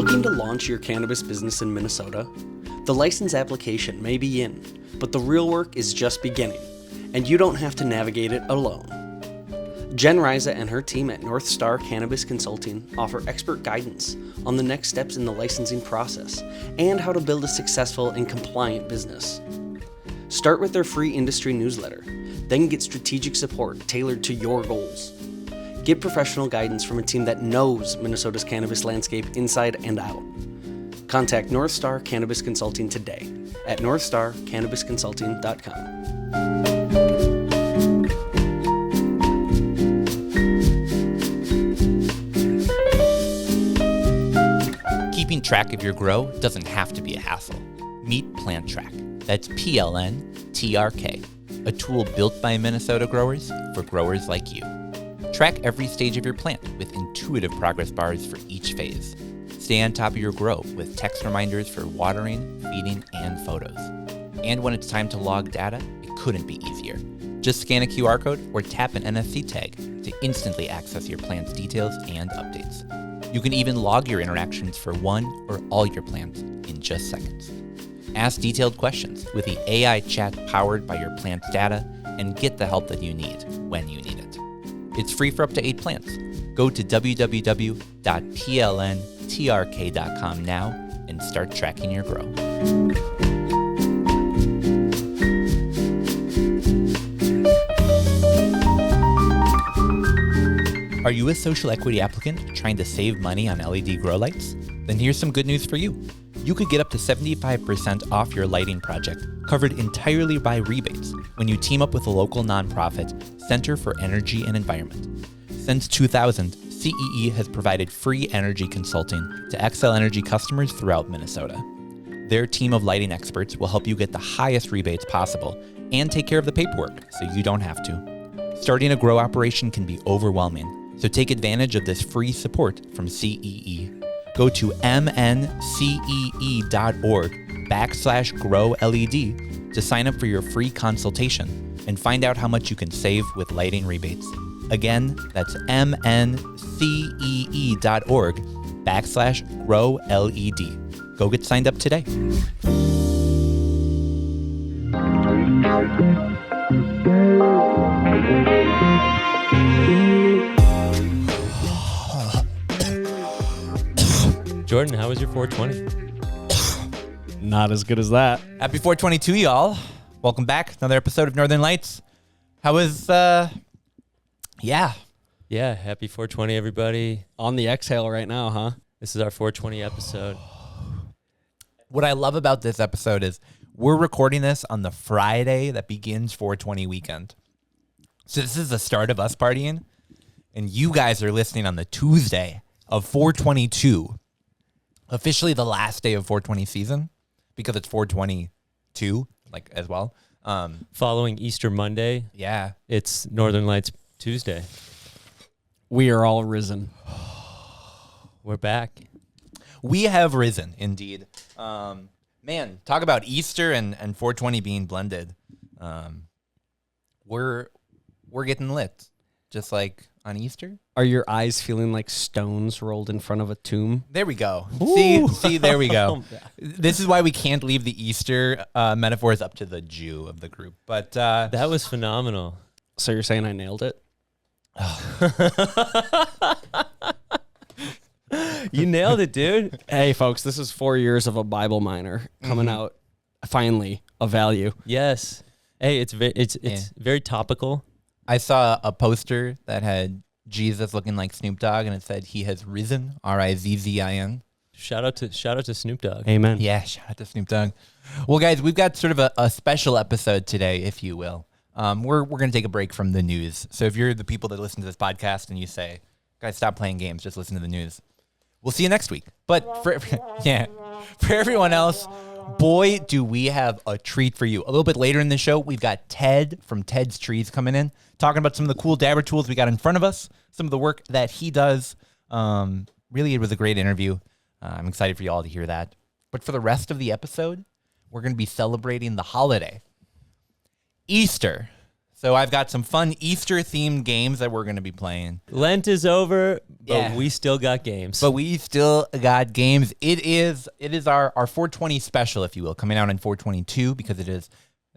Looking to launch your cannabis business in Minnesota? The license application may be in, but the real work is just beginning, and you don't have to navigate it alone. Jen Riza and her team at North Star Cannabis Consulting offer expert guidance on the next steps in the licensing process and how to build a successful and compliant business. Start with their free industry newsletter, then get strategic support tailored to your goals. Get professional guidance from a team that knows Minnesota's cannabis landscape inside and out. Contact North Star Cannabis Consulting today at northstarcannabisconsulting.com. Keeping track of your grow doesn't have to be a hassle. Meet Plant Track. That's PLNTRK, a tool built by Minnesota growers for growers like you. Track every stage of your plant with intuitive progress bars for each phase. Stay on top of your grow with text reminders for watering, feeding, and photos. And when it's time to log data, it couldn't be easier. Just scan a QR code or tap an NFC tag to instantly access your plant's details and updates. You can even log your interactions for one or all your plants in just seconds. Ask detailed questions with the AI chat powered by your plant's data and get the help that you need when you need it. It's free for up to 8 plants. Go to www.plntrk.com now and start tracking your grow. Are you a social equity applicant trying to save money on LED grow lights? Then here's some good news for you. You could get up to 75% off your lighting project, covered entirely by rebates, when you team up with a local nonprofit, Center for Energy and Environment. Since 2000, CEE has provided free energy consulting to Xcel Energy customers throughout Minnesota. Their team of lighting experts will help you get the highest rebates possible and take care of the paperwork so you don't have to. Starting a grow operation can be overwhelming, so take advantage of this free support from CEE. Go to mncee.org/GrowLED to sign up for your free consultation and find out how much you can save with lighting rebates. Again, that's mncee.org/GrowLED. Go get signed up today. Jordan, how was your 420? Not as good as that. Happy 422, y'all. Welcome back. Another episode of Northern Lights. How was, Yeah, happy 420, everybody. On the exhale right now, huh? This is our 420 episode. What I love about this episode is we're recording this on the Friday that begins 420 weekend. So this is the start of us partying, and you guys are listening on the Tuesday of 422. Officially the last day of 420 season, because it's 422, like, as well. Following Easter Monday, Yeah. it's Northern Lights Tuesday. We are all risen. We're back. We have risen, indeed. Man, talk about Easter and 420 being blended. We're getting lit, just like on Easter. Are your eyes feeling like stones rolled in front of a tomb? There we go. Ooh. See, there we go. This is why we can't leave the Easter metaphors up to the Jew of the group. But That was phenomenal. So you're saying I nailed it? You nailed it, dude. Hey, folks, this is 4 years of a Bible minor coming out, finally, of value. Yes. Hey, it's very topical. I saw a poster that had Jesus looking like Snoop Dogg, and it said, "He has risen." RIZZIN. Shout out to Snoop Dogg. Amen. Yeah, shout out to Snoop Dogg. Well, guys, we've got sort of a special episode today, if you will. We're going to take a break from the news. So if you're the people that listen to this podcast and you say, "Guys, stop playing games, just listen to the news," we'll see you next week. But for everyone else, boy, do we have a treat for you. A little bit later in the show, we've got Ted from Ted's Trees coming in, talking about some of the cool dabber tools we got in front of us, some of the work that he does. Really, it was a great interview. I'm excited for you all to hear that. But for the rest of the episode, we're going to be celebrating the holiday, Easter. So I've got some fun Easter-themed games that we're going to be playing. Lent is over, but Yeah. we still got games. But we still got games. It is our 420 special, if you will, coming out in 422 because it is,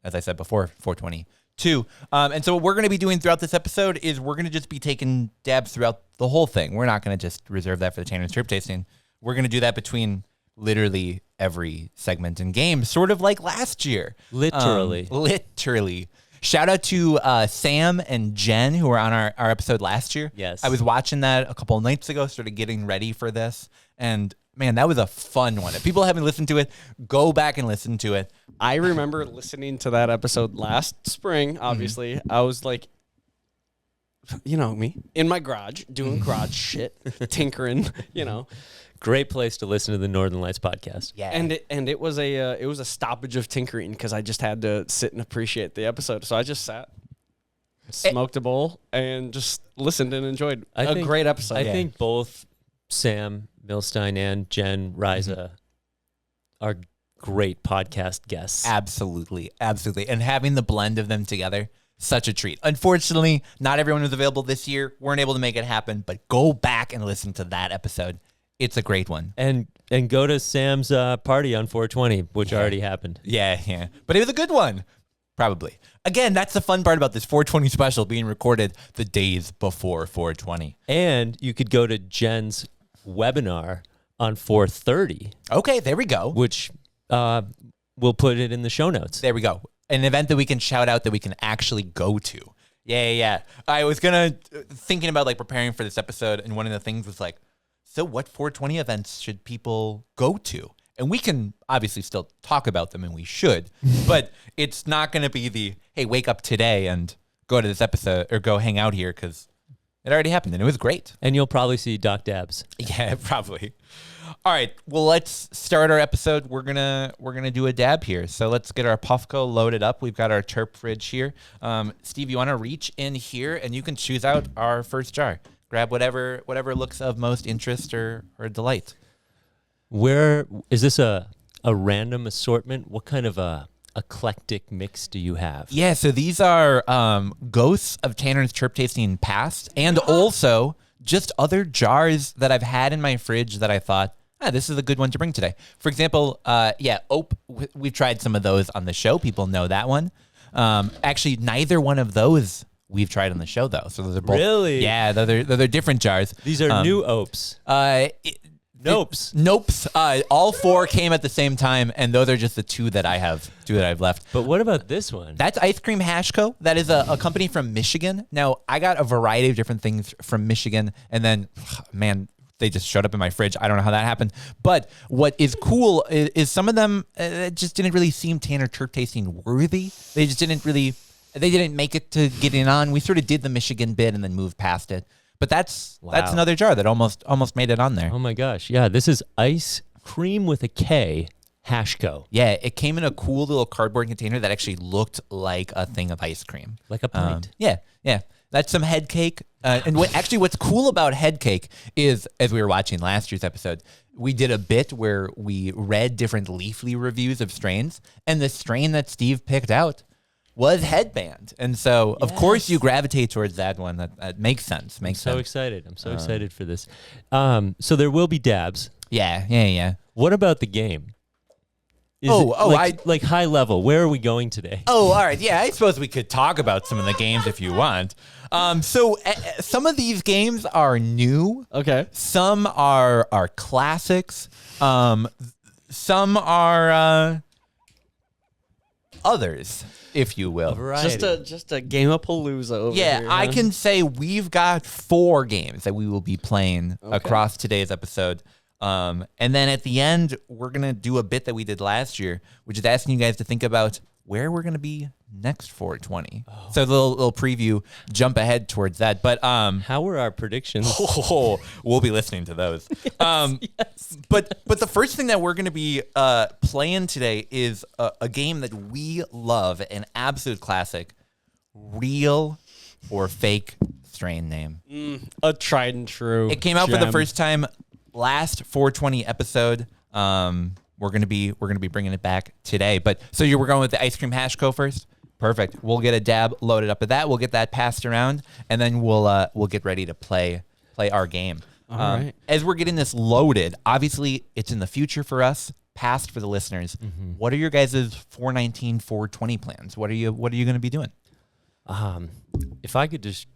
as I said before, 422. And so what we're going to be doing throughout this episode is we're going to just be taking dabs throughout the whole thing. We're not going to just reserve that for the Tanner's Trip Tasting. We're going to do that between literally every segment in game, sort of like last year. Literally. Shout out to Sam and Jen, who were on our episode last year. Yes. I was watching that a couple of nights ago, sort of getting ready for this. And man, that was a fun one. If people haven't listened to it, go back and listen to it. I remember listening to that episode last spring, obviously. I was like, you know me, in my garage, doing garage shit, tinkering, Great place to listen to the Northern Lights podcast. Yeah. And it was a stoppage of tinkering because I just had to sit and appreciate the episode. So I just sat, smoked a bowl, and just listened and enjoyed a great episode. I think both Sam Milstein and Jen Riza are great podcast guests. Absolutely. And having the blend of them together, such a treat. Unfortunately, not everyone was available this year. Weren't able to make it happen, but go back and listen to that episode. It's a great one. And go to Sam's party on 420, which already happened. Yeah. But it was a good one. Probably. Again, that's the fun part about this 420 special being recorded the days before 420. And you could go to Jen's webinar on 430. Okay, there we go. Which we'll put it in the show notes. There we go. An event that we can shout out that we can actually go to. Yeah. I was thinking about like preparing for this episode, and one of the things was like, so what 420 events should people go to? And we can obviously still talk about them, and we should, but it's not going to be the, hey, wake up today and go to this episode or go hang out here, because it already happened, and it was great. And you'll probably see Doc Dabs. Yeah, probably. All right, well, let's start our episode. We're gonna do a dab here. So let's get our Puffco loaded up. We've got our Terp fridge here. Steve, you want to reach in here, and you can choose out our first jar. Grab whatever looks of most interest or delight. Where is this a random assortment? What kind of a eclectic mix do you have? Yeah, so these are ghosts of Tanner's Chirp Tasting past, and also just other jars that I've had in my fridge that I thought, this is a good one to bring today. For example, Ope, we've tried some of those on the show. People know that one. Actually, neither one of those we've tried on the show, though. So those are both. Really? Yeah, they're different jars. These are new Opes. Nopes. All four came at the same time, and those are just the two that I've left. But what about this one? That's Ice Cream Hash Co. That is a company from Michigan. Now, I got a variety of different things from Michigan, and then, man, they just showed up in my fridge. I don't know how that happened. But what is cool is some of them just didn't really seem Tanner Chirp Tasting worthy. They just didn't make it to getting on. We sort of did the Michigan bit and then moved past it. But that's another jar that almost made it on there. Oh my gosh. Yeah, this is Ice Cream with a K Hashco. Yeah, it came in a cool little cardboard container that actually looked like a thing of ice cream. Like a pint. Yeah. That's some head cake. And what's cool about head cake is, as we were watching last year's episode, we did a bit where we read different Leafly reviews of strains, and the strain that Steve picked out was headband. And so, of course, you gravitate towards that one. That makes sense. I'm so excited. I'm so excited for this. So there will be dabs. Yeah. What about the game? Like high level. Where are we going today? Oh, all right. Yeah, I suppose we could talk about some of the games if you want. So some of these games are new. Okay. Some are classics. Some are others, if you will. Just a game-a-palooza over here. I can say we've got 4 games that we will be playing across today's episode. And then at the end, we're going to do a bit that we did last year, which is asking you guys to think about where we're going to be next 420. So the little preview, jump ahead towards that. But how were our predictions? We'll be listening to those. Yes. But the first thing that we're going to be playing today is a game that we love, an absolute classic, Real or Fake Strain Name. A tried and true. It came out for the first time last 420 episode. We're gonna be bringing it back today. But so we're going with the Ice Cream Hash Co. first. Perfect. We'll get a dab loaded up of that. We'll get that passed around, and then we'll get ready to play our game. All right. As we're getting this loaded, obviously it's in the future for us, past for the listeners. What are your guys' 419, 420 plans? What are you going to be doing? If I could just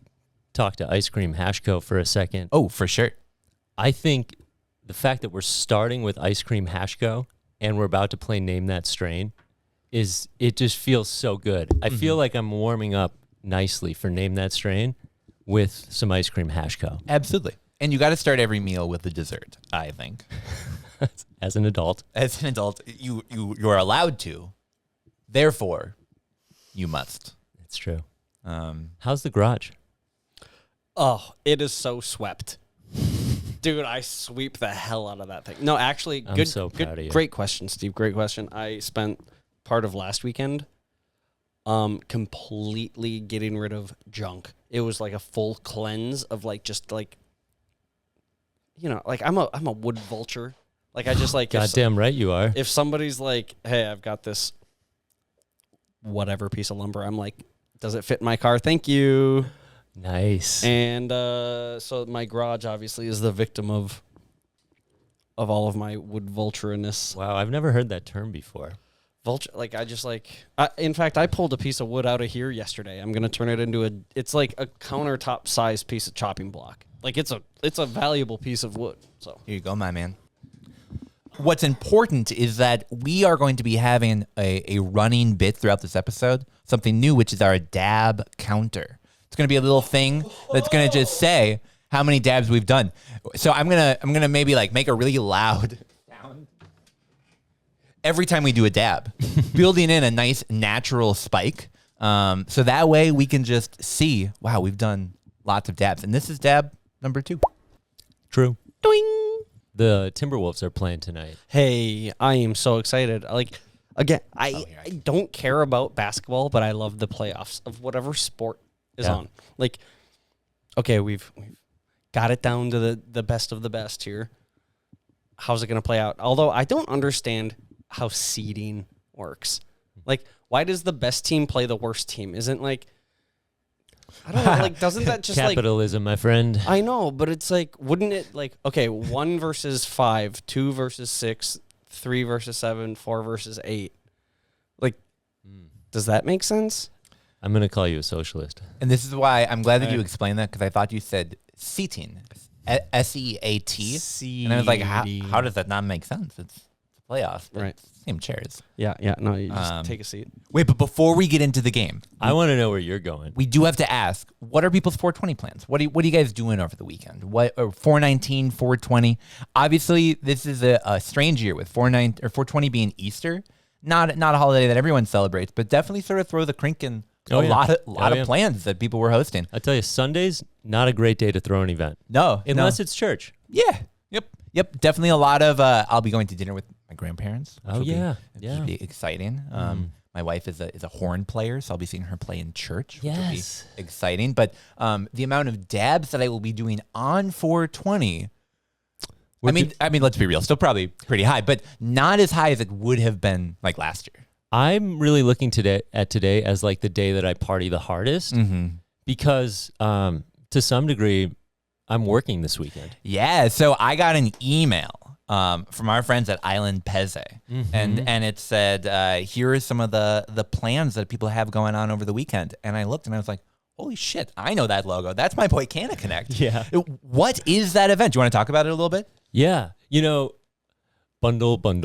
talk to Ice Cream Hashco for a second. Oh, for sure. I think the fact that we're starting with Ice Cream Hashco and we're about to play Name That Strain it just feels so good. I feel like I'm warming up nicely for Name That Strain with some Ice Cream Hashco. Absolutely. And you got to start every meal with a dessert, I think. As an adult. As an adult, you're allowed to. Therefore, you must. It's true. How's the garage? Oh, it is so swept. Dude, I sweep the hell out of that thing. No, actually, I'm so proud of you. Great question, Steve. Great question. I spent part of last weekend completely getting rid of junk. It was like a full cleanse of like just like, you know, like I'm a wood vulture. Like I just like goddamn right you are. If somebody's like, hey, I've got this whatever piece of lumber, I'm like, does it fit in my car? Thank you. Nice. And so my garage obviously is the victim of all of my wood vultureness. Wow, I've never heard that term before. Vulture, like I just like. In fact, I pulled a piece of wood out of here yesterday. I'm gonna turn it into it's like a countertop sized piece of chopping block. Like it's a valuable piece of wood. So here you go, my man. What's important is that we are going to be having a running bit throughout this episode, something new, which is our dab counter. It's going to be a little thing that's going to just say how many dabs we've done. So I'm gonna maybe like make a really loud sound every time we do a dab, building in a nice natural spike. So that way we can just see, wow, we've done lots of dabs. And this is dab number 2. True. doing. The Timberwolves are playing tonight. Hey, I am so excited. Like, again, I don't care about basketball, but I love the playoffs of whatever sport is on. Like, okay, we've got it down to the best of the best here. How's it going to play out? Although I don't understand how seeding works. Like, why does the best team play the worst team? Isn't like, I don't know, like, doesn't that just capitalism, my friend? I know, but it's like, wouldn't it like, okay, 1 versus 5, 2 versus 6, 3 versus 7, 4 versus 8. Like, does that make sense? I'm going to call you a socialist. And this is why I'm glad that you explained that, because I thought you said seating. S-E-A-T. And I was like, how does that not make sense? It's playoffs. Right. Same chairs. Yeah. No, you just take a seat. Wait, but before we get into the game, I want to know where you're going. we do have to ask, what are people's 420 plans? What are you guys doing over the weekend? What, or 419, 420? Obviously, this is a strange year with 420 being Easter. Not a holiday that everyone celebrates, but definitely sort of throw the crink in a lot of plans that people were hosting. I tell you, Sunday's not a great day to throw an event. No. Unless it's church. Yeah. Yep. Definitely a lot of, I'll be going to dinner with my grandparents. Which will be exciting. My wife is a horn player, so I'll be seeing her play in church, which will be exciting. But the amount of dabs that I will be doing on 420, I mean, let's be real, still probably pretty high, but not as high as it would have been like last year. I'm really looking at today as like the day that I party the hardest because to some degree, I'm working this weekend. Yeah, so I got an email from our friends at Island Peze, and it said, here are some of the plans that people have going on over the weekend. And I looked and I was like, holy shit, I know that logo. That's my boy Canna Connect. Yeah. What is that event? Do you want to talk about it a little bit? Yeah. You know, bundle. Oh,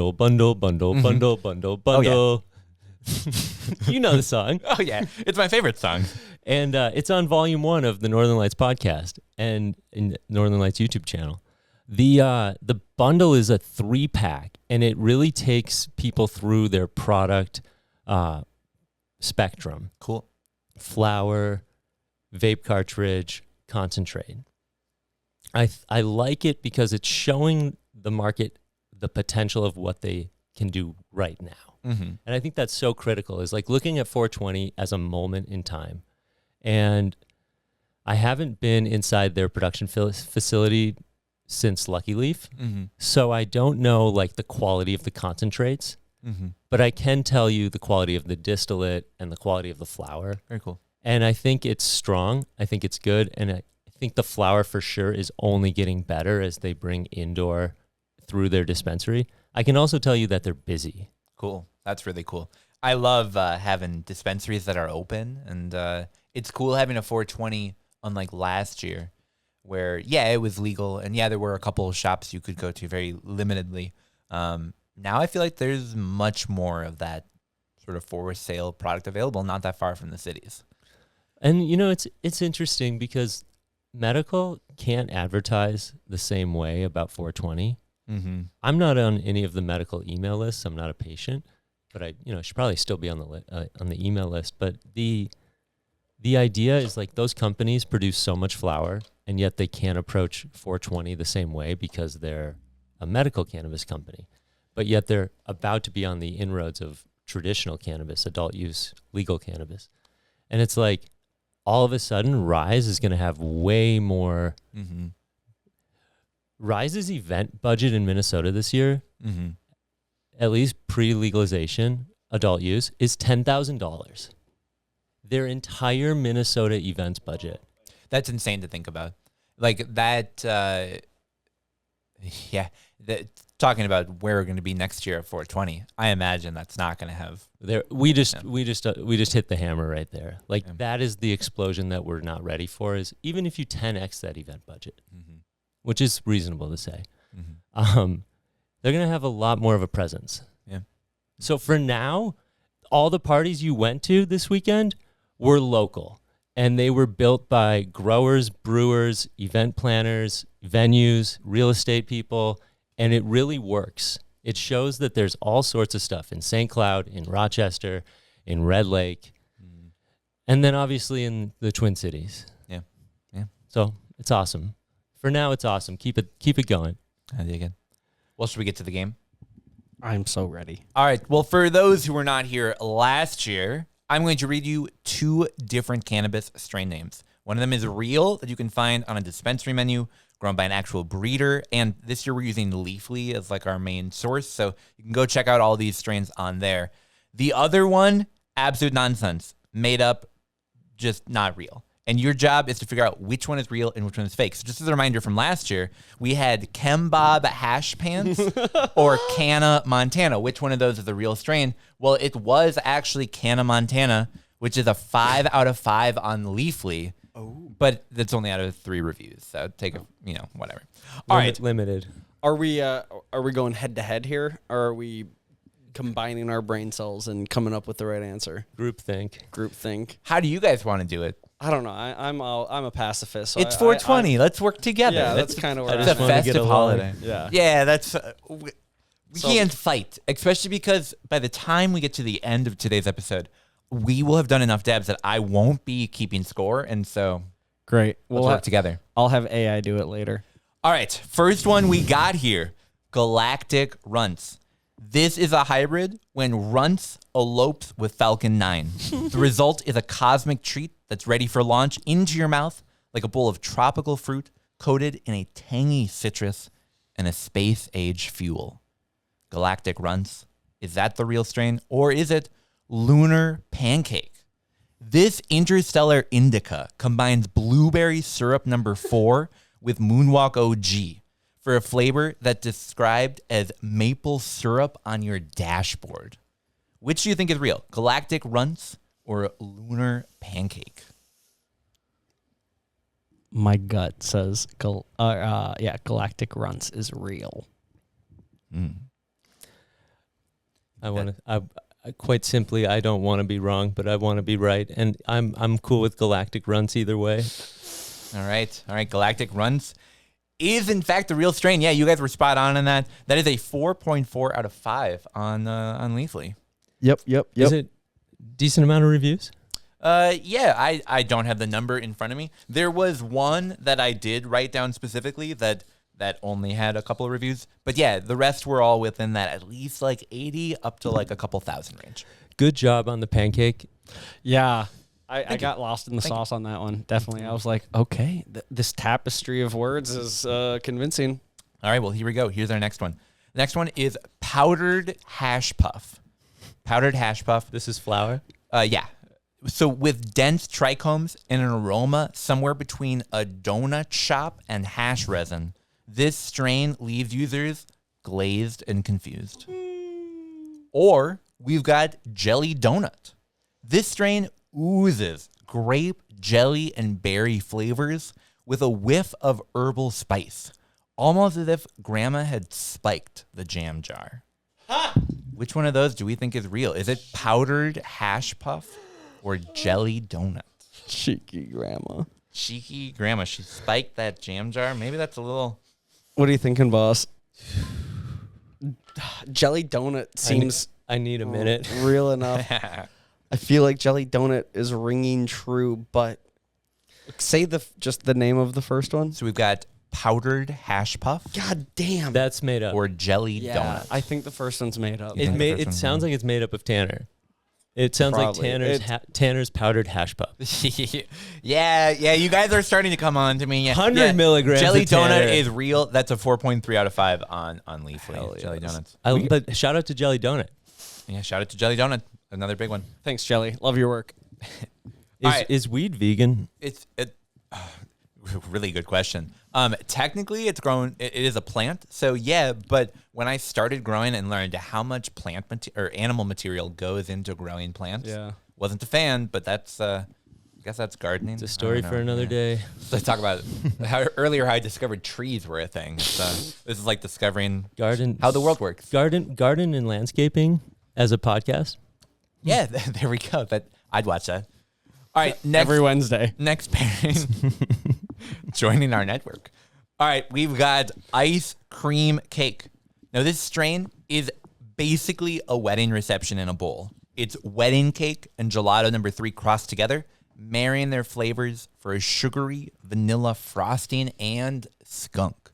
yeah. You know the song. Oh, yeah. It's my favorite song. And it's on volume 1 of the Northern Lights podcast and in Northern Lights YouTube channel. The bundle is a 3-pack, and it really takes people through their product spectrum. Cool. Flower, vape cartridge, concentrate. I like it because it's showing the market the potential of what they can do right now. And I think that's so critical, is like looking at 420 as a moment in time. And I haven't been inside their production facility since Lucky Leaf. So I don't know like the quality of the concentrates. but I can tell you the quality of the distillate and the quality of the flower. Very cool. And I think it's strong. I think it's good. And I think the flower for sure is only getting better as they bring indoor through their dispensary. I can also tell you that they're busy. Cool. That's really cool. I love having dispensaries that are open, and it's cool having a 420 unlike last year where, yeah, it was legal, and yeah, there were a couple of shops you could go to very limitedly. Now I feel like there's much more of that sort of for sale product available, not that far from the cities. And, it's interesting because medical can't advertise the same way about 420. I'm not on any of the medical email lists. I'm not a patient, but I should probably still be on the email list. But the idea is like those companies produce so much flower, and yet they can't approach 420 the same way because they're a medical cannabis company. But yet they're about to be on the inroads of traditional cannabis, adult use, legal cannabis. And it's like all of a sudden Rise is going to have way more. Rise's event budget in Minnesota this year, at least pre-legalization, adult use, is $10,000. Their entire Minnesota events budget. That's insane to think about. Like that, talking about where we're going to be next year at 420, I imagine that's not going to have. We just hit the hammer right there. Like that is the explosion that we're not ready for. Is even if you 10x that event budget, which is reasonable to say, they're going to have a lot more of a presence. Yeah. So for now, all the parties you went to this weekend were local, and they were built by growers, brewers, event planners, venues, real estate people, and it really works. It shows that there's all sorts of stuff in St. Cloud, in Rochester, in Red Lake, and then obviously in the Twin Cities. Yeah. So it's awesome. For now, it's awesome. Keep it going. I dig it. Well, should we get to the game? I'm so ready. All right. Well, for those who were not here last year, I'm going to read you 2 different cannabis strain names. One of them is real, that you can find on a dispensary menu, grown by an actual breeder. And this year we're using Leafly as like our main source. So you can go check out all these strains on there. The other one, absolute nonsense, made up, just not real. And your job is to figure out which one is real and which one is fake. So just as a reminder from last year, we had Kembob Hash Pants or Canna Montana. Which one of those is the real strain? Well, it was actually Canna Montana, which is a 5 out of 5 on Leafly. Oh. But that's only out of 3 reviews. So take a, whatever. All right. Limited. Are we going head to head here, or are we combining our brain cells and coming up with the right answer? Groupthink. How do you guys want to do it? I don't know. I'm a pacifist. So it's 420. Let's work together. Yeah, that's kind of where it's a festive holiday. Yeah, that's we can't fight, especially because by the time we get to the end of today's episode, we will have done enough dabs that I won't be keeping score, and so great. We'll work together. I'll have AI do it later. All right, first one we got here: Galactic Runts. This is a hybrid when Runts elopes with Falcon 9. The result is a cosmic treat that's ready for launch into your mouth like a bowl of tropical fruit coated in a tangy citrus and a space-age fuel. Galactic Runts. Is that the real strain, or is it Lunar Pancake? This interstellar indica combines blueberry syrup number 4 with Moonwalk OG for a flavor that's described as maple syrup on your dashboard. Which do you think is real? Galactic Runts or Lunar Pancake? My gut says, Galactic Runts is real. Quite simply, I don't want to be wrong, but I want to be right, and I'm cool with Galactic Runts either way. All right, Galactic Runts is in fact the real strain. Yeah, you guys were spot on that. That is a 4.4 out of 5 on Leafly. Yep. Is it decent amount of reviews? Yeah, I don't have the number in front of me. There was one that I did write down specifically that only had a couple of reviews. But yeah, the rest were all within that at least like 80 up to like a couple thousand range. Good job on the pancake. Yeah. I got lost in the sauce on that one. Definitely. I was like, okay, this tapestry of words is convincing. All right, well, here we go. Here's our next one. Next one is powdered hash puff. Powdered hash puff. This is flour. Yeah. So with dense trichomes and an aroma somewhere between a donut shop and hash resin, this strain leaves users glazed and confused. Or we've got jelly donut. This strain oozes grape, jelly, and berry flavors with a whiff of herbal spice, almost as if Grandma had spiked the jam jar. Which one of those do we think is real? Is it powdered hash puff or jelly donut? Cheeky grandma. Cheeky Grandma, she spiked that jam jar. Maybe that's a little... What are you thinking, boss? Jelly donut seems I need a minute. real enough. I feel like jelly donut is ringing true, but say just the name of the first one. So we've got powdered hash puff God damn. That's made up. or jelly yeah, donut. I think the first one's made up. You think the first It one's sounds like it's made up of Tanner. It sounds Probably. like Tanner's powdered hash puff. yeah, you guys are starting to come on to me. Yeah. 100 milligrams Jelly of Tanner. donut is real. That's a 4.3 out of 5 on Leafly. Hell Jelly yes. donuts. But shout out to Jelly Donut. Yeah, shout out to Jelly Donut. Another big one. Thanks, Jelly. Love your work. Alright. Is weed vegan? It's really good question. Technically, it's grown. It is a plant, so yeah. But when I started growing and learned how much plant or animal material goes into growing plants, wasn't a fan. But that's, I guess that's gardening. It's a story for another day. Let's talk about how earlier I discovered trees were a thing. This is like discovering how the world works. Garden and landscaping as a podcast. Yeah, there we go. I'd watch that. All right, Every Wednesday. Next pairing, joining our network. All right, we've got ice cream cake. Now, this strain is basically a wedding reception in a bowl. It's wedding cake and gelato number 3 crossed together, marrying their flavors for a sugary vanilla frosting and skunk.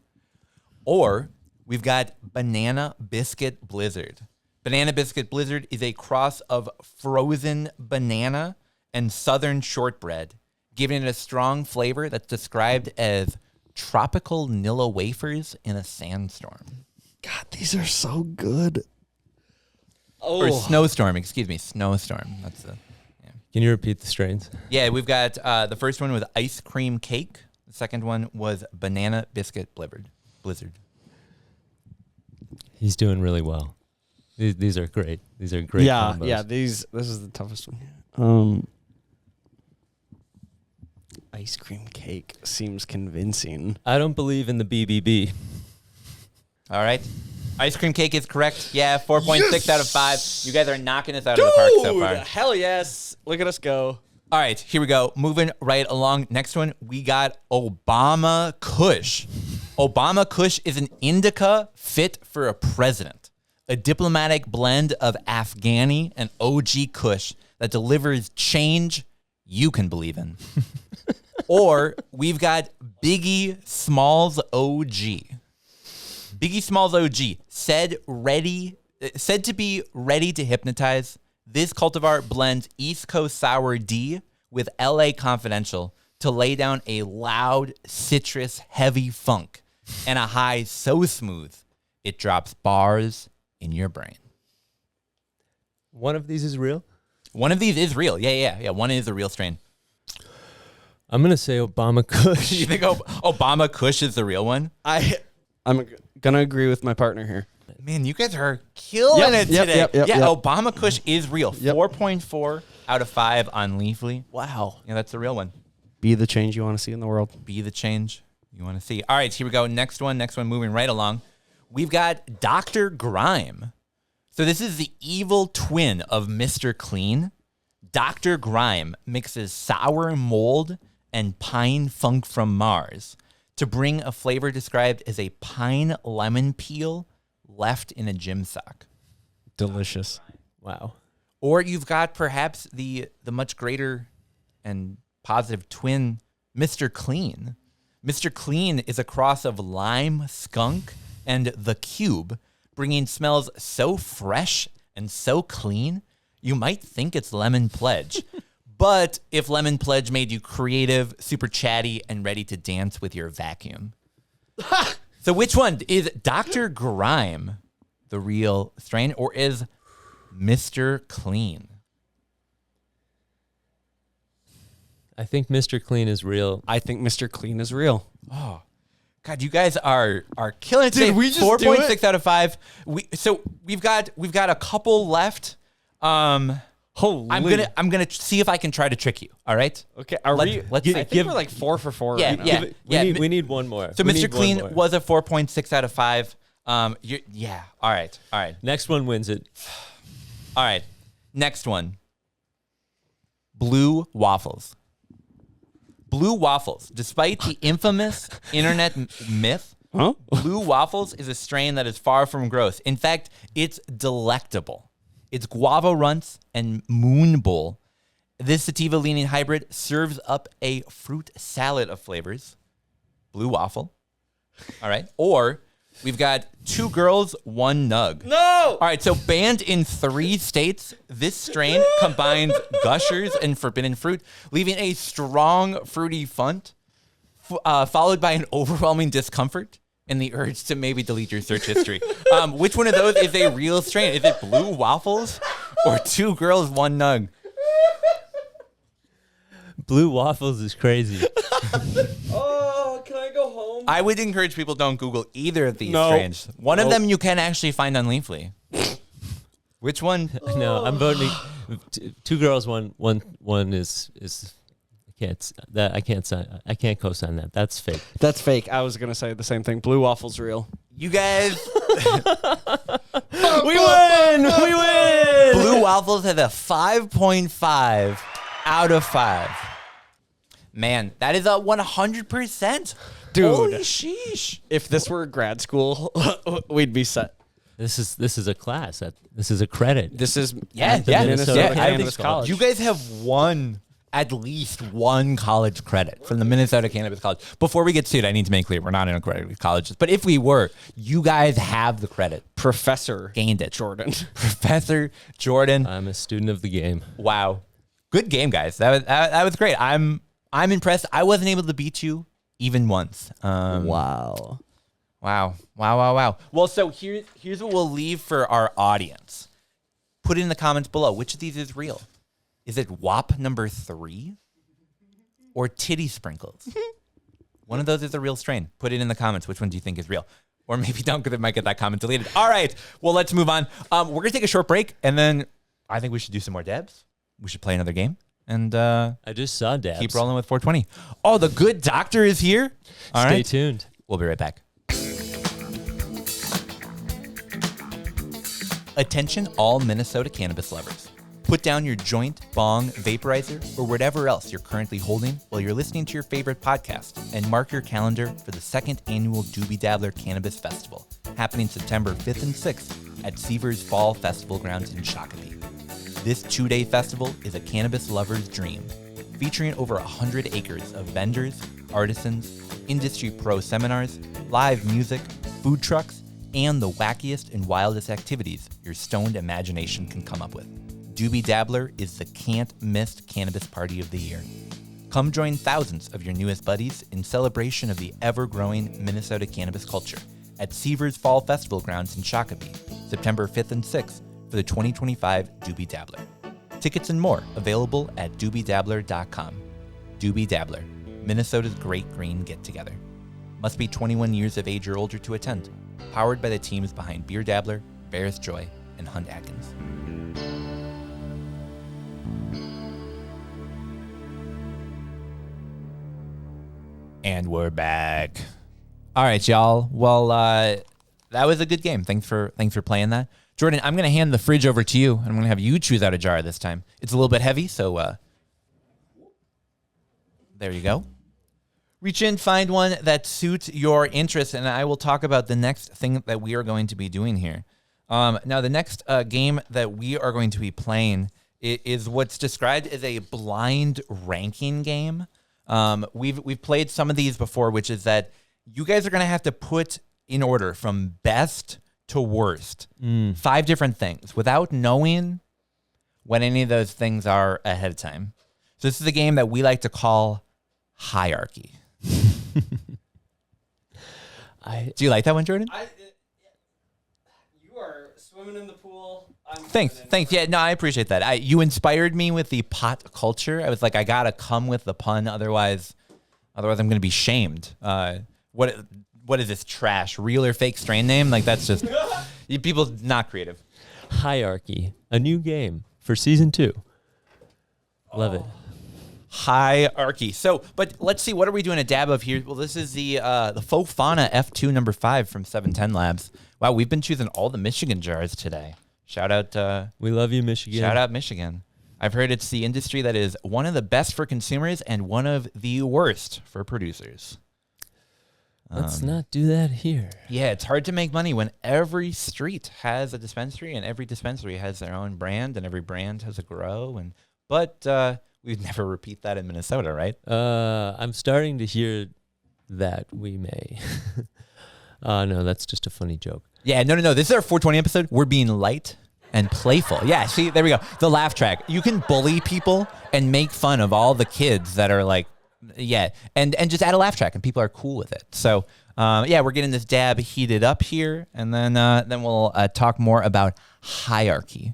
Or we've got banana biscuit blizzard. Banana biscuit blizzard is a cross of frozen banana and southern shortbread, giving it a strong flavor that's described as tropical Nilla wafers in a sandstorm. God, these are so good. Or snowstorm, excuse me, snowstorm. That's the... Can you repeat the strains? Yeah, we've got the first one was ice cream cake. The second one was banana biscuit blizzard. He's doing really well. These are great. These are great. Yeah, combos. yeah. This is the toughest one. Ice cream cake seems convincing. I don't believe in the BBB. All right. Ice cream cake is correct. Yeah, 4.6 out of 5. You guys are knocking us out of the park so far. Hell yes. Look at us go. All right, here we go. Moving right along. Next one, we got Obama Kush. Obama Kush is an indica fit for a president. A diplomatic blend of Afghani and OG Kush that delivers change you can believe in. Or we've got Biggie Smalls OG. Biggie Smalls OG said to be ready to hypnotize. This cultivar blends East Coast Sour D with LA Confidential to lay down a loud, citrus, heavy funk and a high so smooth it drops bars in your brain. One of these is real? One of these is real. Yeah. One is a real strain. I'm going to say Obama Kush. You think Obama Kush is the real one? I'm gonna agree with my partner here. Man, you guys are killing it today. Yep, Obama Kush is real. Yep. 4.4 out of 5 on Leafly. Wow. Yeah, that's the real one. Be the change you want to see in the world. Be the change you want to see. All right, here we go. Next one, moving right along. We've got Dr. Grime. So this is the evil twin of Mr. Clean. Dr. Grime mixes sour mold and pine funk from Mars to bring a flavor described as a pine lemon peel left in a gym sock. Delicious. Wow. Or you've got perhaps the much greater and positive twin, Mr. Clean. Mr. Clean is a cross of lime, skunk, and the cube, bringing smells so fresh and so clean, you might think it's Lemon Pledge. But if Lemon Pledge made you creative, super chatty, and ready to dance with your vacuum. So which one? Is Dr. Grime the real strain, or is Mr. Clean? I think Mr. Clean is real. I think Mr. Clean is real. Oh, God, you guys are killing it today. Did we just 4.6 out of 5. We've got a couple left. Holy. I'm gonna see if I can try to trick you. All right. Okay. Let's I think we're like 4 for 4. Yeah, right now. yeah. We need one more. So We Mr. need one Clean more. was a 4.6 out of 5. Yeah. All right. Next one wins it. All right. Next one. Blue waffles. Blue waffles. Despite the infamous internet myth, Huh? blue waffles is a strain that is far from gross. In fact, it's delectable. It's guava runts and moon bowl. This sativa-leaning hybrid serves up a fruit salad of flavors. Blue waffle. All right. Or we've got 2 girls, 1 nug. No. All right. So banned in 3 states, this strain combines gushers and forbidden fruit, leaving a strong fruity funt, followed by an overwhelming discomfort and the urge to maybe delete your search history. Which one of those is a real strain? Is it blue waffles or 2 girls, 1 nug? Blue waffles is crazy. Oh, can I go home? I would encourage people don't Google either of these No. strains. One of Nope. them you can actually find on Leafly. Which one? No, I'm voting. 2 girls, one is. I can't sign. I can't co-sign that. That's fake. That's fake. I was going to say the same thing. Blue waffle's real. You guys, We win! We win! Blue Waffles has a 5.5 out of 5. Man, that is a 100%. Dude. Holy sheesh. If this were grad school, we'd be set. This is a class. This is a credit. This is Yeah, the yeah. Minnesota yeah. Cannabis College. You guys have won at least 1 college credit from the Minnesota Cannabis College. Before we get sued, I need to make clear we're not in accredited colleges. But if we were, you guys have the credit. Professor Gained it. Jordan. Professor Jordan. I'm a student of the game. Wow. Good game, guys. That was great. I'm impressed. I wasn't able to beat you even once. Wow. Wow. Well, so here's what we'll leave for our audience. Put it in the comments below. Which of these is real? Is it WAP number 3 or titty sprinkles? One of those is a real strain. Put it in the comments. Which one do you think is real? Or maybe don't, because it might get that comment deleted. All right. Well, let's move on. We're going to take a short break, and then I think we should do some more dabs. We should play another game. And I just saw dabs. keep rolling with 420. Oh, the good doctor is here. All Stay right. tuned. We'll be right back. Attention all Minnesota cannabis lovers. Put down your joint, bong, vaporizer, or whatever else you're currently holding while you're listening to your favorite podcast, and mark your calendar for the 2nd annual Doobie Dabbler Cannabis Festival, happening September 5th and 6th at Seavers Fall Festival Grounds in Shakopee. This 2-day festival is a cannabis lover's dream, featuring over 100 acres of vendors, artisans, industry pro seminars, live music, food trucks, and the wackiest and wildest activities your stoned imagination can come up with. Doobie Dabbler is the can't-miss cannabis party of the year. Come join thousands of your newest buddies in celebration of the ever-growing Minnesota cannabis culture at Seavers Fall Festival Grounds in Shakopee, September 5th and 6th for the 2025 Doobie Dabbler. Tickets and more available at doobiedabbler.com. Doobie Dabbler, Minnesota's great green get-together. Must be 21 years of age or older to attend. Powered by the teams behind Beer Dabbler, Ferris Joy, and Hunt Atkins. And we're back. All right, y'all. Well, that was a good game. Thanks for playing that. Jordan, I'm going to hand the fridge over to you, and I'm going to have you choose out a jar this time. It's a little bit heavy, so there you go. Reach in, find one that suits your interest, and I will talk about the next thing that we are going to be doing here. Now, the next game that we are going to be playing is what's described as a blind ranking game. We've played some of these before, which is that you guys are going to have to put in order from best to worst 5 different things without knowing what any of those things are ahead of time. So this is a game that we like to call hierarchy. Do you like that one, Jordan? You are swimming in the pool. Thanks. Yeah, no, I appreciate that. You inspired me with the pot culture. I was like, I gotta come with the pun, otherwise I'm gonna be shamed. What is this trash? Real or fake strain name? Like that's just people not creative. Hierarchy, a new game for season 2. Love it. Hierarchy. So, but let's see, what are we doing a dab of here? Well, this is the Faux Fauna F2 number 5 from 710 Labs. Wow, we've been choosing all the Michigan jars today. Shout out. We love you, Michigan. Shout out Michigan. I've heard it's the industry that is one of the best for consumers and one of the worst for producers. Let's not do that here. Yeah, it's hard to make money when every street has a dispensary and every dispensary has their own brand and every brand has a grow. But we'd never repeat that in Minnesota, right? I'm starting to hear that we may. No, that's just a funny joke. Yeah, no. This is our 420 episode. We're being light and playful. Yeah, see, there we go. The laugh track. You can bully people and make fun of all the kids that are like, yeah, and just add a laugh track and people are cool with it. So, yeah, we're getting this dab heated up here, and then we'll talk more about hierarchy.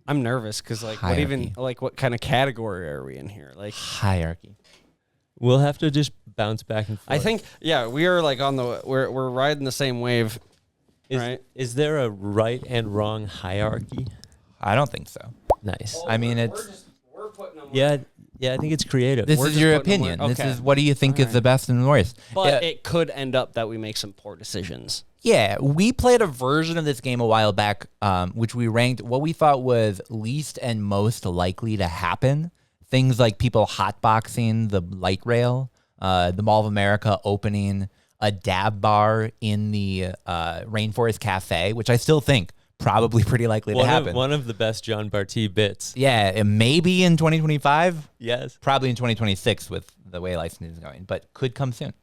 I'm nervous because what kind of category are we in here? Like hierarchy. We'll have to just bounce back and forth. I think we are like we're riding the same wave. Right? Is there a right and wrong hierarchy? I don't think so. Nice. I mean, we're putting them. Yeah, I think it's creative. This is your opinion. Okay. This is what do you think is the best and the worst. But it could end up that we make some poor decisions. Yeah, we played a version of this game a while back, which we ranked what we thought was least and most likely to happen. Things like people hotboxing the light rail, the Mall of America opening a dab bar in the Rainforest Cafe, which I still think probably pretty likely to happen. One of the best John Barty bits. Yeah, maybe in 2025. Yes. Probably in 2026 with the way licensing is going, but could come soon.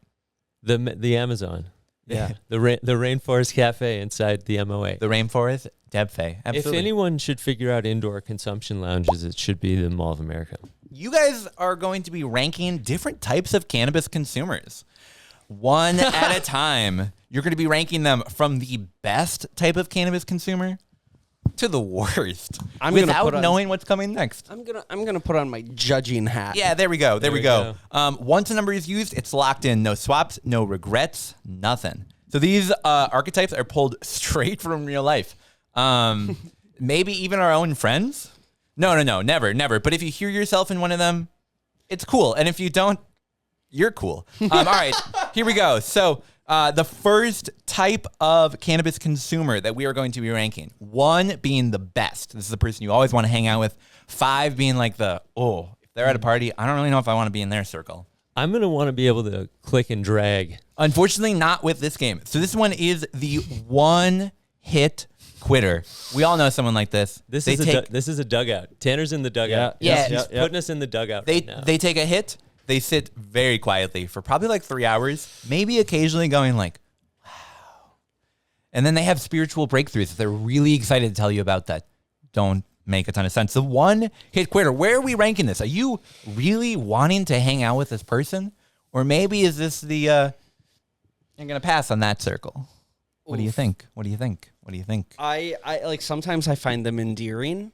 The Amazon. Yeah. The Rainforest Cafe inside the MOA. The Rainforest Debfe. Absolutely. If anyone should figure out indoor consumption lounges, it should be the Mall of America. You guys are going to be ranking different types of cannabis consumers. One at a time. You're going to be ranking them from the best type of cannabis consumer to the worst, without knowing what's coming next. I'm gonna put on my judging hat. Yeah, there we go. There we go. Once a number is used, it's locked in. No swaps, no regrets, nothing. So these archetypes are pulled straight from real life. Maybe even our own friends. No, never. But if you hear yourself in one of them, it's cool. And if you don't, you're cool. All right, here we go. So the first type of cannabis consumer that we are going to be ranking. 1 being the best. This is the person you always want to hang out with. 5 being like if they're at a party, I don't really know if I want to be in their circle. I'm going to want to be able to click and drag. Unfortunately, not with this game. So this one is the one-hit quitter. We all know someone like this. This is a dugout. Tanner's in the dugout. Yeah. He's putting us in the dugout right now. They take a hit. They sit very quietly for probably like 3 hours, maybe occasionally going like, wow. And then they have spiritual breakthroughs. They're really excited to tell you about that. Don't make a ton of sense. The one-hit quitter, where are we ranking this? Are you really wanting to hang out with this person? Or maybe is this the, you're going to pass on that circle? What do you think? I like sometimes I find them endearing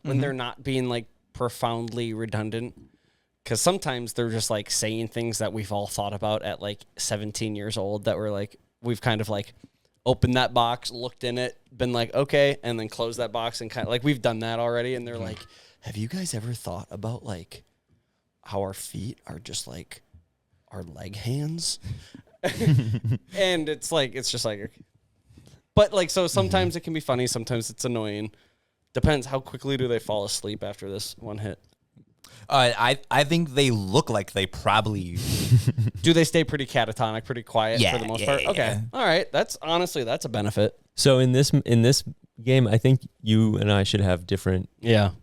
when they're not being like profoundly redundant. Because sometimes they're just like saying things that we've all thought about at like 17 years old that we're like, we've kind of like opened that box, looked in it, been like, okay, and then closed that box and kind of like we've done that already. And they're like, have you guys ever thought about like how our feet are just like our leg hands? And it's just like, but like, so sometimes it can be funny. Sometimes it's annoying. Depends how quickly do they fall asleep after this one hit. I think they look like they probably... Do they stay pretty catatonic, pretty quiet for the most part? Okay. Yeah. All right. That's a benefit. So in this game, I think you and I should have different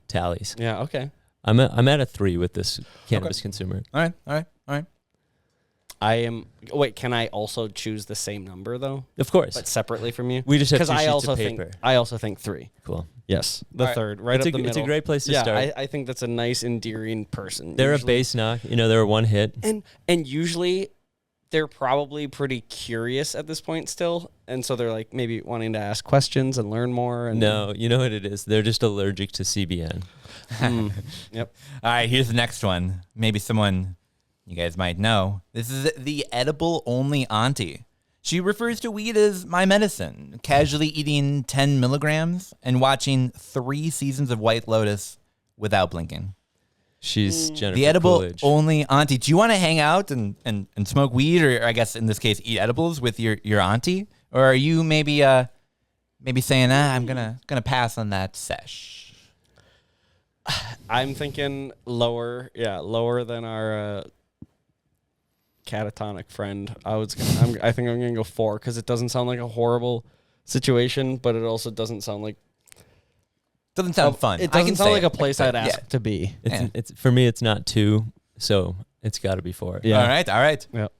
tallies. Yeah, okay. I'm at a 3 with this cannabis consumer. All right. I am... Wait, can I also choose the same number, though? Of course. But separately from you? We just have 2 I sheets also of paper. I also think 3. Cool. Yes. The third, right it's up the middle. It's a great place to start. I think that's a nice, endearing person. They're usually a base knock. They're a one hit. And usually they're probably pretty curious at this point still, and so they're like maybe wanting to ask questions and learn more. And No, you know what it is? They're just allergic to CBN. Yep. All right, here's the next one. Maybe someone you guys might know. This is the edible-only auntie. She refers to weed as my medicine, casually eating 10 milligrams and watching 3 seasons of White Lotus without blinking. She's Jennifer The Coolidge. edible-only auntie. Do you want to hang out and smoke weed, or I guess in this case, eat edibles with your auntie? Or are you maybe saying, I'm gonna pass on that sesh? I'm thinking lower than our catatonic friend. I think I'm gonna go 4 because it doesn't sound like a horrible situation, but it also doesn't sound like Doesn't sound fun. It doesn't sound like a it. place I'd ask to be. It's for me. It's not 2, so it's got to be 4. Yeah. All right. Yep.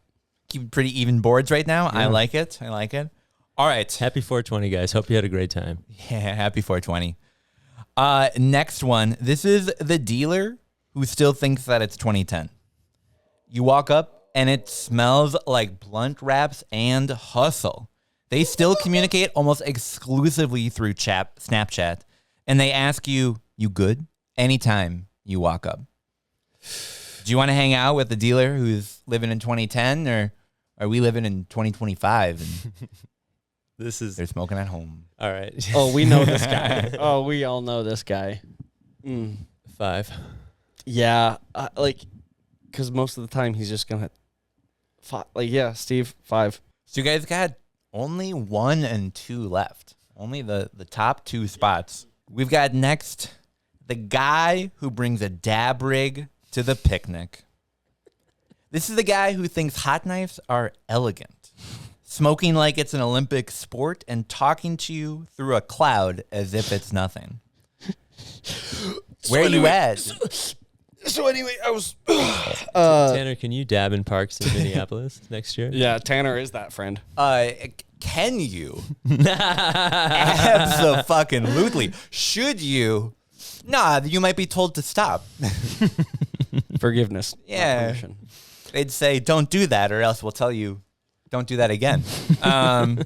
Keep pretty even boards right now. Yeah. I like it. All right. Happy 420, guys. Hope you had a great time. Yeah, happy 420. Next one. This is the dealer who still thinks that it's 2010. You walk up and it smells like blunt wraps and hustle. They still communicate almost exclusively through Snapchat, and they ask you good? Anytime you walk up. Do you want to hang out with the dealer who's living in 2010, or are we living in 2025 and they're smoking at home? All right. Oh, we know this guy. Oh, we all know this guy. 5. Yeah, because most of the time he's just gonna, Steve 5. So you guys got only 1 and 2 left. Only the top 2 spots. We've got next the guy who brings a dab rig to the picnic. This is the guy who thinks hot knives are elegant, smoking like it's an Olympic sport and talking to you through a cloud as if it's nothing. Where are you at? So anyway, I was. Tanner, can you dab in parks in Minneapolis next year? Yeah, Tanner is that friend. Can you? Abso-fucking-lutely. Should you? Nah, you might be told to stop. Forgiveness. not Yeah. permission. They'd say, don't do that, or else we'll tell you, don't do that again. Where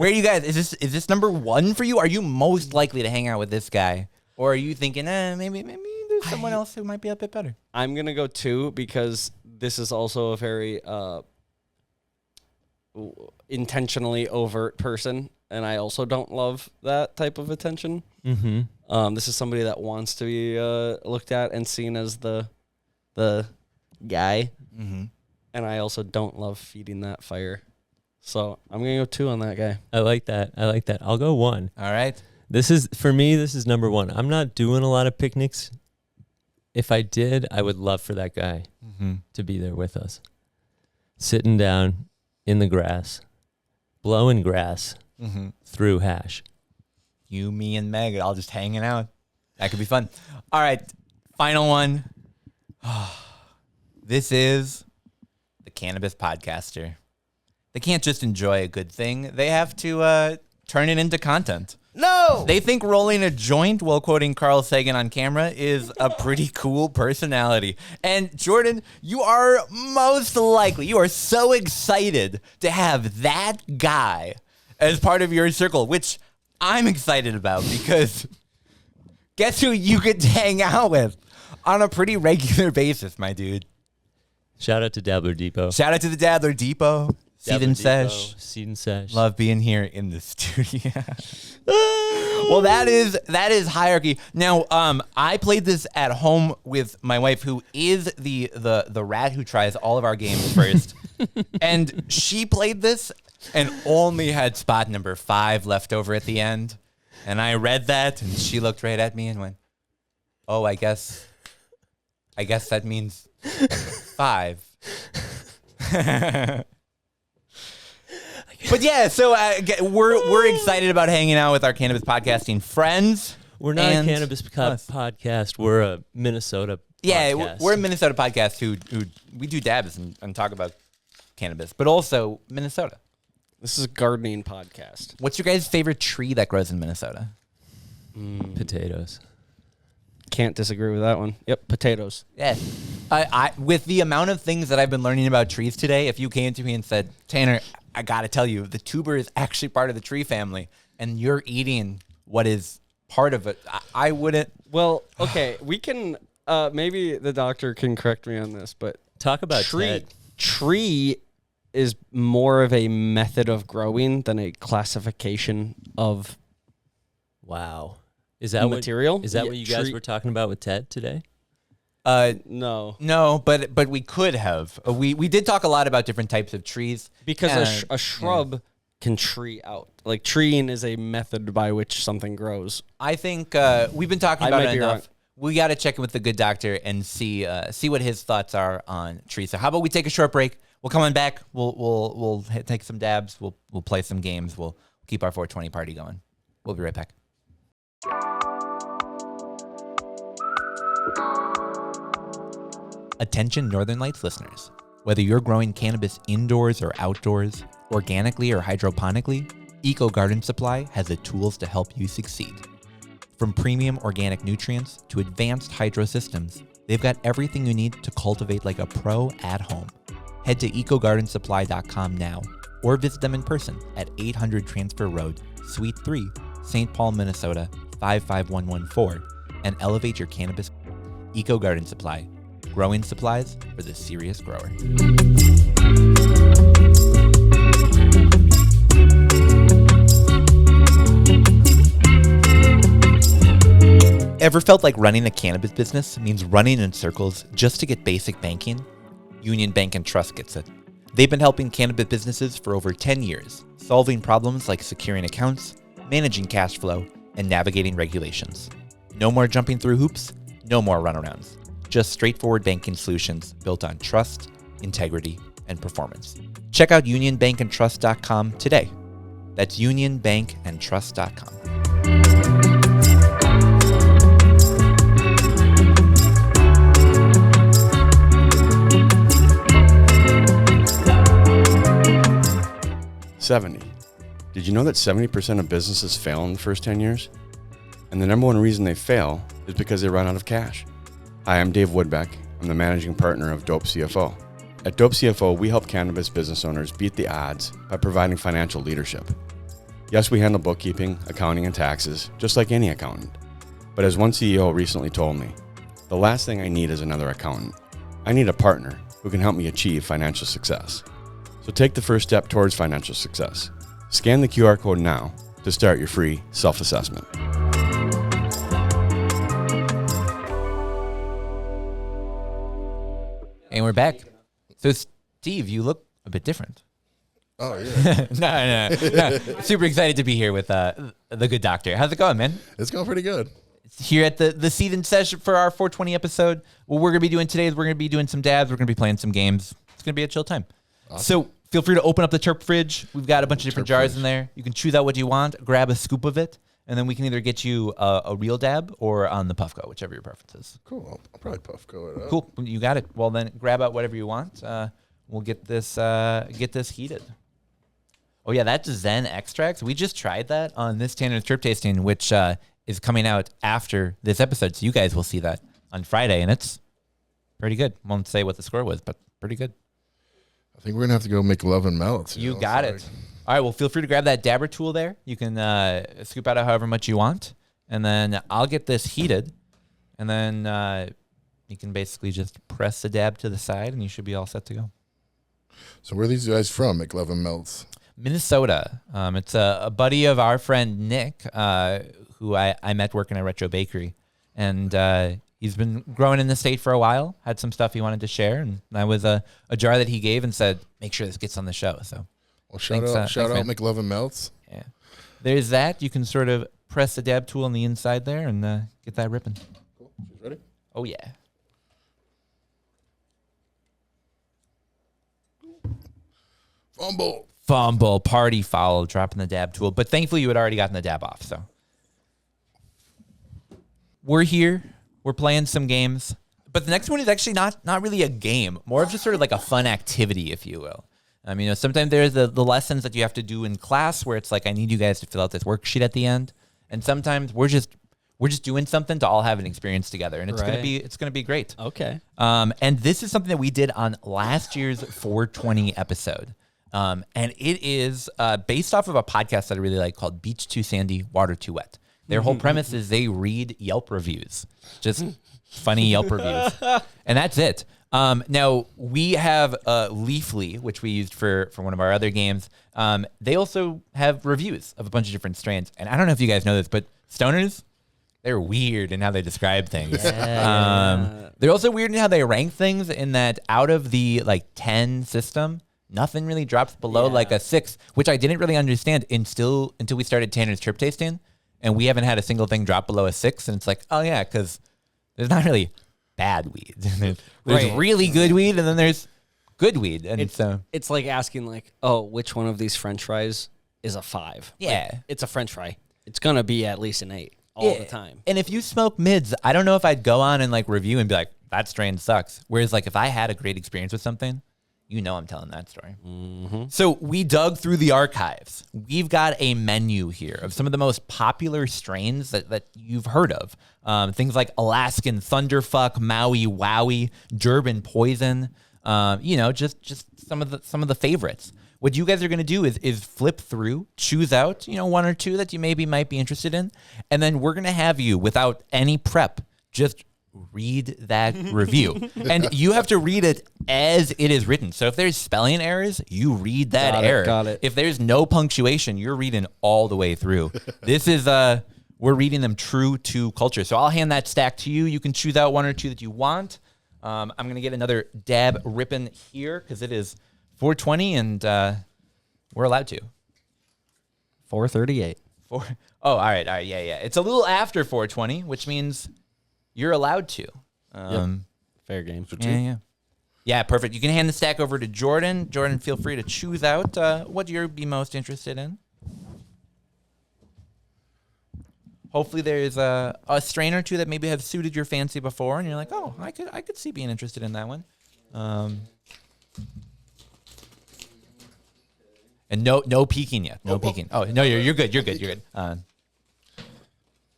are you guys? Is this number 1 for you? Are you most likely to hang out with this guy? Or are you thinking, maybe there's someone else who might be a bit better? I'm gonna go 2 because this is also a very intentionally overt person, and I also don't love that type of attention. Mm-hmm. This is somebody that wants to be looked at and seen as the guy, Mm-hmm. and I also don't love feeding that fire. So I'm gonna go 2 on that guy. I like that. I'll go 1. All right. For me, this is number 1. I'm not doing a lot of picnics. If I did, I would love for that guy to be there with us. Sitting down in the grass, blowing grass through hash. You, me, and Meg all just hanging out. That could be fun. All right. Final one. This is the cannabis podcaster. They can't just enjoy a good thing. They have to turn it into content. No! They think rolling a joint while quoting Carl Sagan on camera is a pretty cool personality. And Jordan, you are most likely, you are so excited to have that guy as part of your circle, which I'm excited about because guess who you get to hang out with on a pretty regular basis, my dude. Shout out to Dabbler Depot. Shout out to the Dabbler Depot. Seed and Sesh. Seed and Sesh. Love being here in the studio. Well, that is hierarchy. Now, I played this at home with my wife, who is the rat who tries all of our games first, and she played this and only had spot number 5 left over at the end. And I read that, and she looked right at me and went, "Oh, I guess that means 5." But yeah, so we're excited about hanging out with our cannabis podcasting friends. We're not a cannabis podcast. We're a Minnesota Yeah, podcast. we're a Minnesota podcast who we do dabs and talk about cannabis, but also Minnesota. This is a gardening podcast. What's your guys' favorite tree that grows in Minnesota? Potatoes. Can't disagree with that one. Yep, potatoes. Yeah, With the amount of things that I've been learning about trees today, if you came to me and said, Tanner, I got to tell you, the tuber is actually part of the tree family, and you're eating what is part of it, I wouldn't. Well, okay, we can, maybe the doctor can correct me on this, but Talk about Ted. tree is more of a method of growing than a classification of Wow. Is that material. What you guys were talking about with Ted today? No, but we could have. We did talk a lot about different types of trees because a shrub can tree out. Like treeing is a method by which something grows. I think we've been talking about it enough. We got to check in with the good doctor and see what his thoughts are on trees. So how about we take a short break? We'll come on back. We'll take some dabs. We'll play some games. We'll keep our 420 party going. We'll be right back. Attention Northern Lights listeners. Whether you're growing cannabis indoors or outdoors, organically or hydroponically, Eco Garden Supply has the tools to help you succeed. From premium organic nutrients to advanced hydro systems, they've got everything you need to cultivate like a pro at home. Head to ecogardensupply.com now or visit them in person at 800 Transfer Road, Suite 3, St. Paul, Minnesota 55114 and elevate your cannabis. Eco Garden Supply. Growing supplies for the serious grower. Ever felt like running a cannabis business means running in circles just to get basic banking? Union Bank and Trust gets it. They've been helping cannabis businesses for over 10 years, solving problems like securing accounts, managing cash flow, and navigating regulations. No more jumping through hoops, no more runarounds. Just straightforward banking solutions built on trust, integrity, and performance. Check out unionbankandtrust.com today. That's unionbankandtrust.com. Did you know that 70% of businesses fail in the first 10 years? And the number one reason they fail is because they run out of cash. Hi, I'm Dave Woodbeck. I'm the managing partner of Dope CFO. At Dope CFO, we help cannabis business owners beat the odds by providing financial leadership. Yes, we handle bookkeeping, accounting, and taxes, just like any accountant. But as one CEO recently told me, the last thing I need is another accountant. I need a partner who can help me achieve financial success. So take the first step towards financial success. Scan the QR code now to start your free self-assessment. And we're back. So, Steve, you look a bit different. Oh, yeah. No. Super excited to be here with the good doctor. How's it going, man? It's going pretty good. Here at the season session for our 420 episode, what we're going to be doing today is we're going to be doing some dabs. We're going to be playing some games. It's going to be a chill time. Awesome. So feel free to open up the Terp fridge. We've got a bunch of different jars in there. You can choose out what you want, grab a scoop of it, and then we can either get you a real dab or on the Puffco, whichever your preference is. Cool. I'll probably Puffco it up. Cool. You got it. Well, then grab out whatever you want. We'll get this heated. Oh, yeah, that's Zen Extracts. We just tried that on this Tanner's Terp Tasting, which is coming out after this episode. So you guys will see that on Friday, and it's pretty good. Won't say what the score was, but pretty good. I think we're going to have to go make love and melts. You got it. All right, well, feel free to grab that dabber tool there. You can scoop out however much you want, and then I'll get this heated, and then you can basically just press the dab to the side, and you should be all set to go. So where are these guys from, McLove and Melts? Minnesota. It's a buddy of our friend Nick, who I met working at Retro Bakery, and he's been growing in the state for a while. Had some stuff he wanted to share, and that was a jar that he gave and said, "Make sure this gets on the show." So, well, shout out McLove and Melts. Yeah, there's that. You can sort of press the dab tool on the inside there and get that ripping. Cool. She's ready. Oh yeah. Fumble, party foul, dropping the dab tool. But thankfully, you had already gotten the dab off. So we're here. We're playing some games. But the next one is actually not really a game, more of just sort of like a fun activity, if you will. Sometimes there's the lessons that you have to do in class where it's like, I need you guys to fill out this worksheet at the end. And sometimes we're We're just doing something to all have an experience together, and it's Right. gonna be great. Okay. And this is something that we did on last year's 420 episode. And it is based off of a podcast that I really like called Beach Too Sandy, Water Too Wet. Their whole premise is they read Yelp reviews, just funny Yelp reviews, and that's it. Now we have Leafly, which we used for one of our other games. They also have reviews of a bunch of different strains, and I don't know if you guys know this, but stoners, they're weird in how they describe things. They're also weird in how they rank things. In that, out of the 10 system, nothing really drops below like a 6, which I didn't really understand until we started Tanner's Trip Tasting. And we haven't had a single thing drop below a 6. And it's like, oh, yeah, because there's not really bad weed. There's Right. really good weed, and then there's good weed. And It's like asking, oh, which one of these French fries is a 5? Yeah. It's a French fry. It's going to be at least an 8 all the time. And if you smoke mids, I don't know if I'd go on and review and be like, that strain sucks. Whereas if I had a great experience with something, I'm telling that story. Mm-hmm. So we dug through the archives. We've got a menu here of some of the most popular strains that you've heard of. Things like Alaskan Thunderfuck, Maui Wowie, Durban Poison. Just some of the favorites. What you guys are going to do is flip through, choose out, one or two that you might be interested in, and then we're going to have you, without any prep, just read that review. And you have to read it as it is written. So if there's spelling errors, you read that error. Got it. If there's no punctuation, you're reading all the way through. This is we're reading them true to culture. So I'll hand that stack to you. You can choose out one or two that you want. I'm going to get another dab ripping here because it is 420 and we're allowed to. 438. Oh, all right, yeah. It's a little after 420, which means you're allowed to. Fair game. Yeah, perfect. You can hand the stack over to Jordan. Jordan, feel free to choose out what you'd be most interested in. Hopefully there's a strain or two that maybe have suited your fancy before, and you're like, oh, I could see being interested in that one. And no peeking yet. No peeking. Oh, no, you're good. You're good.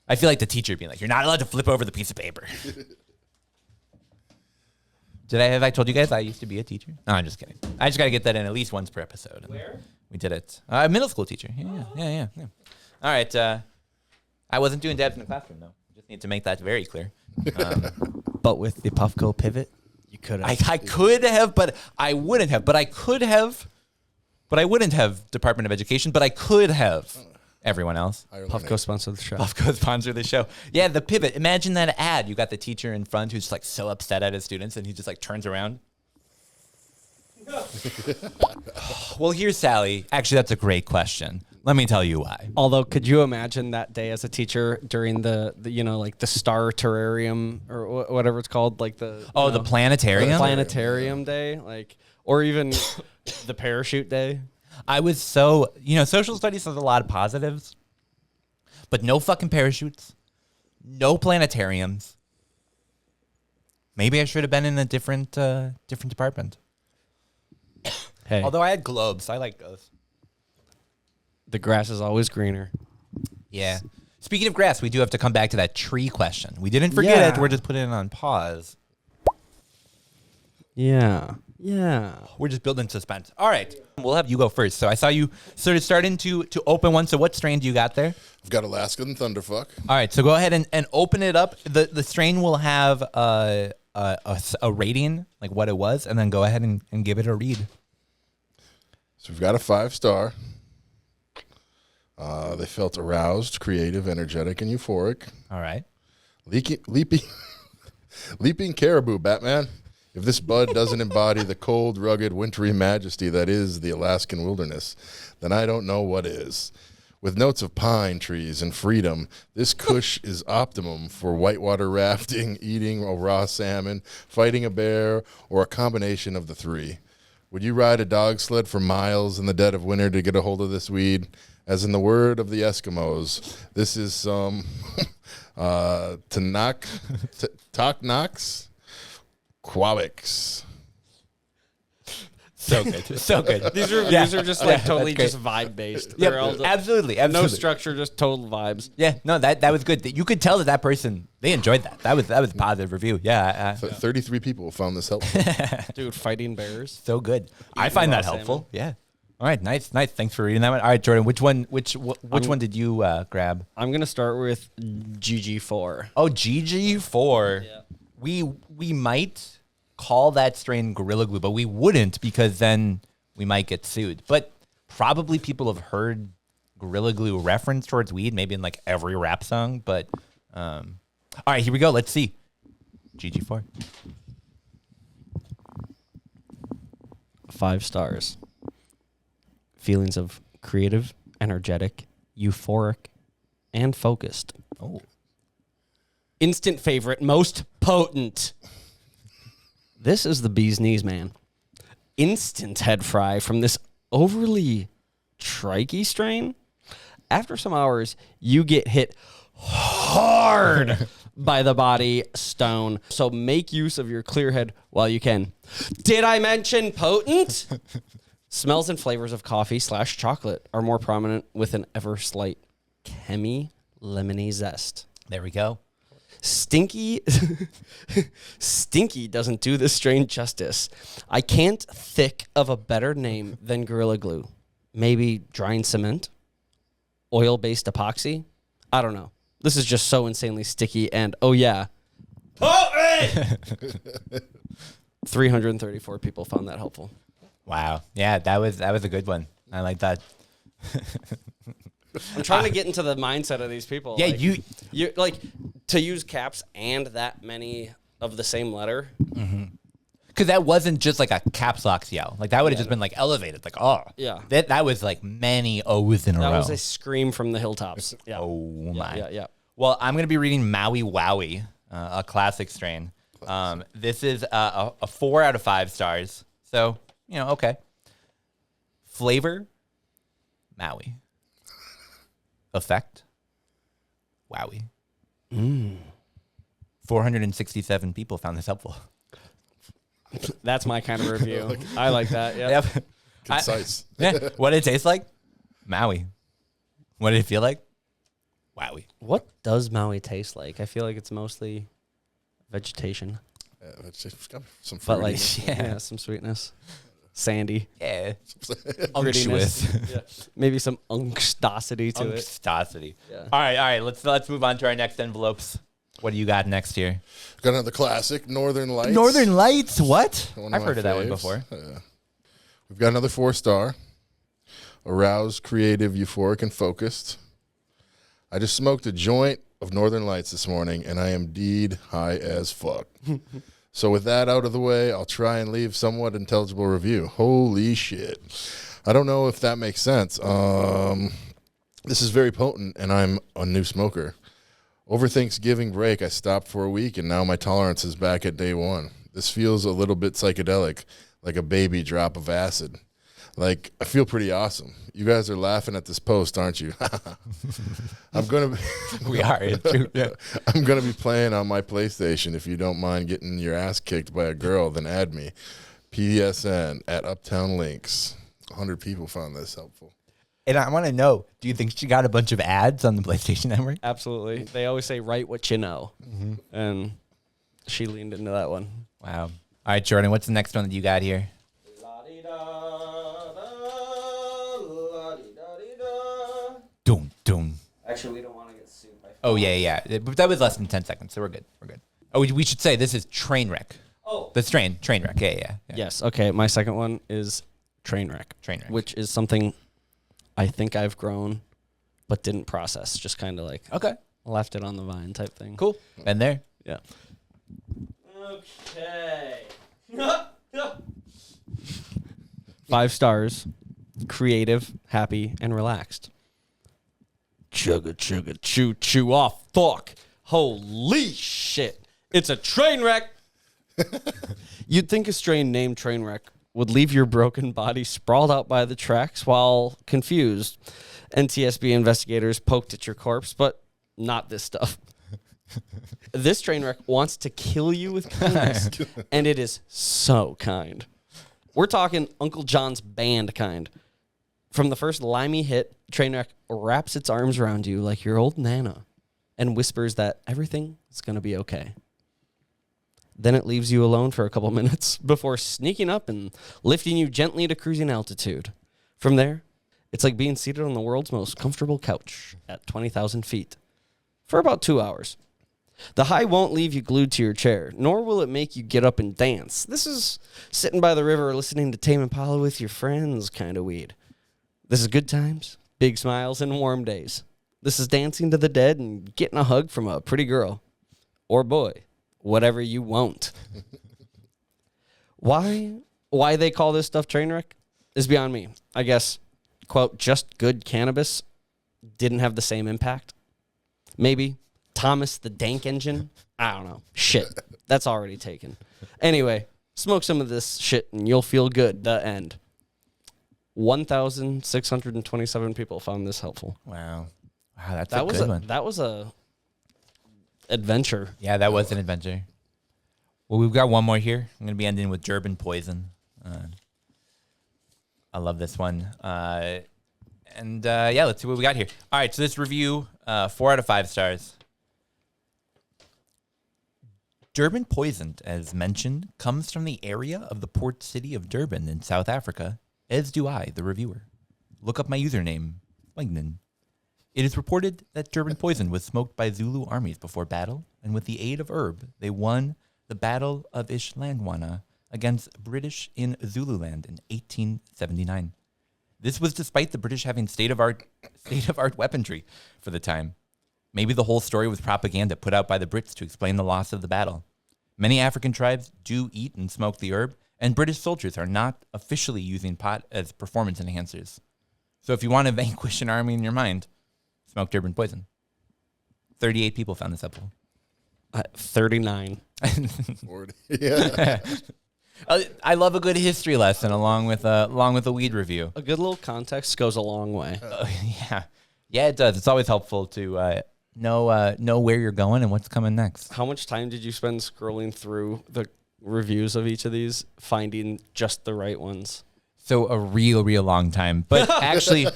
I feel like the teacher being like, you're not allowed to flip over the piece of paper. Have I told you guys I used to be a teacher? No, I'm just kidding. I just got to get that in at least once per episode. Where? We did it. Middle school teacher. Yeah. All right. I wasn't doing dabs in the classroom, though. Just need to make that very clear. But with the Puffco pivot, you could have. I could have, but I wouldn't have. But I could have, but I wouldn't have Department of Education, but I could have everyone else. Puffco sponsored the show. Puffco sponsored the show. Yeah, the pivot. Imagine that ad. You got the teacher in front who's so upset at his students, and he just turns around. Well, here's Sally. Actually, that's a great question. Let me tell you why. Although, could you imagine that day as a teacher during the the star terrarium or whatever it's called, the planetarium? The planetarium day, or even the parachute day. I was social studies has a lot of positives, but no fucking parachutes, no planetariums. Maybe I should have been in a different department. Hey, Although I had globes, I like those. the grass is always greener. Yeah. Speaking of grass, we do have to come back to that tree question. We didn't forget it. We're just putting it on pause. Yeah. We're just building suspense. All right. We'll have you go first. So I saw you sort of starting to open one. So what strain do you got there? I've got Alaskan Thunderfuck. All right. So go ahead and open it up. The strain will have a rating, what it was, and then go ahead and give it a read. So we've got a 5-star. They felt aroused, creative, energetic, and euphoric. All right. Leaping caribou, Batman. If this bud doesn't embody the cold, rugged, wintry majesty that is the Alaskan wilderness, then I don't know what is. With notes of pine trees and freedom, this kush is optimum for whitewater rafting, eating a raw salmon, fighting a bear, or a combination of the three. Would you ride a dog sled for miles in the dead of winter to get a hold of this weed? As in the word of the Eskimos, this is some Taknox Quawix. So good. So good. These reviews are just like totally that's just vibe based. Yep, They're all absolutely. no structure, just total vibes. Yeah, no, that was good. You could tell that person, they enjoyed that. That was a positive review. Yeah. 33 people found this helpful. Dude, fighting bears. So good. I Eating find raw that salmon. helpful. Yeah. All right, nice. Thanks for reading that one. All right, Jordan, which one did you grab? I'm gonna start with GG4. Oh, GG4. Yeah. We might call that strain Gorilla Glue, but we wouldn't because then we might get sued. But probably people have heard Gorilla Glue reference towards weed, maybe in like every rap song. But all right, here we go. Let's see. GG4. 5 stars. Feelings of creative, energetic, euphoric, and focused. Oh. Instant favorite, most potent. This is the bee's knees, man. Instant head fry from this overly tricky strain. After some hours, you get hit hard by the body stone. So make use of your clear head while you can. Did I mention potent? Smells and flavors of coffee / chocolate are more prominent with an ever slight chemi lemony zest. There we go. Stinky doesn't do this strain justice. I can't think of a better name than Gorilla Glue. Maybe drying cement? Oil-based epoxy? I don't know. This is just so insanely sticky and, oh yeah. 334 people found that helpful. Wow. Yeah, that was a good one. I like that. I'm trying to get into the mindset of these people. Yeah, like, you like to use caps and that many of the same letter. because that wasn't just like a caps lock yell. Like that would have just been like elevated. Like, oh. Yeah. That was like many O's in a row. That was a scream from the hilltops. Yeah. Oh my. Yeah. Well, I'm going to be reading Maui Wowie, a classic strain. This is a 4 out of 5 stars. So, okay. Flavor, Maui. Effect, Wowie. 467 people found this helpful. That's my kind of review. I like that. Yeah. Yep. Concise. Yeah. What did it taste like? Maui. What did it feel like? Wowie. What does Maui taste like? I feel like it's mostly vegetation, Yeah, it's got some but like fruitiness. yeah, some sweetness, sandy, Yeah. grittiness. Unctuous. Yeah. Maybe some unctuosity to it. Unctuosity. Yeah. All right. Let's move on to our next envelopes. What do you got next here? Got another classic, Northern Lights. Northern Lights. What? One I've my heard of that one faves. before. We've got another 4-star. Aroused, creative, euphoric, and focused. I just smoked a joint of Northern Lights this morning, and I am deed high as fuck. So with that out of the way, I'll try and leave somewhat intelligible review. Holy shit. I don't know if that makes sense. This is very potent, and I'm a new smoker. Over Thanksgiving break, I stopped for a week, and now my tolerance is back at day 1. This feels a little bit psychedelic, like a baby drop of acid. Like, I feel pretty awesome. You guys are laughing at this post, aren't you? I'm gonna We are. It's true. Yeah. I'm gonna be playing on my PlayStation. If you don't mind getting your ass kicked by a girl, then add me. PSN at Uptown Links. 100 people found this helpful. And I want to know, do you think she got a bunch of ads on the PlayStation Network? Absolutely. They always say, write what you know. And she leaned into that one. Wow. All right, Jordan, what's the next one that you got here? Doom, doom. Actually, we don't want to get sued by. Oh, yeah. But that was less than 10 seconds, so we're good. Oh, we should say this is Trainwreck. Oh. The Trainwreck. Yeah. Yes. Okay. My second one is Trainwreck. Trainwreck. Which is something I think I've grown, but didn't process. Just kind of like Okay. left it on the vine type thing. Cool. Been there. Yeah. Okay. 5 stars. Creative, happy, and relaxed. Chugga, chugga, chew, chew off. Fuck. Holy shit. It's a train wreck. You'd think a strain named Trainwreck would leave your broken body sprawled out by the tracks while confused. NTSB investigators poked at your corpse, but not this stuff. This Trainwreck wants to kill you with kindness, and it is so kind. We're talking Uncle John's band kind. From the first limey hit, Trainwreck wraps its arms around you like your old Nana and whispers that everything is going to be okay. Then it leaves you alone for a couple minutes before sneaking up and lifting you gently to cruising altitude. From there, it's like being seated on the world's most comfortable couch at 20,000 feet for about 2 hours. The high won't leave you glued to your chair, nor will it make you get up and dance. This is sitting by the river listening to Tame Impala with your friends kind of weed. This is good times, big smiles, and warm days. This is dancing to the dead and getting a hug from a pretty girl. Or boy, whatever you want. Why they call this stuff Trainwreck is beyond me. I guess, quote, just good cannabis didn't have the same impact. Maybe Thomas the Dank Engine? I don't know. Shit. That's already taken. Anyway, smoke some of this shit and you'll feel good. The end. 1,627 people found this helpful. Wow, that's a good one. That was a adventure. Yeah, that was an adventure. Well, we've got one more here. I'm going to be ending with Durban Poison. I love this one. Yeah, let's see what we got here. All right, so this review, 4 out of 5 stars. Durban Poison, as mentioned, comes from the area of the port city of Durban in South Africa, as do I, the reviewer. Look up my username, Magnan. It is reported that Durban Poison was smoked by Zulu armies before battle, and with the aid of herb, they won the Battle of Ishlandwana against British in Zululand in 1879. This was despite the British having state-of-art weaponry for the time. Maybe the whole story was propaganda put out by the Brits to explain the loss of the battle. Many African tribes do eat and smoke the herb, and British soldiers are not officially using pot as performance enhancers. So if you want to vanquish an army in your mind, smoke Durban Poison. 38 people found this helpful. 39. Yeah. I love a good history lesson along with a weed review. A good little context goes a long way. Yeah, it does. It's always helpful to know where you're going and what's coming next. How much time did you spend scrolling through the reviews of each of these, finding just the right ones? So a real long time. But actually,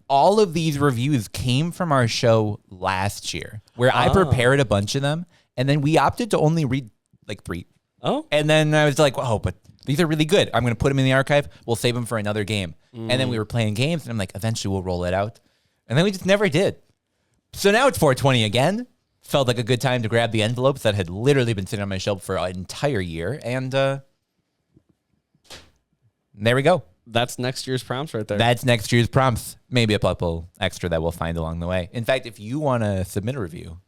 all of these reviews came from our show last year, where I prepared a bunch of them, and then we opted to only read like 3. Oh. And then I was like, oh, but these are really good. I'm going to put them in the archive. We'll save them for another game. And then we were playing games, and I'm like, eventually we'll roll it out. And then we just never did. So now it's 420 again. Felt like a good time to grab the envelopes that had literally been sitting on my shelf for an entire year. And there we go. That's next year's prompts right there. That's next year's prompts. Maybe a couple extra that we'll find along the way. In fact, if you want to submit a review,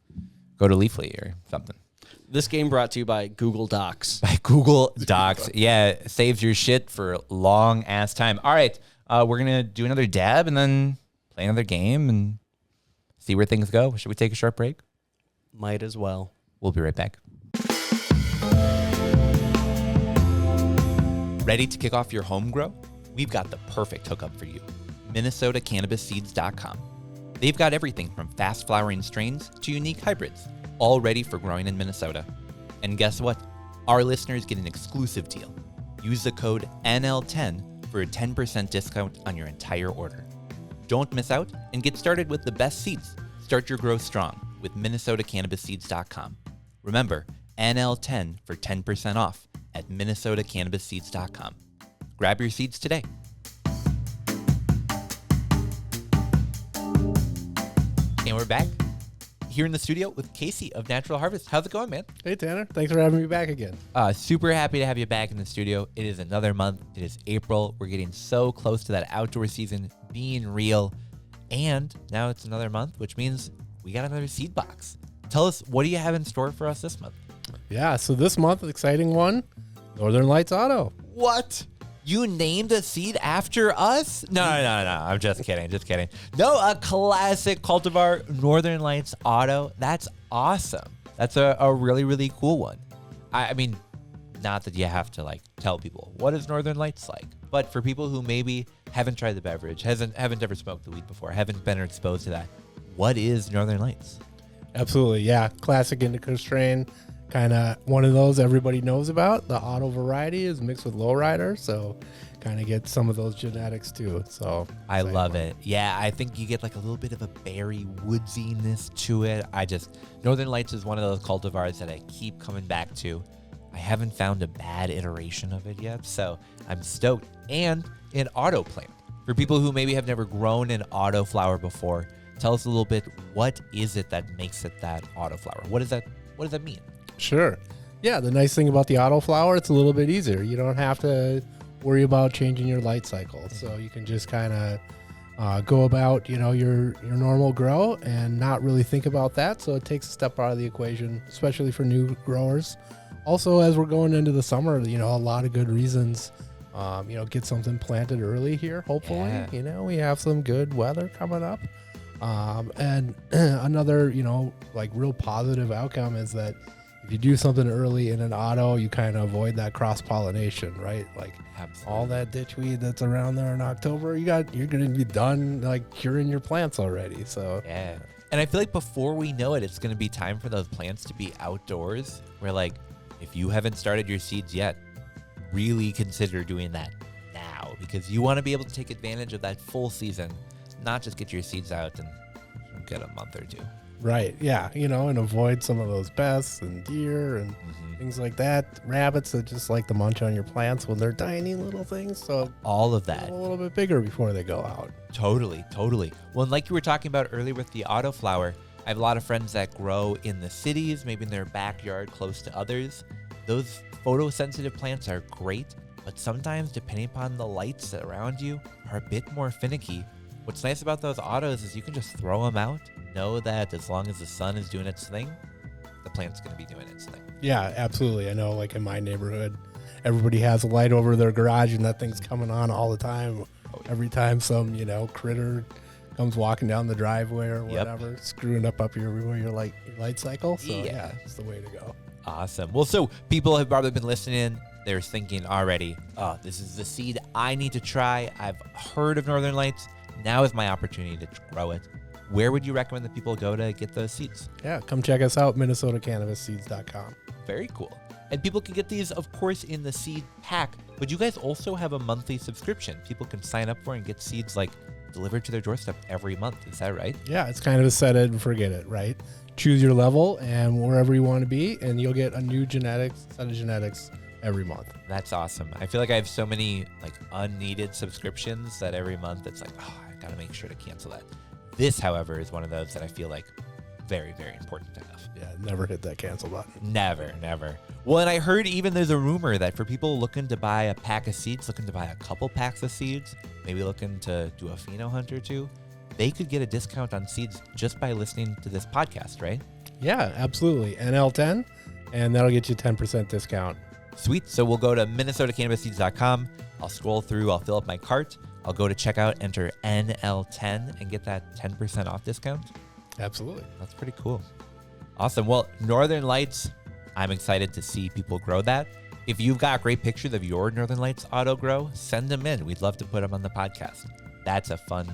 go to Leafly or something. This game brought to you by Google Docs. By Google Docs. Yeah, saves your shit for a long ass time. All right, we're going to do another dab and then play another game and see where things go. Should we take a short break? Might as well. We'll be right back. Ready to kick off your home grow? We've got the perfect hookup for you. MinnesotaCannabisSeeds.com. They've got everything from fast flowering strains to unique hybrids, all ready for growing in Minnesota. And guess what? Our listeners get an exclusive deal. Use the code NL10 for a 10% discount on your entire order. Don't miss out and get started with the best seeds. Start your growth strong with MinnesotaCannabisSeeds.com. Remember, NL10 for 10% off at MinnesotaCannabisSeeds.com. Grab your seeds today. And we're back here in the studio with Casey of Natural Harvest. How's it going, man? Hey, Tanner. Thanks for having me back again. Super happy to have you back in the studio. It is another month. It is April. We're getting so close to that outdoor season being real. And now it's another month, which means we got another seed box. Tell us, what do you have in store for us this month? Yeah, so this month, exciting one, Northern Lights Auto. What? You named a seed after us? No. I'm just kidding. No, a classic cultivar, Northern Lights Auto. That's awesome. That's a really, really cool one. I mean, not that you have to like tell people what is Northern Lights like, but for people who maybe haven't tried the beverage, haven't ever smoked the weed before, haven't been exposed to that, what is Northern Lights? Absolutely, yeah. Classic indica strain. kind of one of those everybody knows about. The auto variety is mixed with lowrider, so kind of get some of those genetics too. So I exciting love one. it. Yeah, I think you get like a little bit of a berry woodsiness to it. Northern Lights is one of those cultivars that I keep coming back to. I haven't found a bad iteration of it yet, so I'm stoked. And an auto plant. For people who maybe have never grown an auto flower before, tell us a little bit, what is it that makes it that auto flower? What does that mean? Sure. Yeah, the nice thing about the auto flower, it's a little bit easier. You don't have to worry about changing your light cycle. So you can just kind of go about, your normal grow and not really think about that. So it takes a step out of the equation, especially for new growers. Also, as we're going into the summer, a lot of good reasons, get something planted early here, hopefully. Yeah. We have some good weather coming up. And another, real positive outcome is that if you do something early in an auto, you kind of avoid that cross-pollination, right? Like Absolutely. all that ditchweed that's around there in October, you're going to be done like curing your plants already. So Yeah. And I feel like before we know it, it's going to be time for those plants to be outdoors. Where like, if you haven't started your seeds yet, really consider doing that now, because you want to be able to take advantage of that full season, not just get your seeds out and get a month or two. right, yeah, and avoid some of those pests and deer and things like that. Rabbits that just like to munch on your plants when they're tiny little things. So All of get that. a little bit bigger before they go out. Totally. Well, and like you were talking about earlier with the autoflower, I have a lot of friends that grow in the cities, maybe in their backyard close to others. Those photosensitive plants are great, but sometimes, depending upon the lights around you, are a bit more finicky. What's nice about those autos is you can just throw them out, know that as long as the sun is doing its thing, the plant's going to be doing its thing. Yeah, absolutely. I know, like in my neighborhood, everybody has a light over their garage, and that thing's coming on all the time. Every time some, critter comes walking down the driveway or Yep. whatever, screwing up your light cycle. So Yeah. yeah, it's the way to go. Awesome. Well, so people have probably been listening. They're thinking already, oh, this is the seed I need to try. I've heard of Northern Lights. Now is my opportunity to grow it. Where would you recommend that people go to get those seeds? Yeah, come check us out, MinnesotaCannabisSeeds.com. Very cool. And people can get these, of course, in the seed pack. But you guys also have a monthly subscription. People can sign up for and get seeds like delivered to their doorstep every month. Is that right? Yeah, it's kind of a set it and forget it, right? Choose your level and wherever you want to be, and you'll get a new set of genetics every month. That's awesome. I feel like I have so many like unneeded subscriptions that every month it's like, oh, I got to make sure to cancel that. This, however, is one of those that I feel like very, very important enough. Yeah, never hit that cancel button. Never. Well, and I heard even there's a rumor that for people looking to buy a pack of seeds, looking to buy a couple packs of seeds, maybe looking to do a pheno hunt or two, they could get a discount on seeds just by listening to this podcast, right? Yeah, absolutely. NL10, and that'll get you 10% discount. Sweet. So we'll go to MinnesotaCannabisSeeds.com. I'll scroll through. I'll fill up my cart. I'll go to checkout, enter NL10, and get that 10% off discount. Absolutely. That's pretty cool. Awesome. Well, Northern Lights, I'm excited to see people grow that. If you've got great pictures of your Northern Lights auto grow, send them in. We'd love to put them on the podcast. That's a fun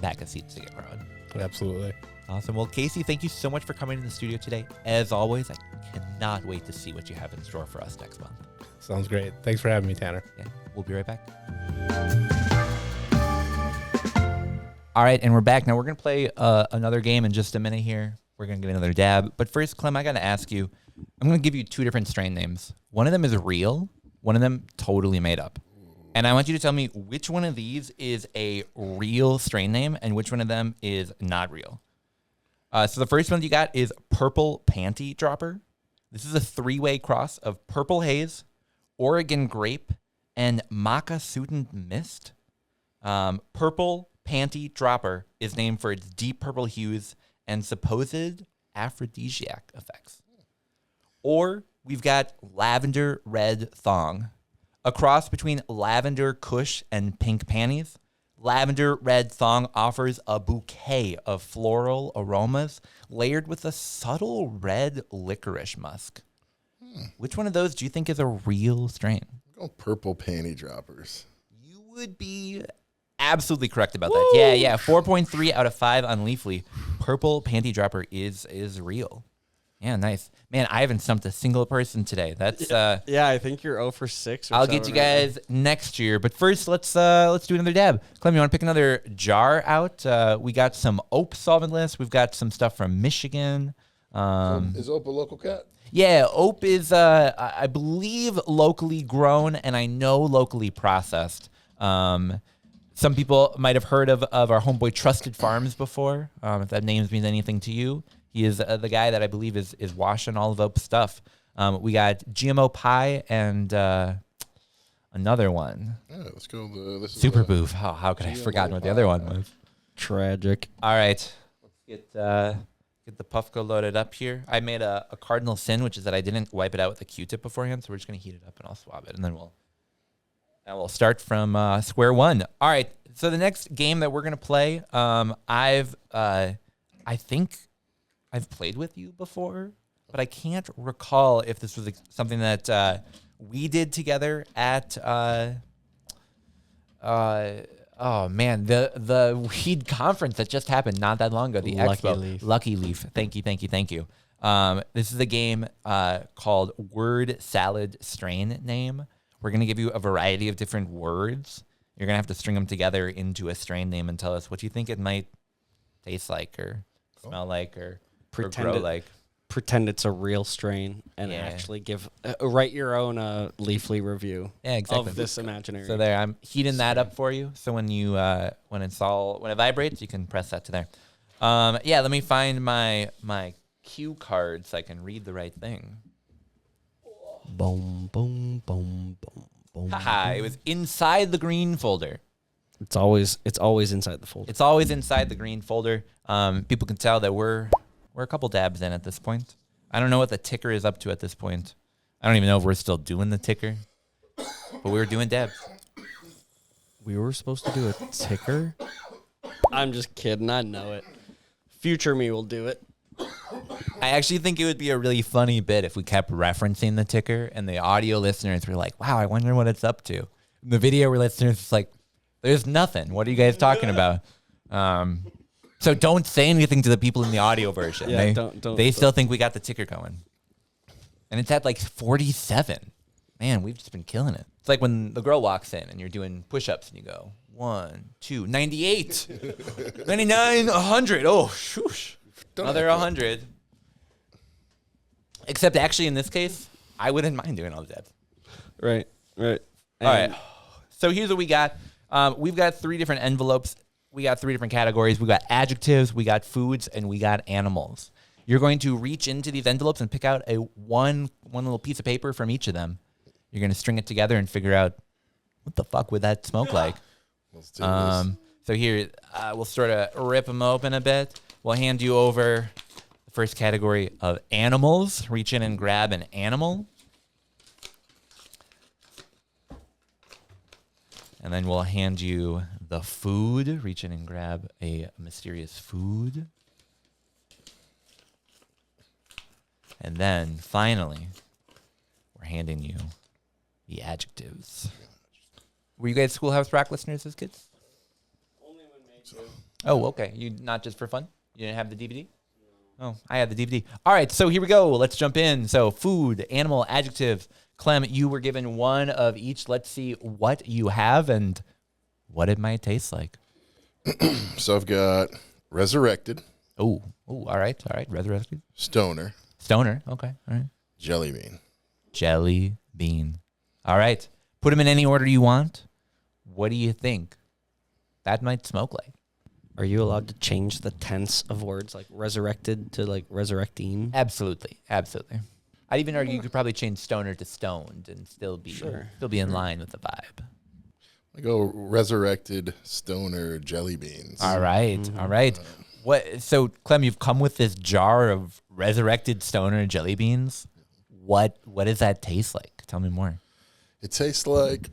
pack of seeds to get growing. Absolutely. Awesome. Well, Casey, thank you so much for coming in the studio today. As always, I cannot wait to see what you have in store for us next month. Sounds great. Thanks for having me, Tanner. Yeah, we'll be right back. All right, and we're back. Now we're going to play another game in just a minute here. We're going to get another dab. But first, Clem, I got to ask you, I'm going to give you two different strain names. One of them is real. One of them totally made up. And I want you to tell me which one of these is a real strain name and which one of them is not real. So the first one you got is Purple Panty Dropper. This is a three-way cross of Purple Haze, Oregon Grape, and Maca Sudden Mist. Purple Panty Dropper is named for its deep purple hues and supposed aphrodisiac effects. Or we've got Lavender Red Thong, a cross between Lavender Kush and Pink Panties. Lavender Red Thong offers a bouquet of floral aromas layered with a subtle red licorice musk. Which one of those do you think is a real strain? Go Purple Panty Droppers. You would be absolutely correct about that. Yeah. 4.3 out of 5 on Leafly. Purple Panty Dropper is real. Yeah, nice. Man, I haven't stumped a single person today. That's Yeah, I think you're 0 for 6. Or I'll get you guys next year. But first, let's do another dab. Clem, you want to pick another jar out? We got some Ope solventless. We've got some stuff from Michigan. Is Ope a local cat? Yeah, Ope is, I believe, locally grown, and I know locally processed. Some people might have heard of our homeboy Trusted Farms before. If that name means anything to you, he is the guy that I believe is washing all of Ope's stuff. We got GMO Pie and another one. Yeah, let's go. This is Super Boof. How could I have forgotten what the other one was? Tragic. All right, let's get the Puffco loaded up here. I made a cardinal sin, which is that I didn't wipe it out with a Q-tip beforehand, so we're just gonna heat it up and I'll swab it, and then we'll start from square one. All right, so the next game that we're gonna play, I think I've played with you before, but I can't recall if this was something that we did together at. Oh man, the weed conference that just happened not that long ago. The Lucky expo, Leaf. Lucky Leaf. Thank you. This is a game called Word Salad Strain Name. We're gonna give you a variety of different words. You're gonna have to string them together into a strain name and tell us what you think it might taste like, or smell like, or Pretend grow it- like. Pretend it's a real strain and Yeah. actually give write your own Leafly review Yeah, exactly. of this imaginary. So there, I'm heating that up for you. So when it vibrates, you can press that to there. Yeah, let me find my cue card so I can read the right thing. Boom, boom, boom, boom, boom. Haha, it was inside the green folder. It's always inside the folder. It's always inside the green folder. People can tell that we're a couple dabs in at this point. I don't know what the ticker is up to at this point. I don't even know if we're still doing the ticker, but we were doing dabs. We were supposed to do a ticker. I'm just kidding. I know it. Future me will do it. I actually think it would be a really funny bit if we kept referencing the ticker and the audio listeners were like, wow, I wonder what it's up to. And the video listeners is like, there's nothing. What are you guys talking about? So don't say anything to the people in the audio version. Yeah, They still think we got the ticker going. And it's at like 47. Man, we've just been killing it. It's like when the girl walks in and you're doing push-ups and you go, 1, 2, 98, 99, 100. Oh, shoosh. Another 100. Except actually in this case, I wouldn't mind doing all the dabs. Right. All right. So here's what we got. We've got 3 different envelopes. We got 3 different categories. We got adjectives, we got foods, and we got animals. You're going to reach into these envelopes and pick out one little piece of paper from each of them. You're going to string it together and figure out what the fuck would that smoke like. Let's do this. So here, we'll sort of rip them open a bit. We'll hand you over the first category of animals. Reach in and grab an animal. And then we'll hand you the food. Reach in and grab a mysterious food. And then finally, we're handing you the adjectives. Were you guys Schoolhouse Rock listeners as kids? Only when made to. Oh, okay. You not just for fun? You didn't have the DVD? Oh, I had the DVD. All right, so here we go. Let's jump in. So food, animal, adjectives. Clem, you were given one of each. Let's see what you have and what it might taste like. So I've got resurrected, Oh, all right. Resurrected. stoner, Stoner. Okay, all right. jelly bean. Jelly bean. All right. Put them in any order you want. What do you think that might smoke like? Are you allowed to change the tense of words like resurrected to like resurrecting? Absolutely. I'd even argue you could probably change stoner to stoned and still be in line with the vibe. I go resurrected, stoner, jelly beans. All right. What? So Clem, you've come with this jar of resurrected stoner jelly beans. What does that taste like? Tell me more. It tastes like,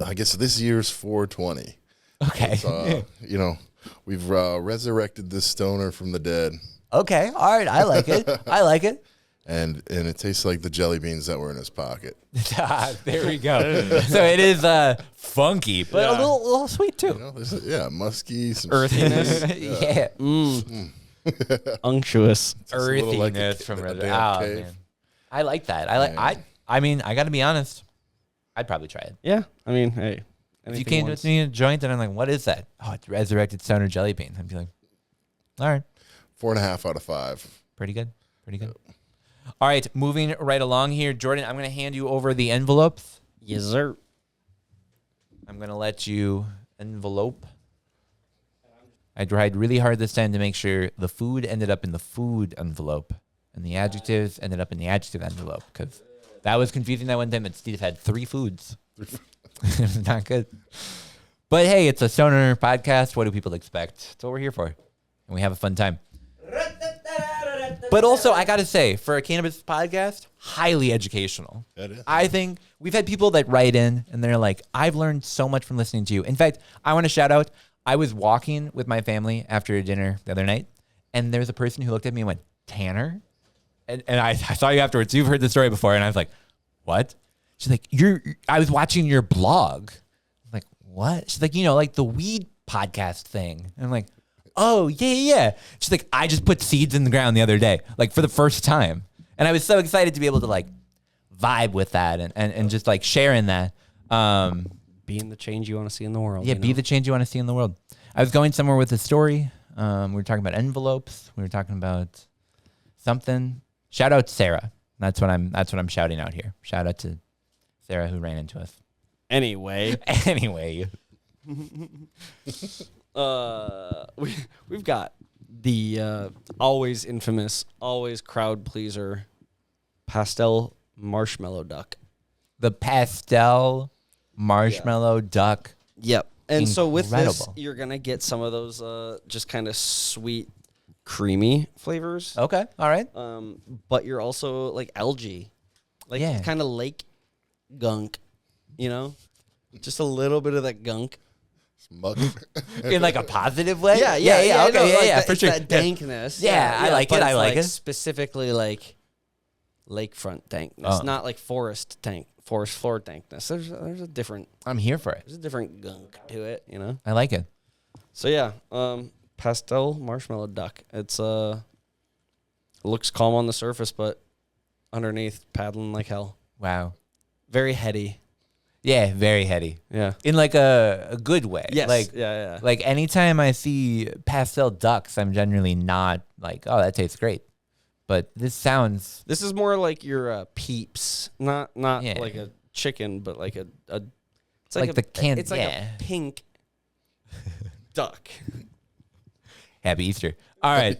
I guess this year's 420. Okay. It's, we've resurrected this stoner from the dead, Okay. All right. I like it. and it tastes like the jelly beans that were in his pocket. There we go. So it is funky, but a little sweet too. Musky, some Earthiness. Yeah. Unctuous. It's a little like Earthiness from a Red. damn Oh, cave. man. I like that. I mean, I got to be honest. I'd probably try it. Yeah, I mean, hey. If you came to me in a joint and I'm like, what is that? Oh, it's resurrected stoner jelly bean. I'd be like, all right. 4.5 out of 5. Pretty good. Pretty good. All right, moving right along here. Jordan, I'm going to hand you over the envelopes. Yes, sir. I'm going to let you envelope. I tried really hard this time to make sure the food ended up in the food envelope and the adjectives ended up in the adjective envelope, because that was confusing that one time that Steve had 3 foods. Not good. But hey, it's a stoner podcast. What do people expect? That's what we're here for. And we have a fun time. But also, I got to say, for a cannabis podcast, highly educational. That is. I think we've had people that write in and they're like, I've learned so much from listening to you. In fact, I want to shout out, I was walking with my family after dinner the other night, and there was a person who looked at me and went, Tanner? And I saw you afterwards. You've heard the story before. And I was like, what? She's like, I was watching your blog. I'm like, what? She's like, like the weed podcast thing. And I'm like, oh, yeah. She's like, I just put seeds in the ground the other day, like for the first time. And I was so excited to be able to like vibe with that and just like share in that. Being the change you want to see in the world. Yeah, be the change you want to see in the world. I was going somewhere with a story. We were talking about envelopes. We were talking about something. Shout out Sarah. That's what I'm shouting out here. Shout out to Sarah who ran into us. Anyway. We've got the always infamous, always crowd pleaser, pastel marshmallow duck. The pastel marshmallow duck. Yep. And so with this, Incredible. you're going to get some of those just kind of sweet, creamy flavors. Okay, all right. But you're also like algae. Like Yeah. kind of lake gunk, Just a little bit of that gunk. Smug. In like a positive way? Yeah, Okay, no, like yeah, that, for it's sure. that dankness. Yeah, I like but it, I it's like it. Specifically like lakefront dankness, Oh. not like forest floor dankness. There's a different I'm here for it. there's a different gunk to it, I like it. So yeah, pastel marshmallow duck. It looks calm on the surface, but underneath paddling like hell. Wow. Very heady. Yeah, very heady. Yeah. In like a good way. Yes. Like, yeah. like anytime I see pastel ducks, I'm generally not like, oh, that tastes great. But this sounds This is more like your peeps, not Yeah. like a chicken, but like a it's Like the can- It's like yeah. a pink duck. Happy Easter. All right.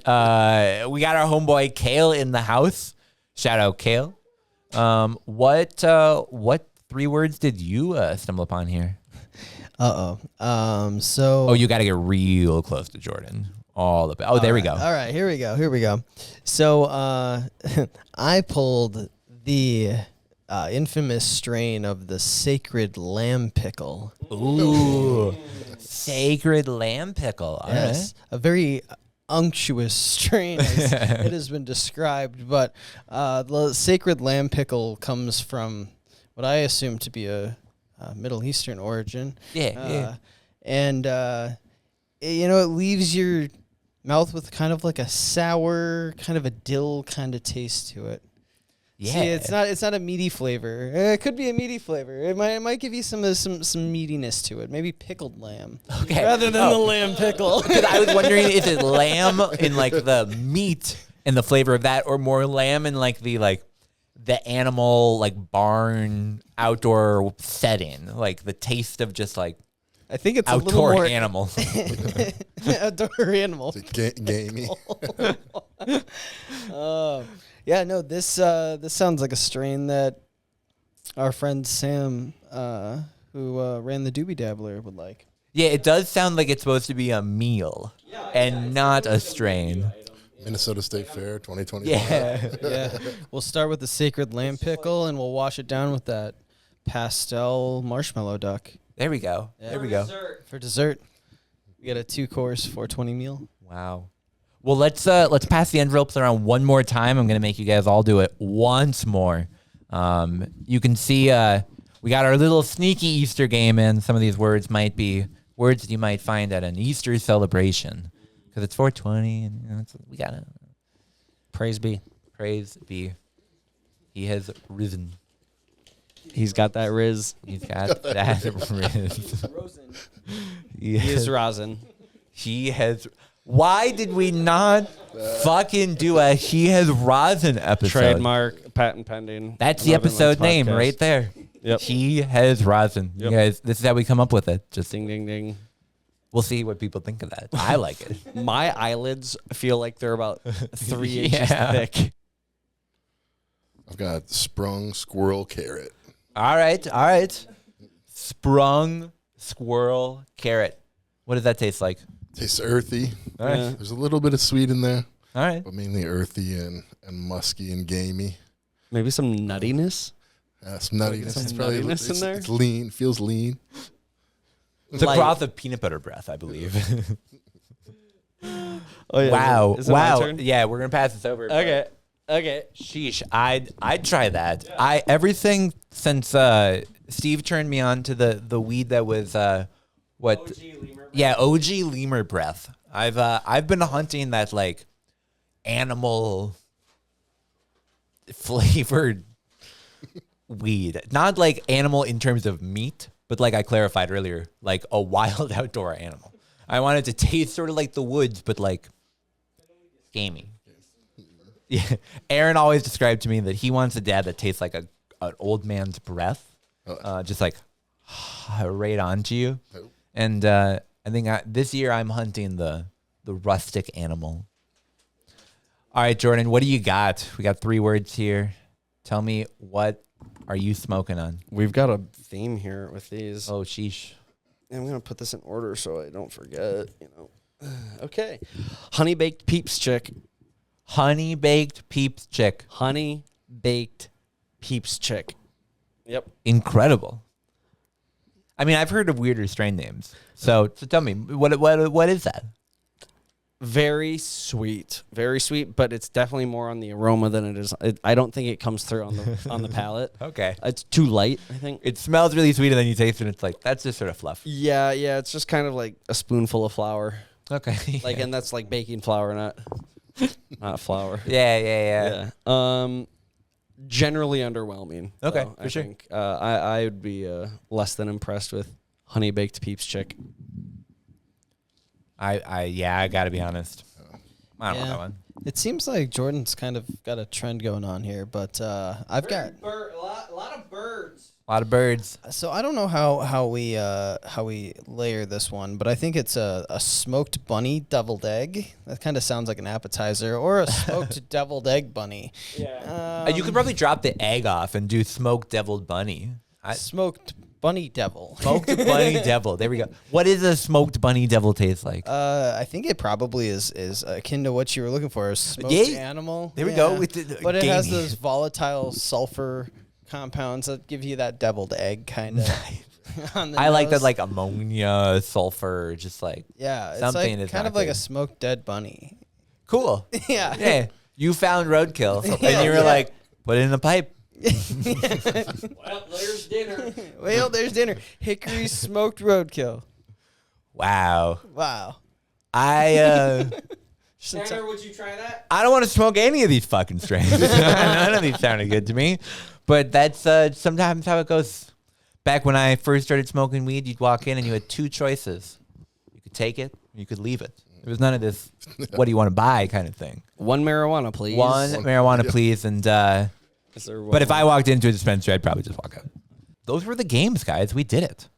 We got our homeboy Kale in the house. Shout out Kale. What 3 words did you stumble upon here? So Oh, you got to get real close to Jordan. All about. Oh, there we go. All right, here we go. So I pulled the infamous strain of the sacred lamb pickle. Ooh, sacred lamb pickle. All right. A very unctuous strain, as it has been described. But the sacred lamb pickle comes from what I assume to be a Middle Eastern origin. Yeah. And it leaves your mouth with kind of like a sour, kind of a dill kind of taste to it. Yeah. See, it's not a meaty flavor. It could be a meaty flavor. It might give you some meatiness to it. Maybe pickled lamb. Okay. Rather than the lamb pickle. Because I was wondering, is it lamb in like the meat and the flavor of that, or more lamb in like the animal like barn outdoor setting, like the taste of just like I think it's a little outdoor more animal. outdoor animal. Gamey. Yeah, no, this sounds like a strain that our friend Sam, who ran the Doobie Dabbler, would like. Yeah, it does sound like it's supposed to be a meal and not a strain. Minnesota State Fair 2025. Yeah. Yeah, we'll start with the sacred lamb pickle, and we'll wash it down with that pastel marshmallow duck There we go. Yeah. There we go. for dessert. We got a 2-course 420 meal. Wow. Well, let's pass the envelopes around one more time. I'm gonna make you guys all do it once more. You can see we got our little sneaky Easter game in. Some of these words might be words that you might find at an Easter celebration. because it's 420, and we gotta Praise be. praise be. He has risen. He's got that Riz. He's got that riz. Rosin. He He is has- rosin. He has. Why did we not fucking do a He Has Rosin episode? Trademark, patent pending. That's the 11 episode Lens name podcast. right there. Yep. He Has Rosin. Yep. You guys, this is how we come up with it. Just Ding, ding, ding. we'll see what people think of that. I like it. My eyelids feel like they're about 3 inches Yeah. thick. I've got sprung squirrel carrot. All right. Sprung squirrel carrot. What does that taste like? Tastes earthy. All right. Yeah. There's a little bit of sweet in there, All right. but mainly earthy and musky and gamey. Maybe some nuttiness. Some nuttiness. some It's probably nuttiness in there? It's lean. Feels lean. It's a Light. broth of peanut butter breath, I believe. Oh, yeah. Wow. Is it my Wow. turn? Yeah, we're gonna pass this over. Okay. Okay. Sheesh, I'd try that. Everything since Steve turned me on to the weed that was what? Yeah, OG lemur breath. I've been hunting that like animal flavored weed, not like animal in terms of meat, but like I clarified earlier, like a wild outdoor animal. I wanted to taste sort of like the woods, but like gamey. Yeah, Aaron always described to me that he wants a dad that tastes like an old man's breath, just like right onto you. And I think this year I'm hunting the rustic animal. All right, Jordan, what do you got? We got 3 words here. Tell me, what are you smoking on? We've got a theme here with these. Oh, sheesh. I'm going to put this in order so I don't forget, Okay. Honey baked peeps chick. Honey baked peeps chick. Honey baked peeps chick. Yep. Incredible. I mean, I've heard of weirder strain names. So tell me, what is that? Very sweet, but it's definitely more on the aroma than it is. I don't think it comes through on the palate. Okay. It's too light, I think. It smells really sweet, and then you taste it, and it's like, that's just sort of fluff. Yeah, it's just kind of like a spoonful of flour. Okay. Like, and that's like baking flour, not flour. Yeah. Generally underwhelming. Okay, though, for I sure. think. I would be less than impressed with honey baked peeps chick. I gotta be honest. I don't know that one. It seems like Jordan's kind of got a trend going on here, but I've got. a lot of birds. A lot of birds. So I don't know how we layer this one, but I think it's a smoked bunny deviled egg. That kind of sounds like an appetizer, or a smoked deviled egg bunny. Yeah. You could probably drop the egg off and do smoked deviled bunny. Smoked bunny devil. Smoked bunny devil. There we go. What does a smoked bunny devil taste like? I think it probably is akin to what you were looking for, a smoked Yeah. animal. There we go with the but it has gamey. those volatile sulfur compounds that give you that deviled egg kind of. I like that, like ammonia, sulfur, just like yeah, it's something like is kind not of like good. a smoked dead bunny. Cool. Yeah. Yeah. You found roadkill, and Yeah, you were yeah. like, put it in a pipe. Well, there's dinner. Well, there's dinner. Hickory smoked roadkill. Wow. Wow. I Tanner, would you try that? I don't want to smoke any of these fucking strains. None of these sounded good to me. But that's sometimes how it goes. Back when I first started smoking weed, you'd walk in and you had 2 choices. You could take it, or you could leave it. There was none of this, what do you want to buy kind of thing. One marijuana, please. One marijuana, please. And Is there one but if I more? walked into a dispensary, I'd probably just walk out. Those were the games, guys. We did it.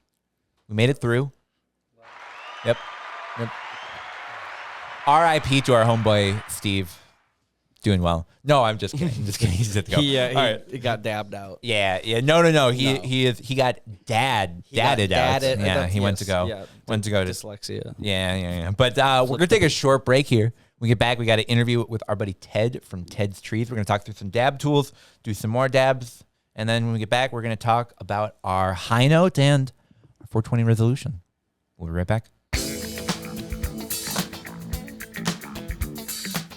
We made it through. Yep. R.I.P. to our homeboy, Steve. Doing well. No, I'm just kidding. He's at the go. he All right. he got dabbed out. Yeah. No. He got dadded got out. dadded. Yeah, he went to go. Yeah, went to go to dyslexia. Yeah. But we're gonna take a short break here. When we get back, we got an interview with our buddy Ted from Ted's Trees. We're gonna talk through some dab tools, do some more dabs, and then when we get back, we're gonna talk about our high note and our 420 resolution. We'll be right back.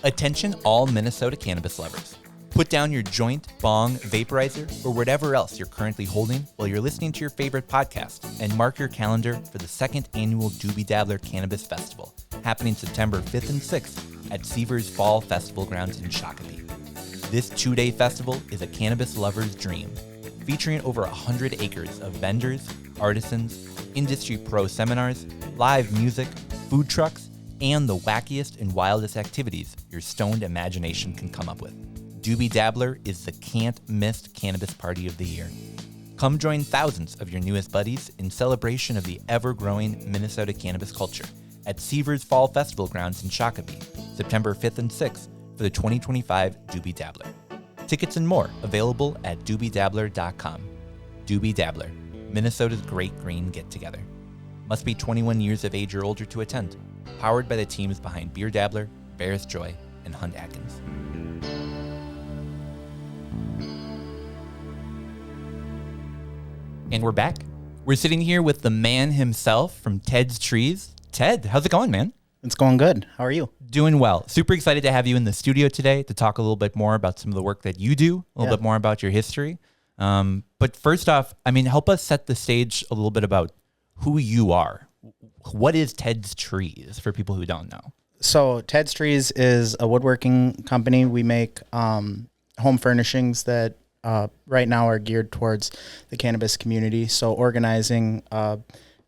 Attention all Minnesota cannabis lovers. Put down your joint, bong, vaporizer, or whatever else you're currently holding while you're listening to your favorite podcast and mark your calendar for the 2nd annual Doobie Dabbler Cannabis Festival, happening September 5th and 6th at Seavers Fall Festival Grounds in Shakopee. This 2-day festival is a cannabis lover's dream, featuring over 100 acres of vendors, artisans, industry pro seminars, live music, food trucks, and the wackiest and wildest activities your stoned imagination can come up with. Doobie Dabbler is the can't-miss cannabis party of the year. Come join thousands of your newest buddies in celebration of the ever-growing Minnesota cannabis culture at Seavers Fall Festival Grounds in Shakopee, September 5th and 6th for the 2025 Doobie Dabbler. Tickets and more available at doobiedabbler.com. Doobie Dabbler, Minnesota's great green get-together. Must be 21 years of age or older to attend. Powered by the teams behind Beer Dabbler, Ferris Joy, and Hunt Atkins. And we're back. We're sitting here with the man himself from Ted's Trees. Ted, how's it going, man? It's going good. How are you? Doing well. Super excited to have you in the studio today to talk a little bit more about some of the work that you do, a little bit more about your history. But first off, I mean, help us set the stage a little bit about who you are. What is Ted's Trees for people who don't know? So Ted's Trees is a woodworking company. We make home furnishings that right now are geared towards the cannabis community. So organizing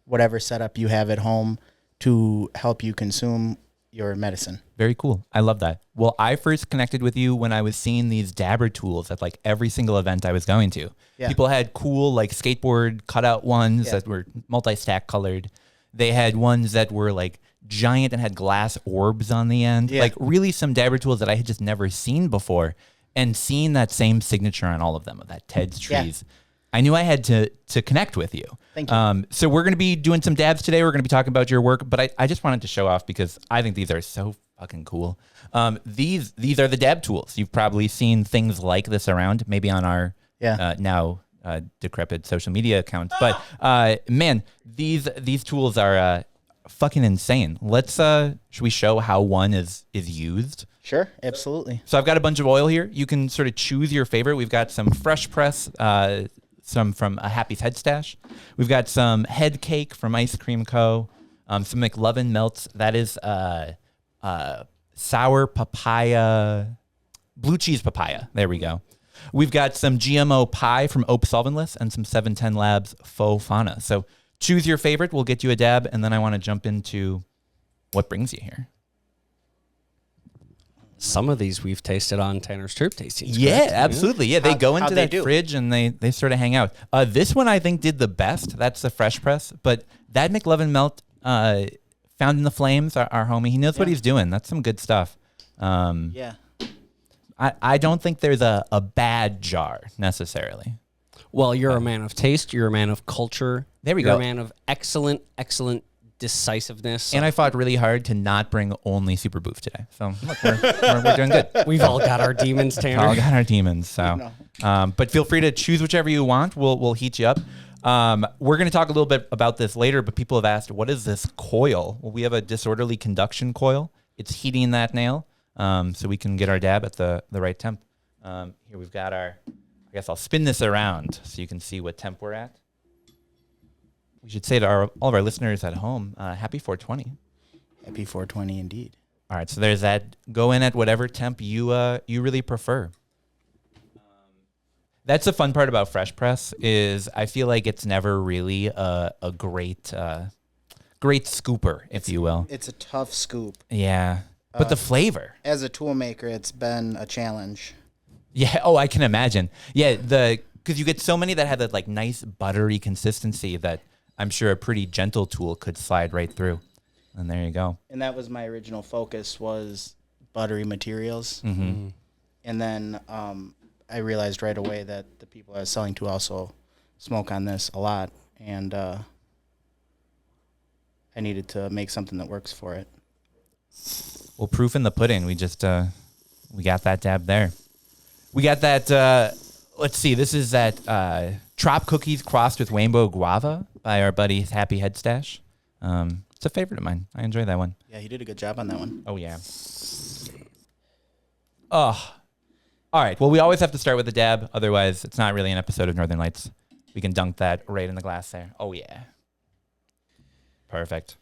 whatever setup you have at home to help you consume your medicine. Very cool. I love that. Well, I first connected with you when I was seeing these dabber tools at like every single event I was going to. Yeah. People had cool like skateboard cutout ones that were multi-stack colored. They had ones that were like giant and had glass orbs on the end. Yeah. Like really some dabber tools that I had just never seen before. And seeing that same signature on all of them, of that Ted's Trees, I knew I had to connect with you. Thank you. So we're going to be doing some dabs today. We're going to be talking about your work, but I just wanted to show off because I think these are so fucking cool. These are the dab tools. You've probably seen things like this around, maybe on our now decrepit social media accounts. But man, these tools are fucking insane. Let's should we show how one is used? Sure, absolutely. So I've got a bunch of oil here. You can sort of choose your favorite. We've got some Fresh Press, some from a Happy's Head Stash. We've got some Head Cake from Ice Cream Co. Some McLovin Melts. That is sour papaya, blue cheese papaya. There we go. We've got some GMO pie from Ope Solventless and some 710 Labs Faux Fauna. So choose your favorite. We'll get you a dab, and then I want to jump into what brings you here. Some of these we've tasted on Tanner's Troop Tastings. Yeah, correct? absolutely. Yeah, they go into how'd they that do? fridge and they sort of hang out. This one I think did the best. That's the Fresh Press. But that McLovin Melt, Found in the Flames, our homie, he knows what he's doing. That's some good stuff. Yeah. I don't think there's a bad jar necessarily. Well, you're a man of taste. You're a man of culture. There we you're go. a man of excellent decisiveness. And I fought really hard to not bring only Super Boof today. So look, we're doing good. We've all got our demons, Tanner. All got our demons. So, but feel free to choose whichever you want. We'll heat you up. We're going to talk a little bit about this later, but people have asked, what is this coil? Well, we have a disorderly conduction coil. It's heating that nail, so we can get our dab at the right temp. Here we've got I guess I'll spin this around so you can see what temp we're at. We should say to all of our listeners at home, happy 420. Happy 420 indeed. All right, so there's that. Go in at whatever temp you really prefer. That's the fun part about Fresh Press is I feel like it's never really a great scooper, if you will. It's a tough scoop. Yeah, but the flavor. As a tool maker, it's been a challenge. Yeah. Oh, I can imagine. Yeah, because you get so many that have that like nice buttery consistency that I'm sure a pretty gentle tool could slide right through. And there you go. And that was my original focus, was buttery materials. Mm-hmm. And then I realized right away that the people I was selling to also smoke on this a lot. And I needed to make something that works for it. Well, proof in the pudding. We just we got that dab there. We got that. Let's see. This is that Trop Cookies crossed with Rainbow Guava by our buddy Happy Head Stash. It's a favorite of mine. I enjoy that one. Yeah, he did a good job on that one. Oh, yeah. Oh. All right. Well, we always have to start with a dab. Otherwise, it's not really an episode of Northern Lights. We can dunk that right in the glass there. Oh, yeah. Perfect.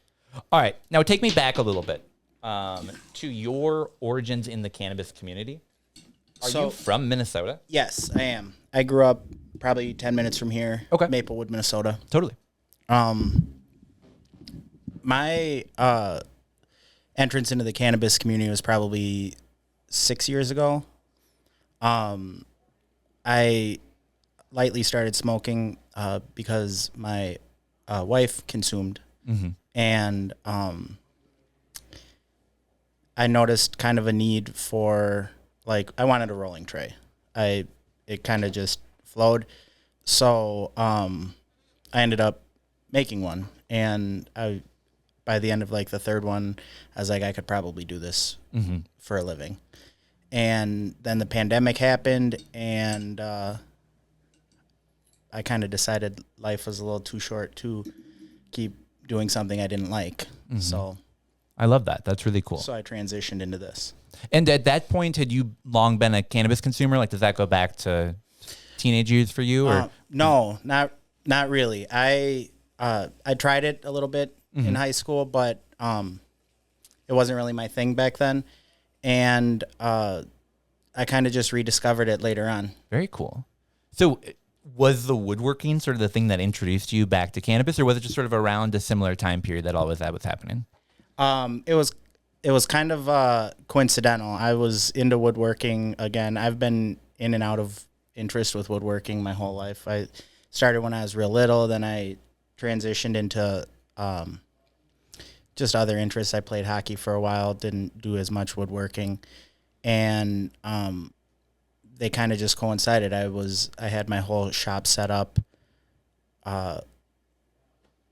All right. Now take me back a little bit to your origins in the cannabis community. Are you from Minnesota? Yes, I am. I grew up probably 10 minutes from here. Okay. Maplewood, Minnesota. Totally. My entrance into the cannabis community was probably 6 years ago. I lightly started smoking because my wife consumed, and I noticed kind of a need for, like, I wanted a rolling tray. It kind of just flowed, so I ended up making one, and by the end of like the third one, I was like, I could probably do this for a living. And then the pandemic happened, and I kind of decided life was a little too short to keep doing something I didn't like. So I love that. That's really cool. So I transitioned into this. And at that point, had you long been a cannabis consumer? Like, does that go back to teenage years for you? Or No, not really. I tried it a little bit in high school, but it wasn't really my thing back then. And I kind of just rediscovered it later on. Very cool. So was the woodworking sort of the thing that introduced you back to cannabis, or was it just sort of around a similar time period that all of that was happening? It was kind of coincidental. I was into woodworking again. I've been in and out of interest with woodworking my whole life. I started when I was real little, then I transitioned into just other interests. I played hockey for a while, didn't do as much woodworking, and they kind of just coincided. I had my whole shop set up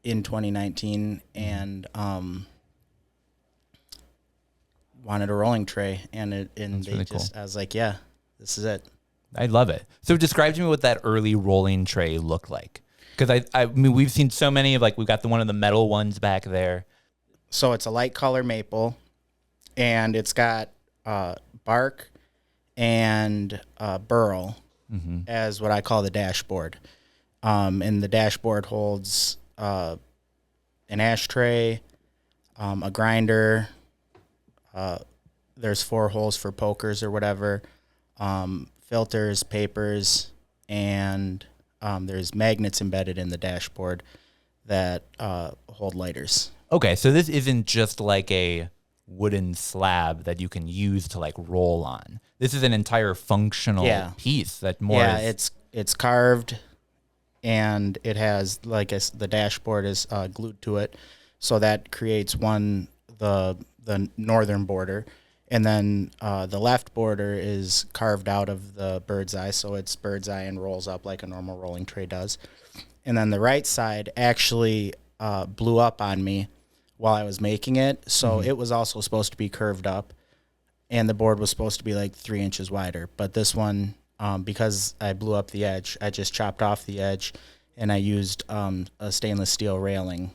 in 2019, and wanted a rolling tray, and they really just cool. I was like, yeah, this is it. I love it. So describe to me what that early rolling tray looked like. Because I mean, we've seen so many of, like, we've got the one of the metal ones back there. So it's a light color maple, and it's got bark and burl as what I call the dashboard. And the dashboard holds an ashtray, a grinder. There's 4 holes for pokers or whatever, filters, papers, and there's magnets embedded in the dashboard that hold lighters. Okay, so this isn't just like a wooden slab that you can use to, like, roll on. This is an entire functional piece that more. Yeah, it's carved, and it has, like, the dashboard is glued to it, so that creates the northern border, and then the left border is carved out of the bird's eye, so it's bird's eye and rolls up like a normal rolling tray does. And then the right side actually blew up on me while I was making it, so it was also supposed to be curved up, and the board was supposed to be like 3 inches wider. But this one, because I blew up the edge, I just chopped off the edge, and I used a stainless steel railing.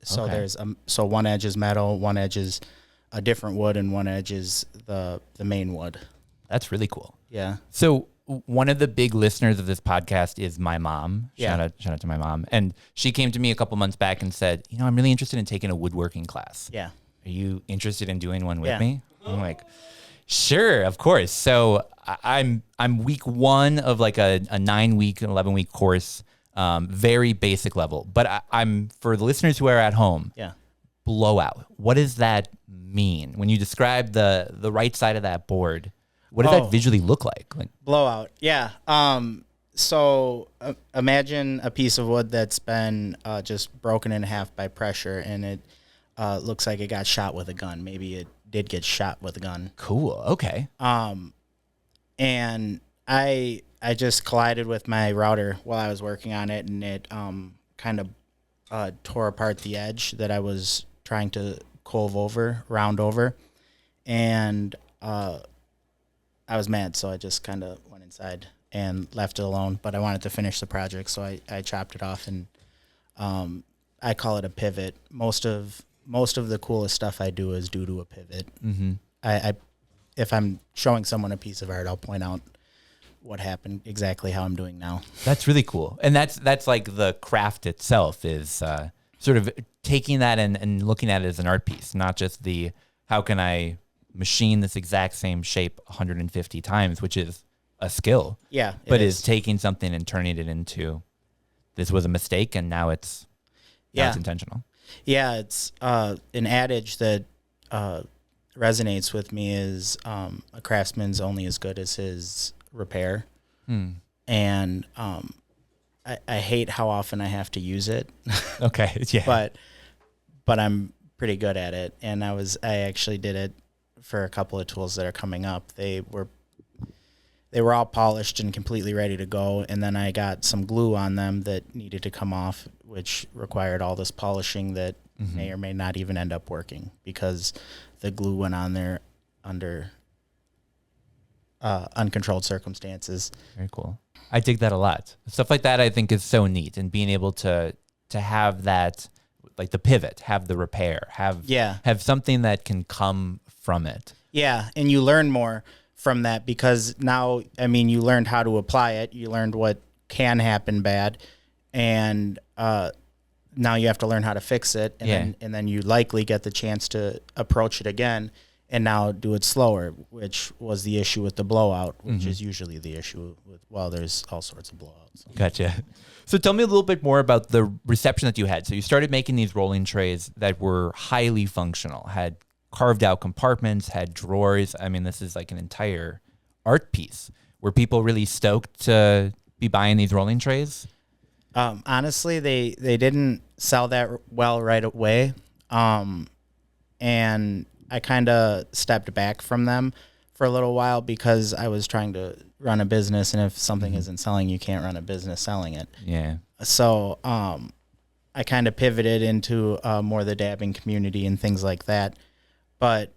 So there's so one edge is metal, one edge is a different wood, and one edge is the main wood. That's really cool. Yeah. So one of the big listeners of this podcast is my mom. Shout out to my mom. And she came to me a couple months back and said, I'm really interested in taking a woodworking class. Yeah. Are you interested in doing one with me? I'm like, sure, of course. So I'm week 1 of like a 9-week, 11-week course. Very basic level, but I'm for the listeners who are at home. Yeah. Blowout. What does that mean when you describe the right side of that board? What does that visually look like? Blowout. Yeah. So imagine a piece of wood that's been just broken in half by pressure, and it looks like it got shot with a gun. Maybe it did get shot with a gun. Cool. Okay. And I just collided with my router while I was working on it, and it kind of tore apart the edge that I was trying to round over, and I was mad, so I just kind of went inside and left it alone. But I wanted to finish the project, so I chopped it off, and I call it a pivot. Most of the coolest stuff I do is due to a pivot. If I'm showing someone a piece of art, I'll point out what happened, exactly how I'm doing now. That's really cool. And that's like the craft itself is sort of taking that and looking at it as an art piece, not just the how can I machine this exact same shape 150 times, which is a skill. Yeah. But is taking something and turning it into this was a mistake and now it's intentional. Yeah, it's an adage that resonates with me is a craftsman's only as good as his repair. And I hate how often I have to use it. Okay, yeah. But I'm pretty good at it. And I actually did it for a couple of tools that are coming up. They were all polished and completely ready to go, and then I got some glue on them that needed to come off, which required all this polishing that may or may not even end up working because the glue went on there under uncontrolled circumstances. Very cool. I dig that a lot. Stuff like that I think is so neat, and being able to have that, like the pivot, have the repair, have something that can come from it. Yeah, and you learn more from that because now, I mean, you learned how to apply it. You learned what can happen bad, and now you have to learn how to fix it. And then you likely get the chance to approach it again and now do it slower, which was the issue with the blowout, which is usually the issue with, there's all sorts of blowouts. Gotcha. So tell me a little bit more about the reception that you had. So you started making these rolling trays that were highly functional, had carved out compartments, had drawers. I mean, this is like an entire art piece. Were people really stoked to be buying these rolling trays? Honestly, they didn't sell that well right away. And I kind of stepped back from them for a little while because I was trying to run a business. And if something isn't selling, you can't run a business selling it. Yeah. So I kind of pivoted into more the dabbing community and things like that. But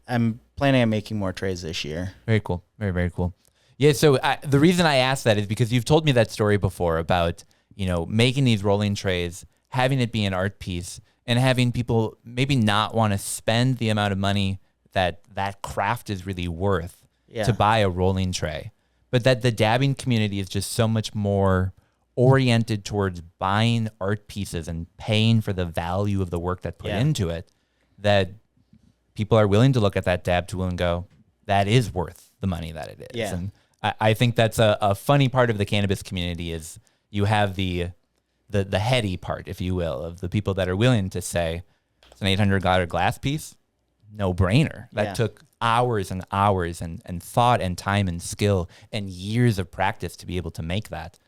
I'm planning on making more trays this year. Very cool. Very, very cool. Yeah, so the reason I asked that is because you've told me that story before about, making these rolling trays, having it be an art piece, and having people maybe not want to spend the amount of money that craft is really worth to buy a rolling tray. But that the dabbing community is just so much more oriented towards buying art pieces and paying for the value of the work that's put into it, that people are willing to look at that dab tool and go, that is worth the money that it is. Yeah. And I think that's a funny part of the cannabis community is you have the heady part, if you will, of the people that are willing to say, it's an $800 glass piece, no brainer. That took hours and hours and thought and time and skill and years of practice to be able to make that.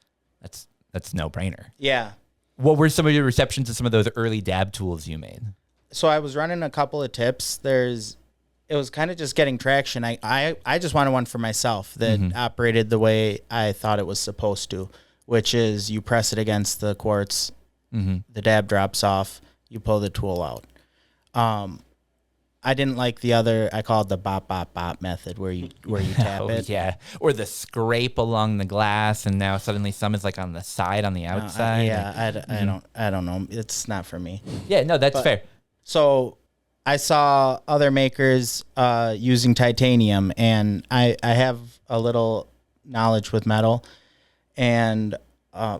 That's no brainer. Yeah. What were some of your receptions to some of those early dab tools you made? So I was running a couple of tips. It was kind of just getting traction. I just wanted one for myself that operated the way I thought it was supposed to, which is you press it against the quartz, the dab drops off, you pull the tool out. I didn't like the other, I call it the bop, bop, bop method where you tap it. Yeah. Or the scrape along the glass and now suddenly some is like on the side, on the outside. I don't know. It's not for me. Yeah, no, that's fair. So I saw other makers using titanium, and I have a little knowledge with metal and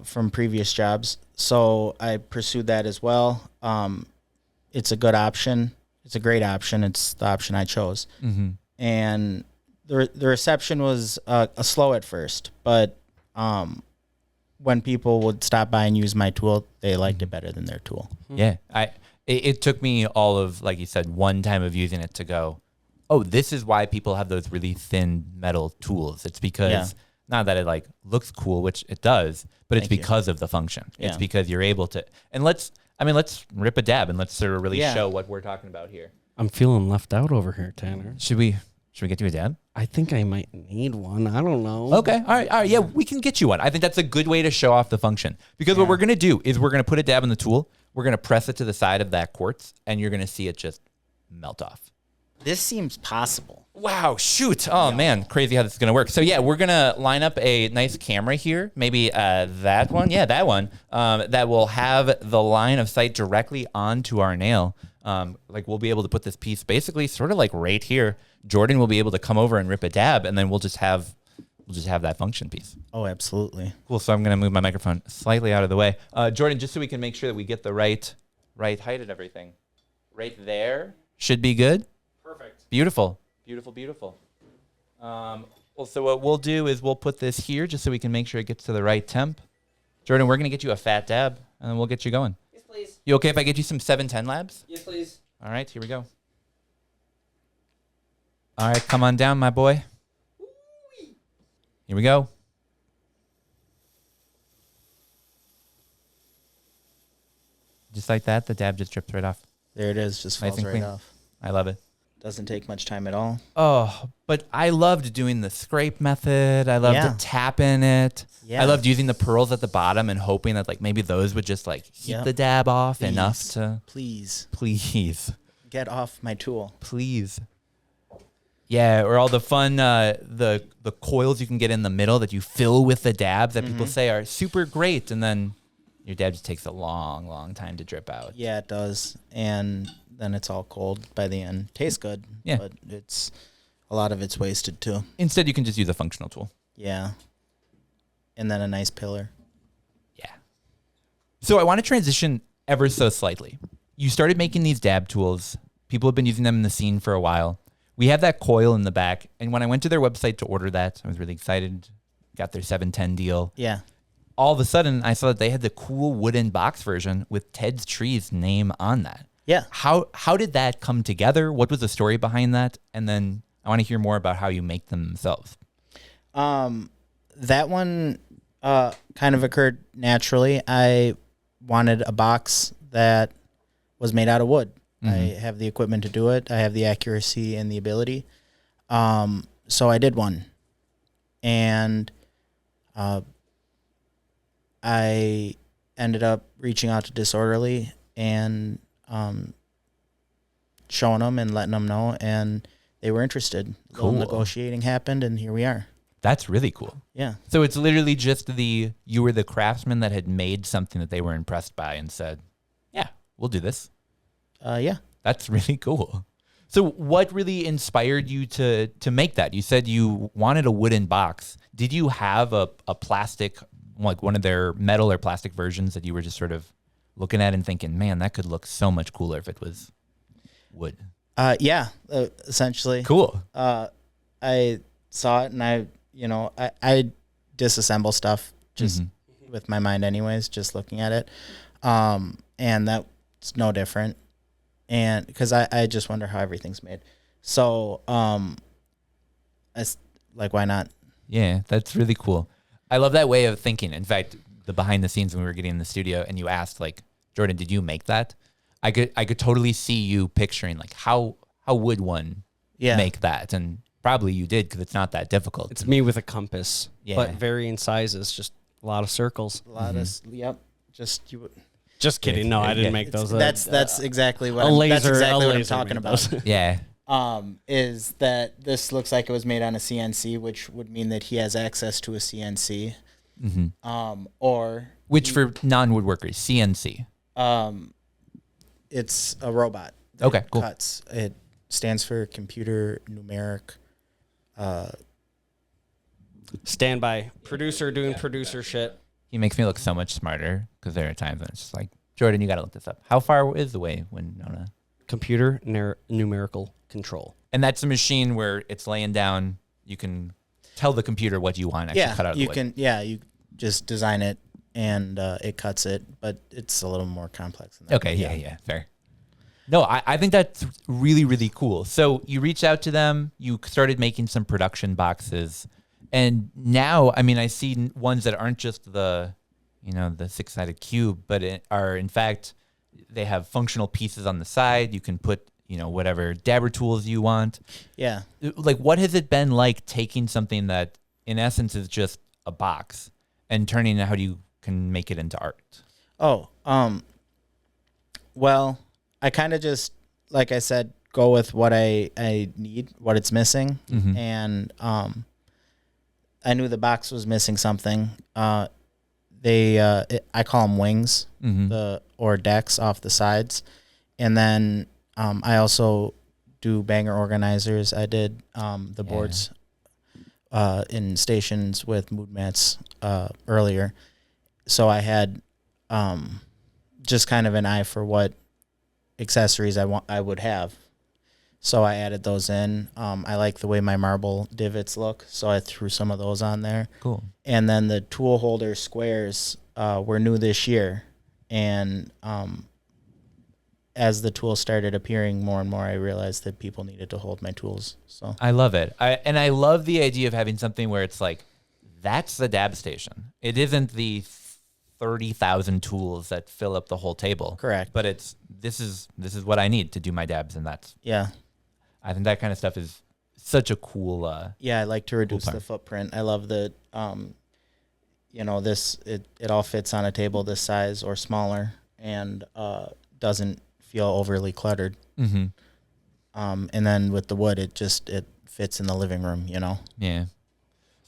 from previous jobs. So I pursued that as well. It's a good option. It's a great option. It's the option I chose. And the reception was slow at first, but when people would stop by and use my tool, they liked it better than their tool. Yeah. It took me all of, like you said, one time of using it to go, oh, this is why people have those really thin metal tools. It's because, not that it like looks cool, which it does, but it's because of the function. Yeah. It's because you're able to, and let's rip a dab and let's sort of really show what we're talking about here. I'm feeling left out over here, Tanner. Should we get you a dab? I think I might need one. I don't know. Okay. All right. Yeah, we can get you one. I think that's a good way to show off the function. Because what we're going to do is we're going to put a dab in the tool. We're going to press it to the side of that quartz, and you're going to see it just melt off. This seems possible. Wow, shoot. Oh, man, crazy how this is going to work. So, yeah, we're going to line up a nice camera here, maybe that one. Yeah, that one, that will have the line of sight directly onto our nail. Like we'll be able to put this piece basically sort of like right here. Jordan will be able to come over and rip a dab, and then we'll just have we'll just have that function piece. Oh, absolutely. Cool. So I'm going to move my microphone slightly out of the way. Jordan, just so we can make sure that we get the right height and everything. Right there should be good. Perfect. Beautiful. Beautiful, beautiful. Well, so what we'll do is we'll put this here just so we can make sure it gets to the right temp. Jordan, we're going to get you a fat dab, and then we'll get you going. Yes, please. You okay if I get you some 710 labs? Yes, please. All right, here we go. All right, come on down, my boy. Here we go. Just like that, the dab just drips right off. There it is. Just Nice falls and right clean. off. I love it. Doesn't take much time at all. Oh, but I loved doing the scrape method. I loved Yeah. the tap in it. Yeah. I loved using the pearls at the bottom and hoping that like maybe those would just like keep Yep. the dab off enough Please. to Please please. get off my tool. Please. Yeah, or all the fun the coils you can get in the middle that you fill with the dabs that people say are super great, and then your dab just takes a long, long time to drip out. Yeah, it does. And then it's all cold by the end. Tastes good. Yeah. But it's a lot of it's wasted too. Instead, you can just use a functional tool. Yeah. And then a nice pillar. Yeah. So I want to transition ever so slightly. You started making these dab tools. People have been using them in the scene for a while. We have that coil in the back, and when I went to their website to order that, I was really excited. Got their 710 deal. Yeah. All of a sudden, I saw that they had the cool wooden box version with Ted's Tree's name on that. Yeah. How did that come together? What was the story behind that? And then I want to hear more about how you make them themselves. That one kind of occurred naturally. I wanted a box that was made out of wood. I have the equipment to do it. I have the accuracy and the ability. So I did one. And I ended up reaching out to Disorderly and showing them and letting them know, and they were interested. Cool. Little negotiating happened, and here we are. That's really cool. Yeah. So it's literally just you were the craftsman that had made something that they were impressed by and said, yeah, we'll do this. Yeah. That's really cool. So what really inspired you to make that? You said you wanted a wooden box. Did you have a plastic, like one of their metal or plastic versions that you were just sort of looking at and thinking, man, that could look so much cooler if it was wood? Yeah, essentially. Cool. I saw it and I disassemble stuff just with my mind anyways, just looking at it. And that's no different. And because I just wonder how everything's made. So, it's like, why not? Yeah, that's really cool. I love that way of thinking. In fact, the behind the scenes when we were getting in the studio and you asked like, Jordan, did you make that? I could totally see you picturing like how would one make that? And probably you did because it's not that difficult. It's me with a compass, Yeah. but varying sizes, just a lot of circles. A lot of, yep. Just you. Just kidding. No, I didn't make those. That's exactly what a I'm, laser. that's exactly a what I'm laser talking made about. those. Yeah. Is that this looks like it was made on a CNC, which would mean that he has access to a CNC. Or Which for non-woodworkers, CNC. it's a robot. that Okay, cool. Cuts. It stands for computer numeric. Stand by. Producer doing producer shit. He makes me look so much smarter because there are times when it's just like, Jordan, you got to look this up. How far is the way when Nona? Computer numerical control. And that's a machine where it's laying down. You can tell the computer what you want. Actually cut out of the you wood. can. Yeah, you just design it and it cuts it, but it's a little more complex than that. Okay, yeah, fair. No, I think that's really, really cool. So you reached out to them, you started making some production boxes, and now, I mean, I see ones that aren't just the 6-sided cube, but are in fact, they have functional pieces on the side. You can put, whatever dabber tools you want. Yeah. Like, what has it been like taking something that, in essence, is just a box and turning it how you can make it into art? Oh, well, I kind of just, like I said, go with what I need, what it's missing. And I knew the box was missing something. I call them wings, or decks off the sides. And then I also do banger organizers. I did the boards in stations with mood mats earlier. So I had just kind of an eye for what accessories I would have. So I added those in. I like the way my marble divots look, so I threw some of those on there. Cool. And then the tool holder squares were new this year. And as the tools started appearing more and more, I realized that people needed to hold my tools. So I love it. And I love the idea of having something where it's like, that's the dab station. It isn't the 30,000 tools that fill up the whole table. Correct. But this is what I need to do my dabs, and I think that kind of stuff is such a cool. I like to reduce cool the footprint. I love that. This it all fits on a table this size or smaller, and doesn't feel overly cluttered. Mm-hmm. And then with the wood, it fits in the living room. Yeah.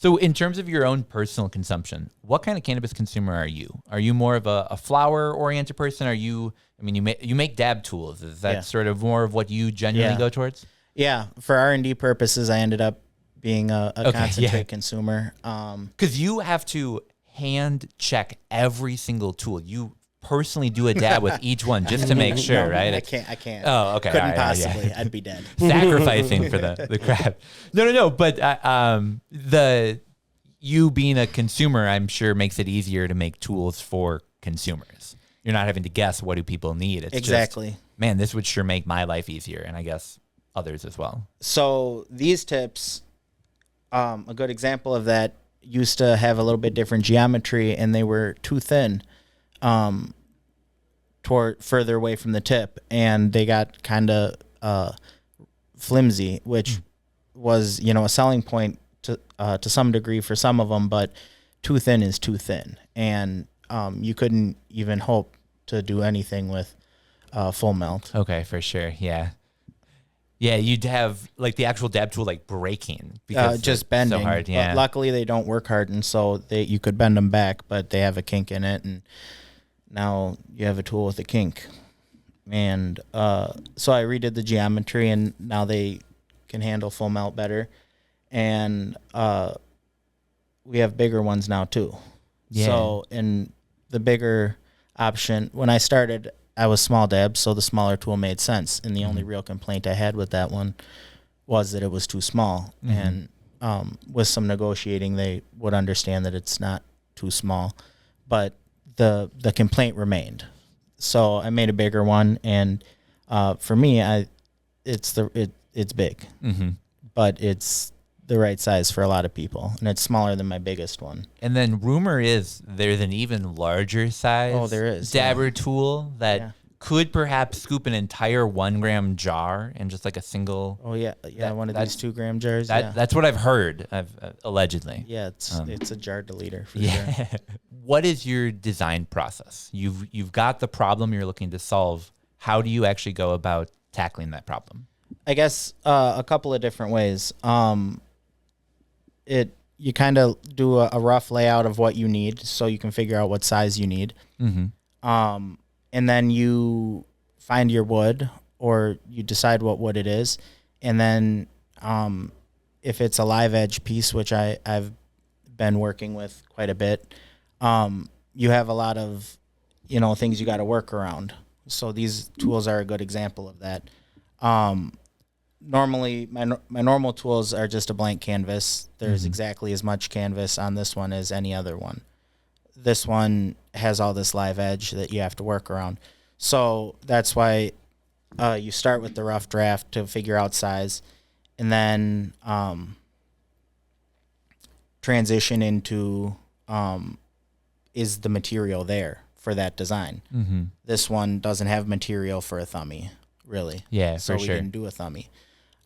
So in terms of your own personal consumption, what kind of cannabis consumer are you? Are you more of a flower-oriented person? Are you? I mean, you make dab tools. Is that sort of more of what you genuinely go towards? Yeah. For R&D purposes, I ended up being a concentrate consumer. Because you have to hand check every single tool. You personally do a dab with each one just to make sure, No, right? I can't. Oh, okay. Couldn't All right, possibly. yeah. I'd be dead. Sacrificing for the crap. No. But you being a consumer, I'm sure, makes it easier to make tools for consumers. You're not having to guess what do people need. It's Exactly. just, man, this would sure make my life easier, and I guess others as well. So these tips, a good example of that, used to have a little bit different geometry, and they were too thin toward further away from the tip, and they got kind of flimsy, which was a selling point to some degree for some of them, but too thin is too thin, and you couldn't even hope to do anything with full melt. Okay, for sure. Yeah, you'd have like the actual dab tool like breaking because just bending. So hard. Yeah. But luckily, they don't work hard, and so you could bend them back, but they have a kink in it, and now you have a tool with a kink. And so I redid the geometry, and now they can handle full melt better. And we have bigger ones now too. Yeah. So in the bigger option, when I started, I was small dab, so the smaller tool made sense. And the only real complaint I had with that one was that it was too small. And with some negotiating, they would understand that it's not too small, but the complaint remained. So I made a bigger one, and for me, it's big, but it's the right size for a lot of people, and it's smaller than my biggest one. And then rumor is there's an even larger size there is, dabber tool that could perhaps scoop an entire 1 gram jar in just like a single. Oh yeah, one of these 2 gram jars. That's what I've heard. Allegedly. Yeah, it's a jar deleter for yeah. sure. What is your design process? You've got the problem you're looking to solve. How do you actually go about tackling that problem? I guess a couple of different ways. You kind of do a rough layout of what you need, so you can figure out what size you need. And then you find your wood, or you decide what wood it is, and then if it's a live edge piece, which I've been working with quite a bit, you have a lot of things you got to work around. So these tools are a good example of that. Normally, my normal tools are just a blank canvas. There's exactly as much canvas on this one as any other one. This one has all this live edge that you have to work around. So that's why you start with the rough draft to figure out size, and then transition into is the material there for that design. This one doesn't have material for a thumbie, really. Yeah, so for we sure. didn't do a thumbie.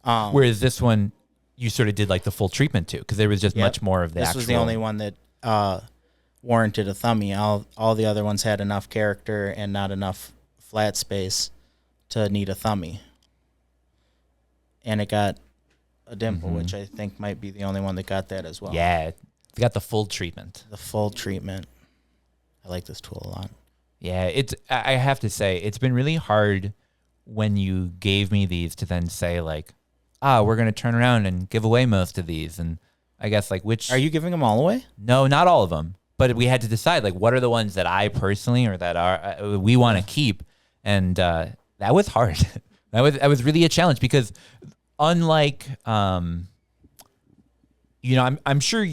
Whereas this one, you sort of did like the full treatment too, because there was just much more of the This actual. was the only one that warranted a thumbie. All the other ones had enough character and not enough flat space to need a thumbie. And it got a dimple, which I think might be the only one that got that as well. Yeah, it got the full treatment. The full treatment. I like this tool a lot. Yeah, I have to say, it's been really hard when you gave me these to then say like, we're going to turn around and give away most of these. And I guess, like which. Are you giving them all away? No, not all of them. But we had to decide like what are the ones that I personally or that are we want to keep, and that was hard. that was really a challenge because unlike I'm sure.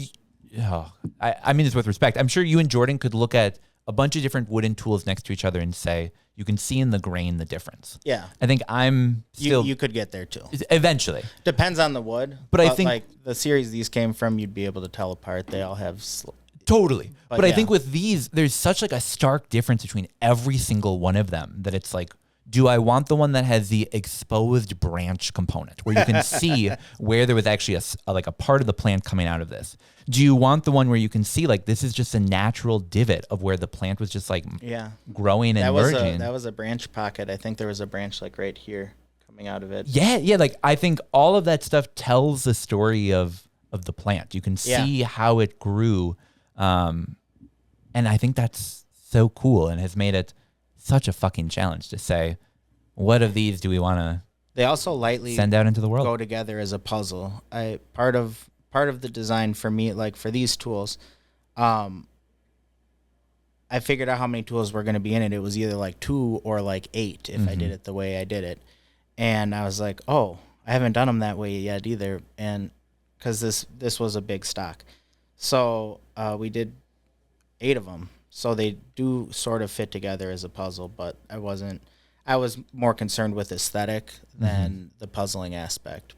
I mean this with respect. I'm sure you and Jordan could look at a bunch of different wooden tools next to each other and say you can see in the grain the difference. Yeah. I think I'm still. You could get there too. Eventually. Depends on the wood. But I think like the series these came from, you'd be able to tell apart. They all have. Totally. But I yeah. think with these, there's such like a stark difference between every single one of them that it's like, do I want the one that has the exposed branch component where you can see where there was actually a part of the plant coming out of this? Do you want the one where you can see like this is just a natural divot of where the plant was just like growing and merging? That was a branch pocket. I think there was a branch like right here coming out of it. Yeah. Like I think all of that stuff tells the story of the plant. You can see how it grew. And I think that's so cool and has made it such a fucking challenge to say, what of these do we want to They also lightly send out into the world? Go together as a puzzle. Part of the design for me, like for these tools, I figured out how many tools were going to be in it. It was either like 2 or like 8 if I did it the way I did it. And I was like, oh, I haven't done them that way yet either. And because this was a big stock. So we did 8 of them. So they do sort of fit together as a puzzle, but I was more concerned with aesthetic than the puzzling aspect.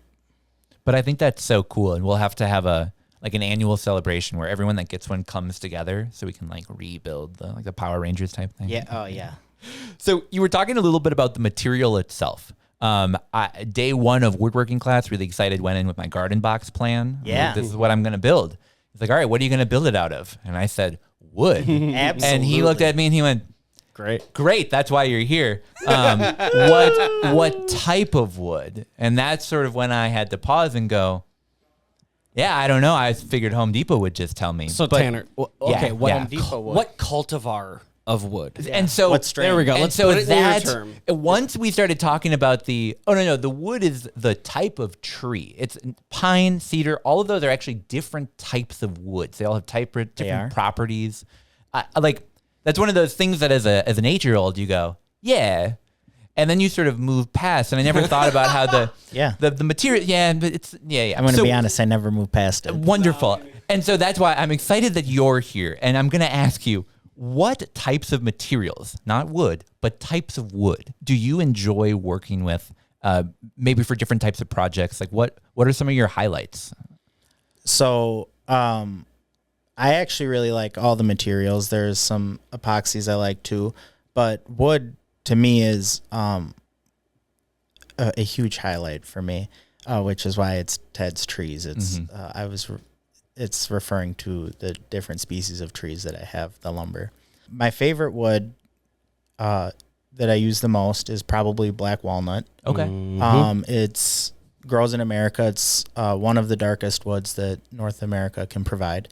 But I think that's so cool, and we'll have to have an annual celebration where everyone that gets one comes together, so we can like rebuild the Power Rangers type thing. Yeah. Oh yeah. So you were talking a little bit about the material itself. Day 1 of woodworking class, really excited, went in with my garden box plan. Yeah. Like, this is what I'm going to build. He's like, all right, what are you going to build it out of? And I said, wood. Absolutely. And he looked at me and he went, Great. That's why you're here. What type of wood? And that's sort of when I had to pause and go, yeah, I don't know. I figured Home Depot would just tell me. So But- Tanner, okay, what Home Depot wood. what cultivar of wood? And so What strain? There we go. And Let's so put it in your that term. once we started talking about the wood is the type of tree. It's pine, cedar. All of those are actually different types of woods. They all have different properties. That's one of those things that as an 8-year-old you go, yeah, and then you sort of move past. And I never thought about how the material. Yeah, but it's yeah. I'm going to be honest. I never moved past it. Wonderful. And so that's why I'm excited that you're here. And I'm going to ask you, what types of materials, not wood, but types of wood, do you enjoy working with, maybe for different types of projects? Like what are some of your highlights? So I actually really like all the materials. There's some epoxies I like too. But wood to me is a huge highlight for me, which is why it's Ted's trees. It's it's referring to the different species of trees that I have, the lumber. My favorite wood that I use the most is probably black walnut. Okay. It's grows in America. It's one of the darkest woods that North America can provide,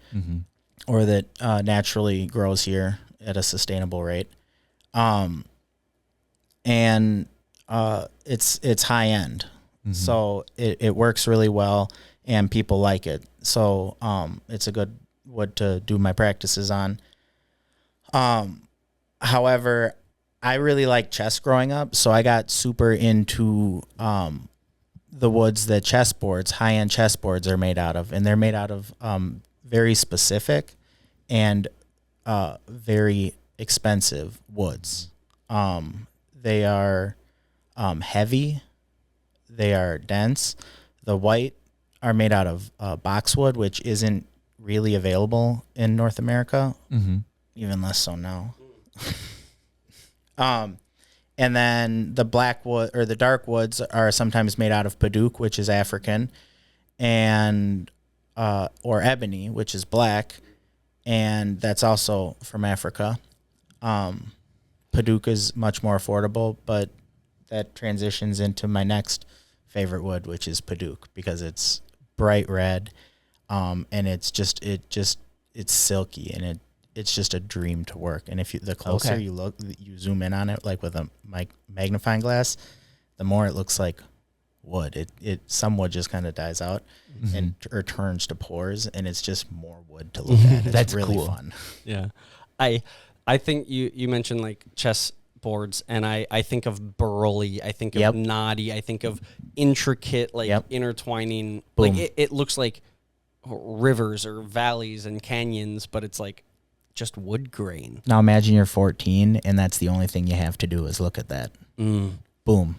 or that naturally grows here at a sustainable rate. And it's high end, so it works really well, and people like it. So it's a good wood to do my practices on. However, I really liked chess growing up, so I got super into the woods that high-end chessboards are made out of, and they're made out of very specific and very expensive woods. They are heavy. They are dense. The white are made out of boxwood, which isn't really available in North America, even less so now. And then the black wood or the dark woods are sometimes made out of padauk, which is African, and or ebony, which is black, and that's also from Africa. Padauk is much more affordable, but that transitions into my next favorite wood, which is padauk, because it's bright red, and it's silky, and it's just a dream to work. And if the closer you look, you zoom in on it, like with a magnifying glass, the more it looks like wood. Some wood just kind of dies out and or turns to pores, and it's just more wood to look at. It's That's really cool. fun. Yeah. I think you mentioned like chess boards, and I think of burly, I think of Yep. knotty, I think of intricate, like Yep. intertwining. Boom. Like it looks like rivers or valleys and canyons, but it's like just wood grain. Now imagine you're 14, and that's the only thing you have to do is look at that. Boom.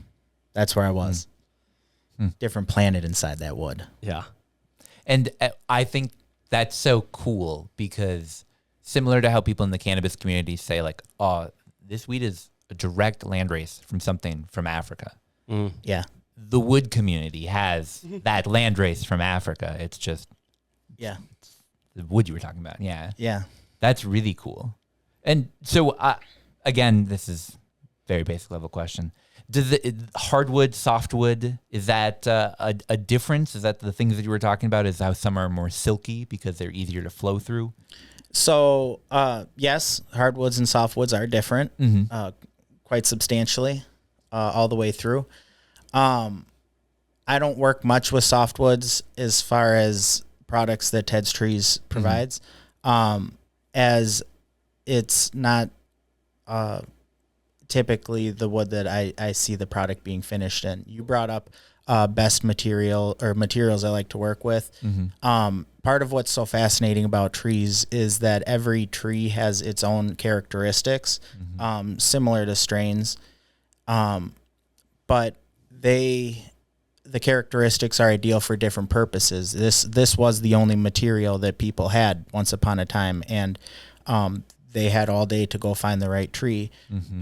That's where I was. Different planet inside that wood. Yeah. And I think that's so cool because similar to how people in the cannabis community say like, oh, this weed is a direct landrace from something from Africa. Yeah. The wood community has that landrace from Africa. It's just Yeah. the wood you were talking about. Yeah. Yeah. That's really cool. And so, again, this is very basic level question. Does the hardwood, softwood, is that a difference? Is that the things that you were talking about? Is how some are more silky because they're easier to flow through? So, yes, hardwoods and softwoods are different, quite substantially, all the way through. I don't work much with softwoods as far as products that Ted's Trees provides, as it's not typically the wood that I see the product being finished in. You brought up best material or materials I like to work with. Part of what's so fascinating about trees is that every tree has its own characteristics, similar to strains, but the characteristics are ideal for different purposes. This was the only material that people had once upon a time, and they had all day to go find the right tree.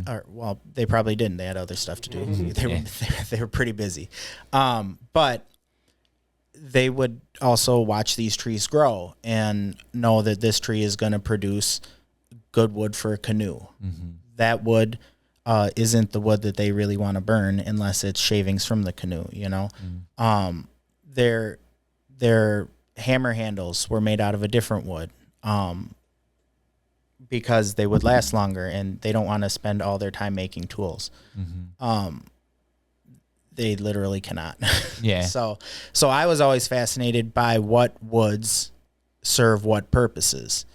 Or, well, they probably didn't. They had other stuff to do. They were pretty busy. But they would also watch these trees grow and know that this tree is going to produce good wood for a canoe. That wood isn't the wood that they really want to burn unless it's shavings from the canoe, you know? Their hammer handles were made out of a different wood. Because they would last longer and they don't want to spend all their time making tools. They literally cannot. Yeah. So I was always fascinated by what woods serve what purposes.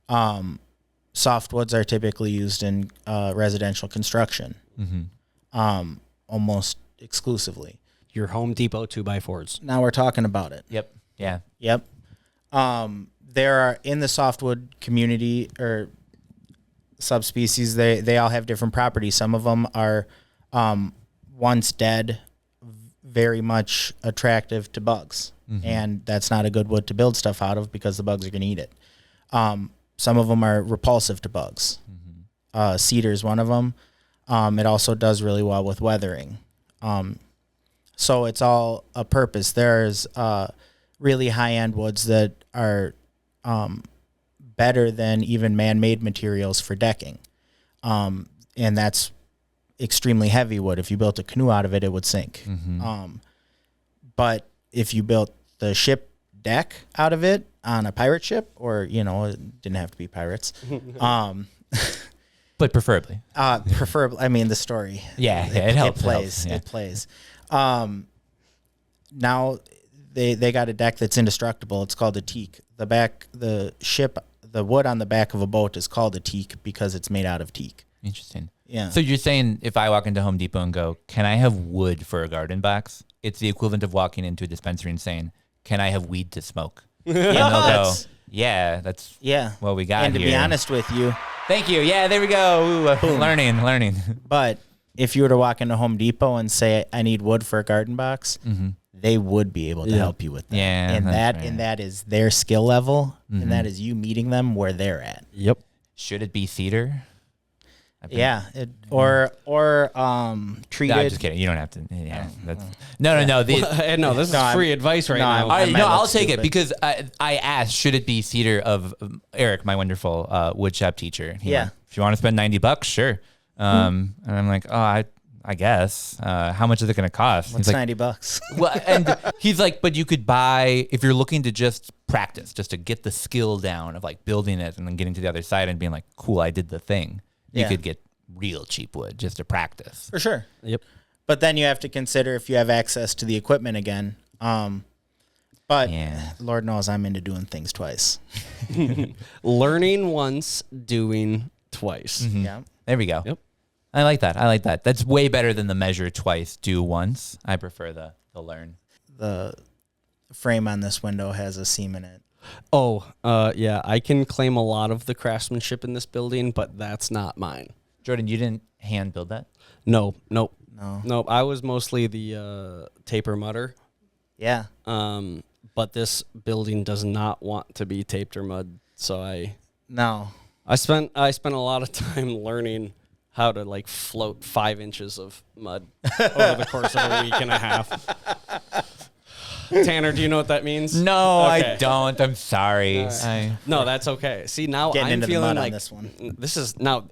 Softwoods are typically used in residential construction, almost exclusively. Your Home Depot 2x4s. Now we're talking about it. Yep. Yeah. Yep. There are in the softwood community or subspecies, they all have different properties. Some of them are once dead, very much attractive to bugs. And that's not a good wood to build stuff out of because the bugs are going to eat it. Some of them are repulsive to bugs. Cedar is one of them. It also does really well with weathering. So it's all a purpose. There's really high-end woods that are better than even man-made materials for decking. And that's extremely heavy wood. If you built a canoe out of it, it would sink. But if you built the ship deck out of it on a pirate ship, or, you know, it didn't have to be pirates. But preferably. Preferably, I mean, the story. Yeah, it helps. It plays. It plays. Now they got a deck that's indestructible. It's called a teak. The wood on the back of a boat is called a teak because it's made out of teak. Interesting. Yeah. So you're saying if I walk into Home Depot and go, can I have wood for a garden box? It's the equivalent of walking into a dispensary and saying, can I have weed to smoke? And they'll go, yeah, that's what we got And to here. be honest with you, Thank you. Yeah, there we go. Ooh, learning. but if you were to walk into Home Depot and say, I need wood for a garden box, they would be able to help you with that. Yeah, and that's right. and that is their skill level, and that is you meeting them where they're at. Yep. Should it be cedar? Yeah, or treated. No, I'm just kidding. You don't have to. Yeah, that's, no. No, this is free advice right now. I'll take it because I asked, should it be cedar of Eric, my wonderful woodshop teacher? He went, if you want to spend $90, sure. And I'm like, oh, I guess. How much is it going to cost? What's He's like, $90? Well, and he's like, but you could buy, if you're looking to just practice, just to get the skill down of like building it and then getting to the other side and being like, cool, I did the thing. You could get real cheap wood just to practice. For sure. Yep. But then you have to consider if you have access to the equipment again. But Yeah. Lord knows I'm into doing things twice. Learning once, doing twice. Yeah. There we go. Yep. I like that. That's way better than the measure twice, do once. I prefer the learn. The frame on this window has a seam in it. Oh, yeah. I can claim a lot of the craftsmanship in this building, but that's not mine. Jordan, you didn't hand build that? Nope. No. Nope. I was mostly the taper mutter. Yeah. But this building does not want to be taped or mud, so I spent a lot of time learning how to like float 5 inches of mud over the course of a week and a half. Tanner, do you know what that means? No, Okay. I don't. I'm sorry. No, that's okay. See, now Getting I'm into the feeling mud on like this one. this is now,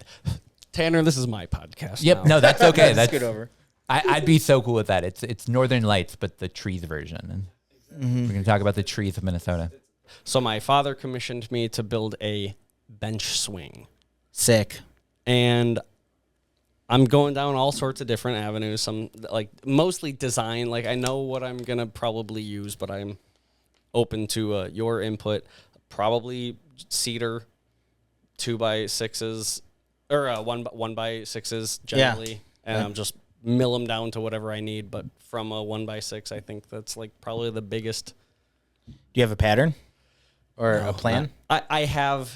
Tanner. This is my podcast. Yep. now. No, that's okay. That's Scoot over. I'd be so cool with that. It's Northern Lights, but the trees version. And we're gonna talk about the trees of Minnesota. So my father commissioned me to build a bench swing, Sick. and I'm going down all sorts of different avenues. Some like mostly design. Like I know what I'm gonna probably use, but I'm open to your input. Probably cedar, 2x6s or 1x6s generally, and I'm just mill them down to whatever I need. But from a 1x6, I think that's like probably the biggest. Do you have a pattern or a plan? I have.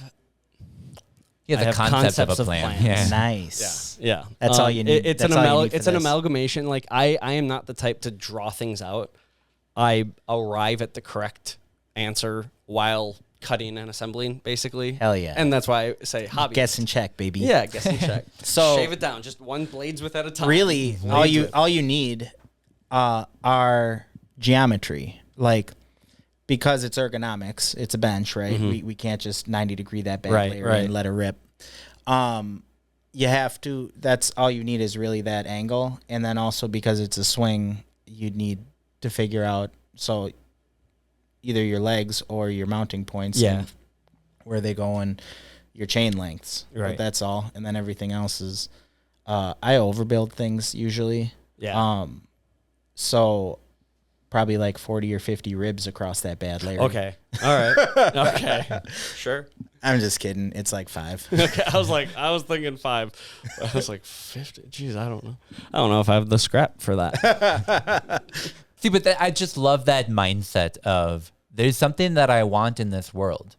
Yeah, I the have concept concepts of a of plan. plans. Yeah. Nice. Yeah. That's all you need. It's That's an all you need for it's an this. amalgamation. Like I am not the type to draw things out. I arrive at the correct answer while cutting and assembling, basically. Hell yeah. And that's why I say hobby. Guess and check, baby. Yeah, guess and check. So- shave it down, just one blades width at a time. Really, all you need are geometry. Like, because it's ergonomics, it's a bench, right? We can't just 90-degree that back Right, layer right. and let it rip. You have to. That's all you need is really that angle, and then also because it's a swing, you need to figure out either your legs or your mounting points. Yeah. And where they go and your chain lengths. Right. But that's all, and then everything else is. I overbuild things usually. Yeah. So probably like 40 or 50 ribs across that bad layer. Okay. All right. Okay. Sure. I'm just kidding. It's like 5. Okay. I was thinking 5. I was like 50. Jeez, I don't know. I don't know if I have the scrap for that. See, but I just love that mindset of there's something that I want in this world,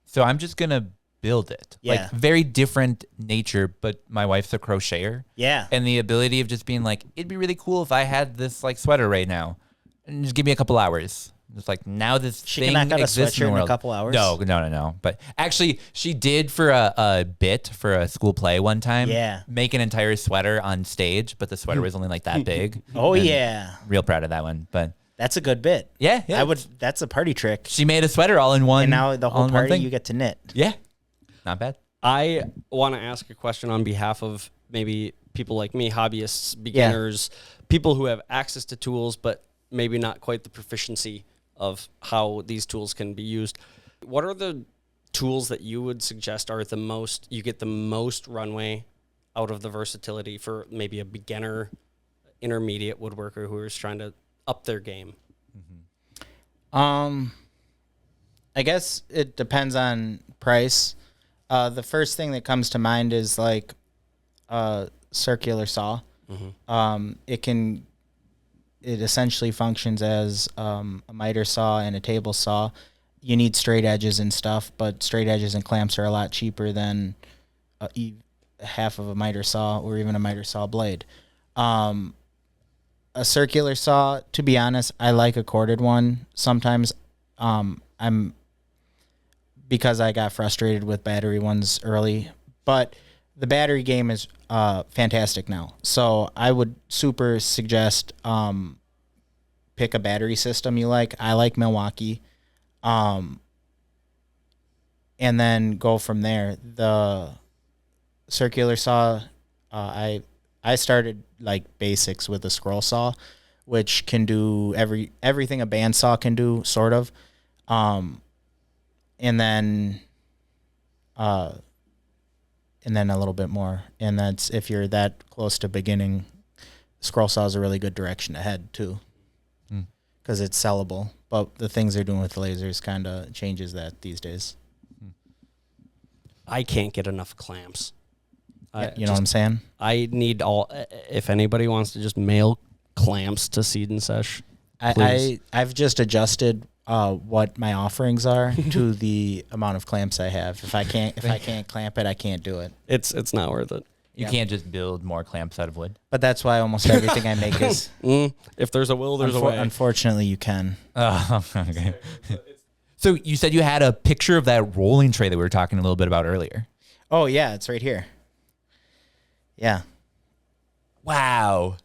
so I'm just gonna build it. Yeah. Like very different nature, but my wife's a crocheter. Yeah. And the ability of just being like, it'd be really cool if I had this like sweater right now, and just give me a couple hours. Just like now this She thing can knock out a exists in sweatshirt the in a world. couple hours? No. But actually, she did for a bit for a school play one time. Yeah. Make an entire sweater on stage, but the sweater was only like that big. Oh, And yeah. real proud of that one. But That's a good bit. yeah, That's a party trick. She made a sweater all in one. And now the all whole in one party thing. you get to knit. Yeah, not bad. I want to ask a question on behalf of maybe people like me, hobbyists, beginners, people who have access to tools, but maybe not quite the proficiency of how these tools can be used. What are the tools that you would suggest are you get the most runway out of the versatility for maybe a beginner, intermediate woodworker who is trying to up their game? I guess it depends on price. The first thing that comes to mind is like a circular saw. It essentially functions as a miter saw and a table saw. You need straight edges and stuff, but straight edges and clamps are a lot cheaper than half of a miter saw or even a miter saw blade. A circular saw, to be honest, I like a corded one. Sometimes because I got frustrated with battery ones early, but the battery game is fantastic now. So I would super suggest pick a battery system you like. I like Milwaukee. And then go from there. The circular saw, I started like basics with a scroll saw, which can do everything a bandsaw can do, sort of. And then a little bit more. And that's if you're that close to beginning scroll saw is a really good direction to head too, Hmm. because it's sellable. But the things they're doing with the lasers kind of changes that these days. I can't get enough clamps. You know what I'm saying? I need all. If anybody wants to just mail clamps to Seed and Sesh, please. I've just adjusted what my offerings are to the amount of clamps I have. If I can't clamp it, I can't do it. It's not worth it. You can't just build more clamps out of wood. But that's why almost everything I make is. If there's a will, there's a way. Unfortunately, you can. Oh, okay. So you said you had a picture of that rolling tray that we were talking a little bit about earlier. Oh yeah, it's right here. Yeah. Wow.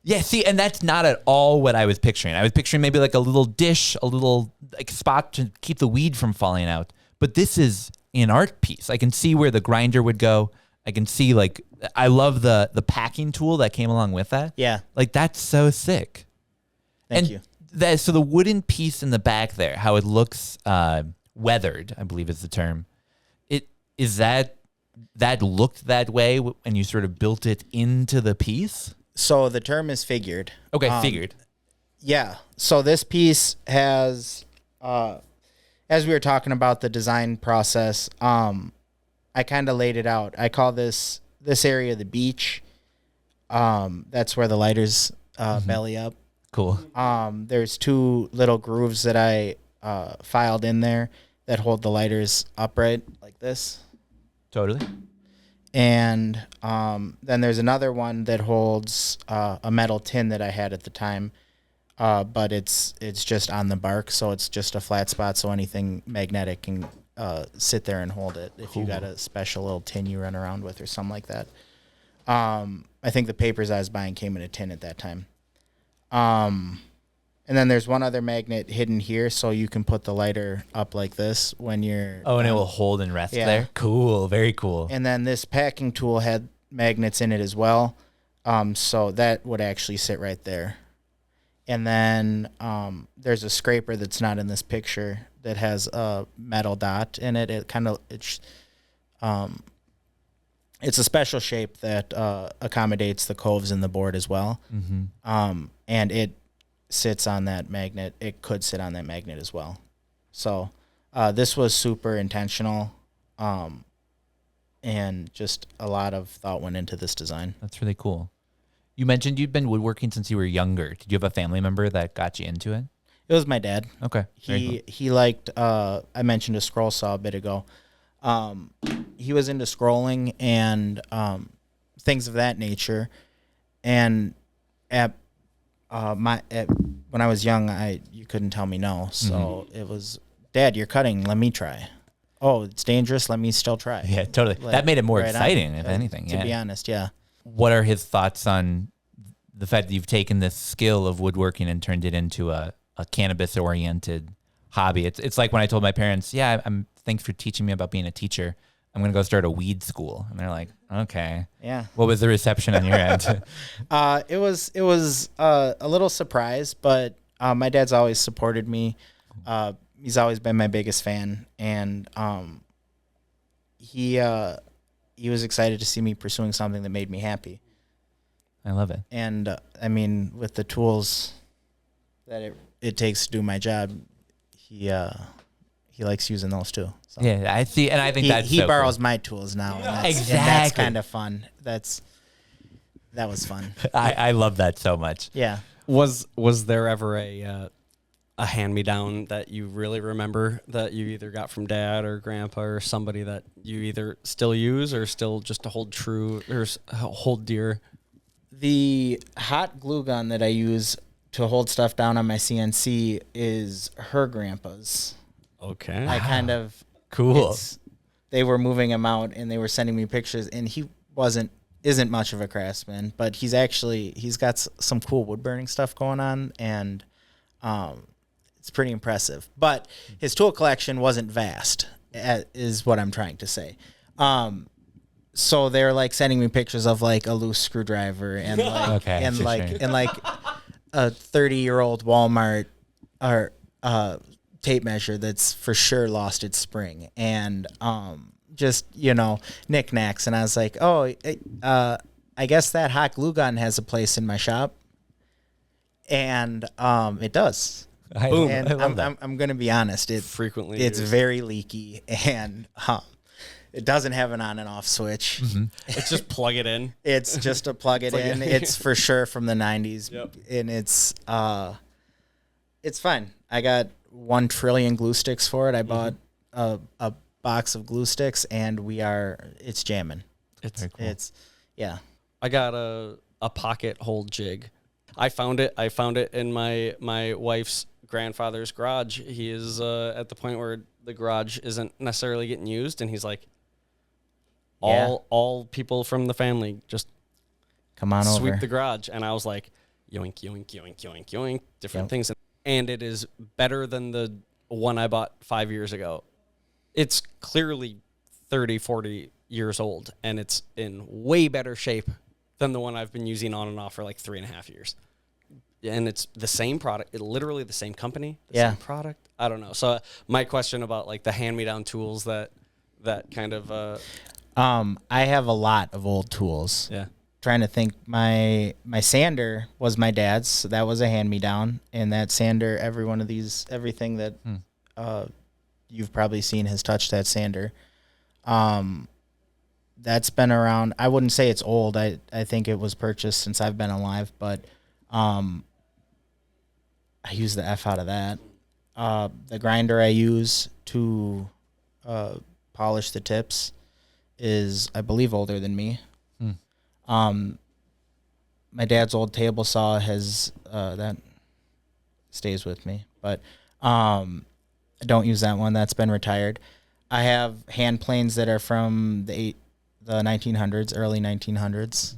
Yeah, see, and that's not at all what I was picturing. I was picturing maybe like a little dish, a little like spot to keep the weed from falling out. But this is an art piece. I can see where the grinder would go. I can see like I love the packing tool that came along with that. Yeah. Like that's so sick. Thank you. So the wooden piece in the back there, how it looks weathered, I believe is the term. Is that looked that way when you sort of built it into the piece? So the term is figured. Okay, figured. Yeah. So this piece has, as we were talking about the design process, I kind of laid it out. I call this area the beach. That's where the lighters belly up. Cool. There's two little grooves that I filed in there that hold the lighters upright like this. Totally. And then there's another one that holds a metal tin that I had at the time, but it's just on the bark, so it's just a flat spot, so anything magnetic can sit there and hold it. If you got a special little tin you run around with or something like that. I think the papers I was buying came in a tin at that time. And then there's one other magnet hidden here, so you can put the lighter up like this when you're... Oh, and it will hold and rest Yeah. there? Cool. Very cool. And then this packing tool had magnets in it as well, so that would actually sit right there. And then there's a scraper that's not in this picture that has a metal dot in it. It's a special shape that accommodates the coves in the board as well. Mm-hmm. And it sits on that magnet. It could sit on that magnet as well. So this was super intentional, and just a lot of thought went into this design. That's really cool. You mentioned you'd been woodworking since you were younger. Did you have a family member that got you into it? It was my dad. Okay. Very He liked, I mentioned a scroll saw a bit ago. He was into scrolling and things of that nature. And when I was young, you couldn't tell me no. So it was, Dad, you're cutting. Let me try. Oh, it's dangerous. Let me still try. Yeah, totally. Like, that made it more right on. exciting, if anything. To be honest, yeah. What are his thoughts on the fact that you've taken this skill of woodworking and turned it into a cannabis-oriented hobby? It's like when I told my parents, thanks for teaching me about being a teacher. I'm going to go start a weed school. And they're like, okay. Yeah. What was the reception on your end? It was a little surprise, but my dad's always supported me. He's always been my biggest fan, and he was excited to see me pursuing something that made me happy. I love it. And I mean, with the tools that it takes to do my job, he likes using those too. So. Yeah, I see, and I think he so borrows cool. my tools now. And that's Exactly. kind of fun. That was fun. I love that so much. Yeah. Was there ever a hand-me-down that you really remember that you either got from Dad or Grandpa or somebody that you either still use or still just to hold true or hold dear? The hot glue gun that I use to hold stuff down on my CNC is her grandpa's. Okay. I kind of Cool. They were moving him out and they were sending me pictures, and he isn't much of a craftsman, but he's got some cool wood burning stuff going on, and it's pretty impressive. But his tool collection wasn't vast, is what I'm trying to say. So they're like sending me pictures of like a loose screwdriver and like Okay, and sure, like sure. and like a 30-year-old Walmart or tape measure that's for sure lost its spring, and just knickknacks. And I was like, oh, I guess that hot glue gun has a place in my shop, and it does. I And love that. I'm going to be honest. Frequently It's used. very leaky, and it doesn't have an on and off switch. It's just plug it in. It's just a plug it in. It's for sure from the 90s, Yep. and it's fine. I got 1 trillion glue sticks for it. I bought a box of glue sticks, and it's jamming. It's Very cool. It's yeah. I got a pocket hold jig. I found it in my wife's grandfather's garage. He is at the point where the garage isn't necessarily getting used, and he's like, all people from the family just Come on sweep over. the garage. And I was like, yoink, yoink, yoink, yoink, yoink, different things. And it is better than the one I bought 5 years ago. It's clearly 30, 40 years old, and it's in way better shape than the one I've been using on and off for like 3.5 years. And it's the same product, literally the same company, same product. I don't know. So my question about like the hand-me-down tools that kind of I have a lot of old tools. yeah. Trying to think, my sander was my dad's, so that was a hand me down, and that sander, everything that you've probably seen has touched that sander. That's been around. I wouldn't say it's old. I think it was purchased since I've been alive, but I use the F out of that. The grinder I use to polish the tips is, I believe, older than me. My dad's old table saw has that stays with me, but I don't use that one. That's been retired. I have hand planes that are from the 1900s, early 1900s,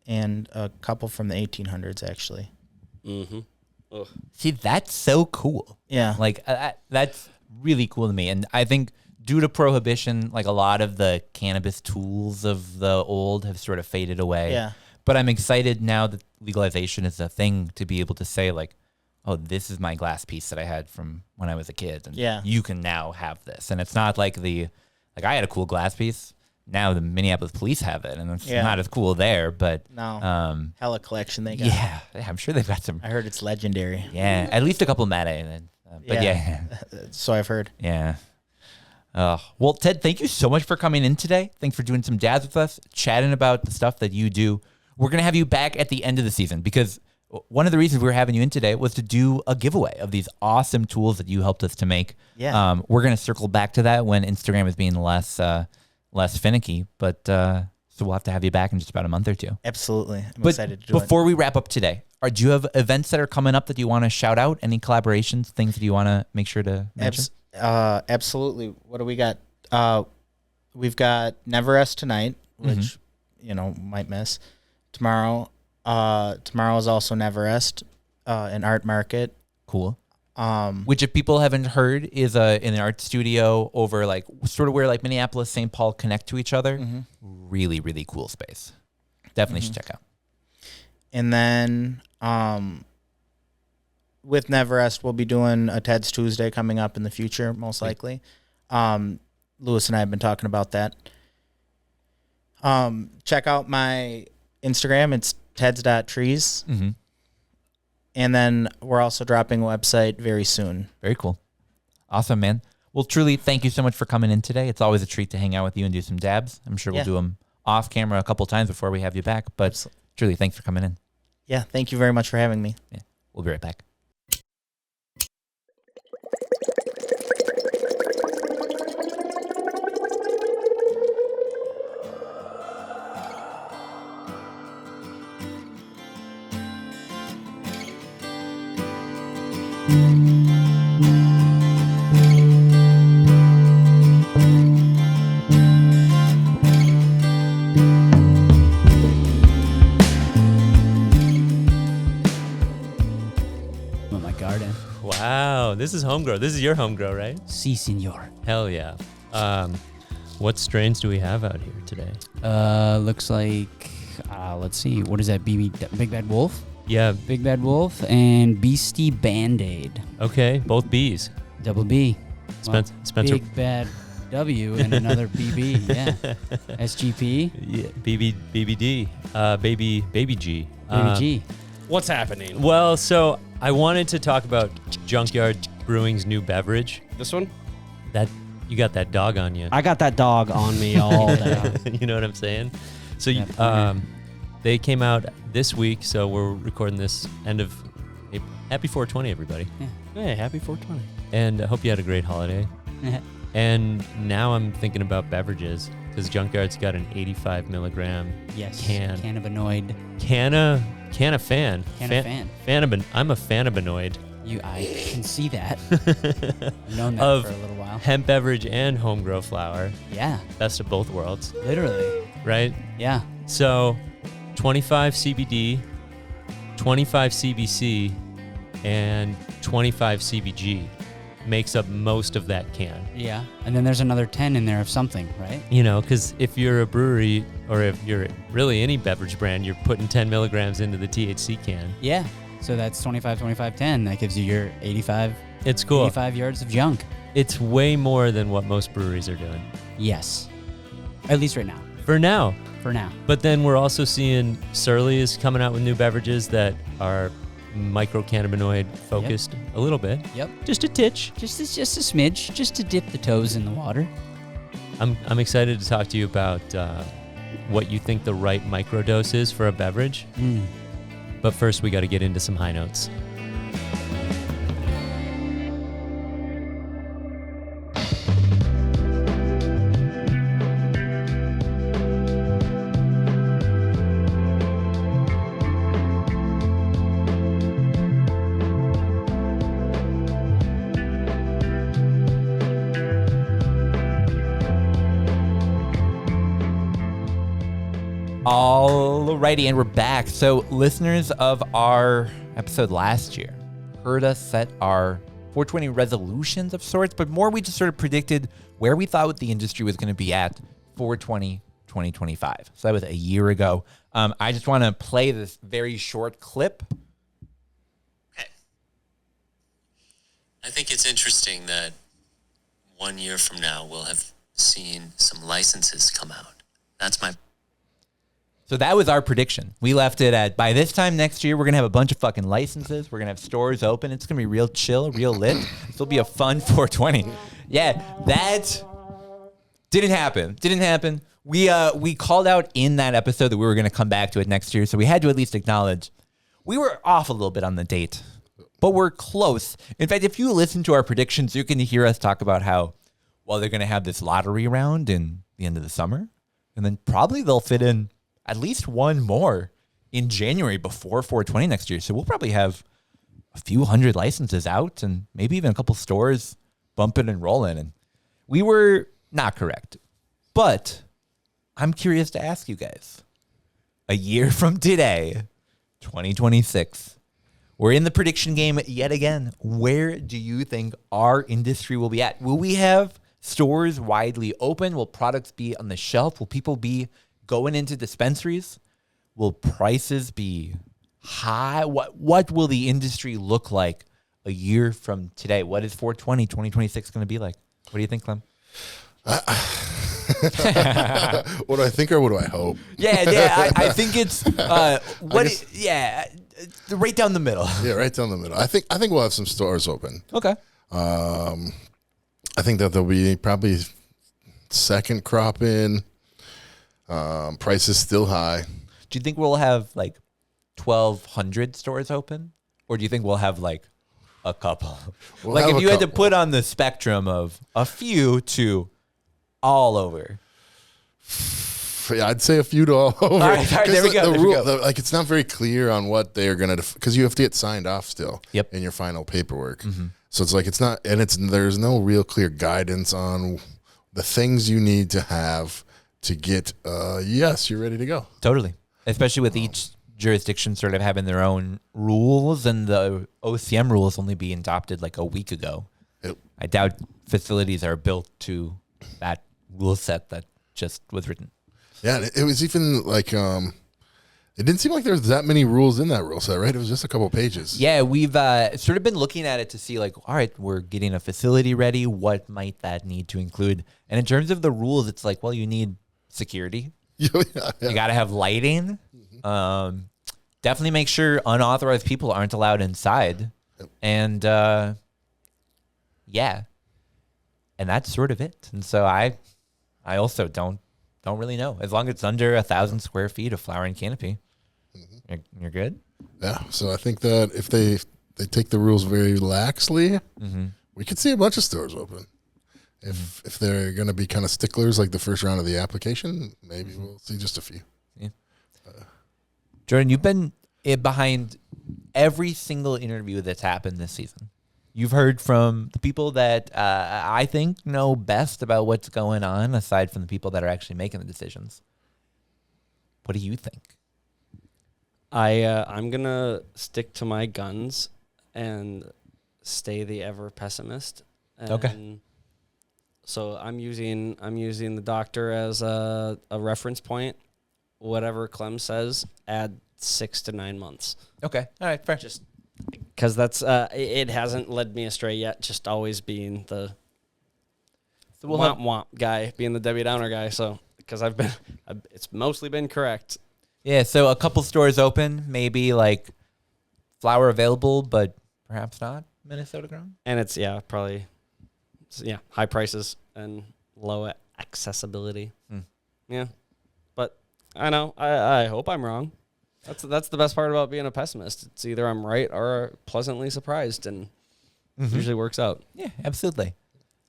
and a couple from the 1800s actually. Mm-hmm. Ugh. See, that's so cool. Yeah. Like, that's really cool to me. And I think due to prohibition, like a lot of the cannabis tools of the old have sort of faded away. Yeah. But I'm excited now that legalization is a thing to be able to say, like, oh, this is my glass piece that I had from when I was a kid. And Yeah. you can now have this. And it's not like I had a cool glass piece. Now the Minneapolis police have it. And it's not as cool there, but No. Hella collection they got. yeah, I'm sure they've got some. I heard it's legendary. Yeah, at least a couple Mate. But yeah. So I've heard. Yeah. Well, Ted, thank you so much for coming in today. Thanks for doing some dads with us, chatting about the stuff that you do. We're going to have you back at the end of the season because one of the reasons we were having you in today was to do a giveaway of these awesome tools that you helped us to make. Yeah. We're going to circle back to that when Instagram is being less finicky, but so we'll have to have you back in just about a month or two. Absolutely. I'm But excited to do it. before we wrap up today, do you have events that are coming up that you want to shout out? Any collaborations, things that you want to make sure to mention? Absolutely. What do we got? We've got Never Rest tonight, which might miss. Tomorrow is also Never Rest, an art market. Cool. Which, if people haven't heard, is in an art studio over like sort of where like Minneapolis, St. Paul connect to each other. Really, really cool space. Definitely should check out. And then with Never Rest, we'll be doing a Ted's Tuesday coming up in the future, most likely. Lewis and I have been talking about that. Check out my Instagram. It's teds.trees. And then we're also dropping a website very soon. Very cool. Awesome, man. Well, truly, thank you so much for coming in today. It's always a treat to hang out with you and do some dabs. I'm sure we'll do them off camera a couple times before we have you back. But truly, thanks for coming in. Yeah, thank you very much for having me. Yeah, we'll be right back. My garden. Wow, this is home grow. This is your home grow, right? Si, senor. Hell yeah. What strains do we have out here today? Looks like, let's see, what is that, Big Bad Wolf? Yeah. Big Bad Wolf and Beastie Band-Aid. Okay, both B's. Double B. Spencer. Big Bad W and another BB. Yeah. SGP. Yeah, BBD, baby G. BBG. What's happening? Well, so I wanted to talk about Junkyard Brewing's new beverage. This one? That you got that dog on you. I got that dog on me all day. You know what I'm saying? So Yeah, they came out this week, so we're recording this end of April. Happy 420, everybody. Hey, happy 420. And I hope you had a great holiday. And now I'm thinking about beverages because Junkyard's got an 85 milligram Yes. can. Cannabinoid. Fan. Fan. I'm a fanabinoid I can see that. I've known that Of for a little while. hemp beverage and home grow flower. Yeah. Best of both worlds, Literally. right? Yeah. So 25 CBD, 25 CBC, and 25 CBG makes up most of that can. Yeah. And then there's another 10 in there of something, right? You know, because if you're a brewery or if you're really any beverage brand, you're putting 10 milligrams into the THC can. Yeah. So that's 25, 25, 10. That gives you your 85, It's cool. 85 yards of junk. It's way more than what most breweries are doing Yes. At least right now. for now. For now. But then we're also seeing Surly is coming out with new beverages that are microcannabinoid focused a little bit. Yep. Just a titch. Just a smidge, just to dip the toes in the water. I'm excited to talk to you about what you think the right microdose is for a beverage. But first, we got to get into some high notes. Alrighty, and we're back. So listeners of our episode last year heard us set our 420 resolutions of sorts, but more we just sort of predicted where we thought the industry was going to be at 420 2025. So that was a year ago. I just want to play this very short clip. I think it's interesting that 1 year from now we'll have seen some licenses come out. That's my... So that was our prediction. We left it at, by this time next year, we're going to have a bunch of fucking licenses. We're going to have stores open. It's going to be real chill, real lit. This will be a fun 420. Yeah, that didn't happen. We called out in that episode that we were going to come back to it next year. So we had to at least acknowledge we were off a little bit on the date, but we're close. In fact, if you listen to our predictions, you can hear us talk about how, well, they're going to have this lottery round in the end of the summer. And then probably they'll fit in at least one more in January before 420 next year. So we'll probably have a few hundred licenses out and maybe even a couple stores bumping and rolling. And we were not correct. But I'm curious to ask you guys, a year from today, 2026, we're in the prediction game yet again. Where do you think our industry will be at? Will we have stores widely open? Will products be on the shelf? Will people be going into dispensaries? Will prices be high? What will the industry look like a year from today? What is 420 2026 going to be like? What do you think, Clem? What do I think or what do I hope? Yeah. I think it's right down the middle. Yeah, right down the middle. I think we'll have some stores open. Okay. I think that there'll be probably second crop in. Prices still high. Do you think we'll have like 1,200 stores open, or do you think we'll have like a couple? We'll like have if a you had to couple. put on the spectrum of a few to all over. Yeah, I'd say a few to all over. All right, there we go. The There we rule, go. like it's not very clear on what they're gonna, because you have to get signed off still. Yep. In your final paperwork. So it's like it's not, and there's no real clear guidance on the things you need to have to get. Yes, you're ready to go. Totally. Especially with each jurisdiction sort of having their own rules, and the OCM rules only being adopted like a week ago. Yep. I doubt facilities are built to that rule set that just was written. Yeah, and it was even like It didn't seem like there was that many rules in that rule set, right? It was just a couple pages. Yeah, we've sort of been looking at it to see, like, all right, we're getting a facility ready. What might that need to include? And in terms of the rules, it's like, well, you need security. Yeah. You got to have lighting. Definitely make sure unauthorized people aren't allowed inside. Yep. And yeah, and that's sort of it. And so I also don't really know. As long as it's under 1,000 square feet of flowering canopy, you're good. Yeah. So I think that if they take the rules very laxly, we could see a bunch of stores open. If they're going to be kind of sticklers like the first round of the application, maybe we'll see just a few. Yeah. Jordan, you've been behind every single interview that's happened this season. You've heard from the people that I think know best about what's going on, aside from the people that are actually making the decisions. What do you think? I'm gonna stick to my guns and stay the ever pessimist. Okay. So I'm using the doctor as a reference point. Whatever Clem says, add 6 to 9 months. Okay. All right. Fair. Just because that's it hasn't led me astray yet. Just always being the womp guy, being the Debbie Downer guy. So because it's mostly been correct. Yeah. So a couple stores open, maybe like flower available, but perhaps not Minnesota grown. And it's probably high prices and low accessibility. Yeah, but I know I hope I'm wrong. That's the best part about being a pessimist. It's either I'm right or pleasantly surprised, and usually works out. Yeah, absolutely.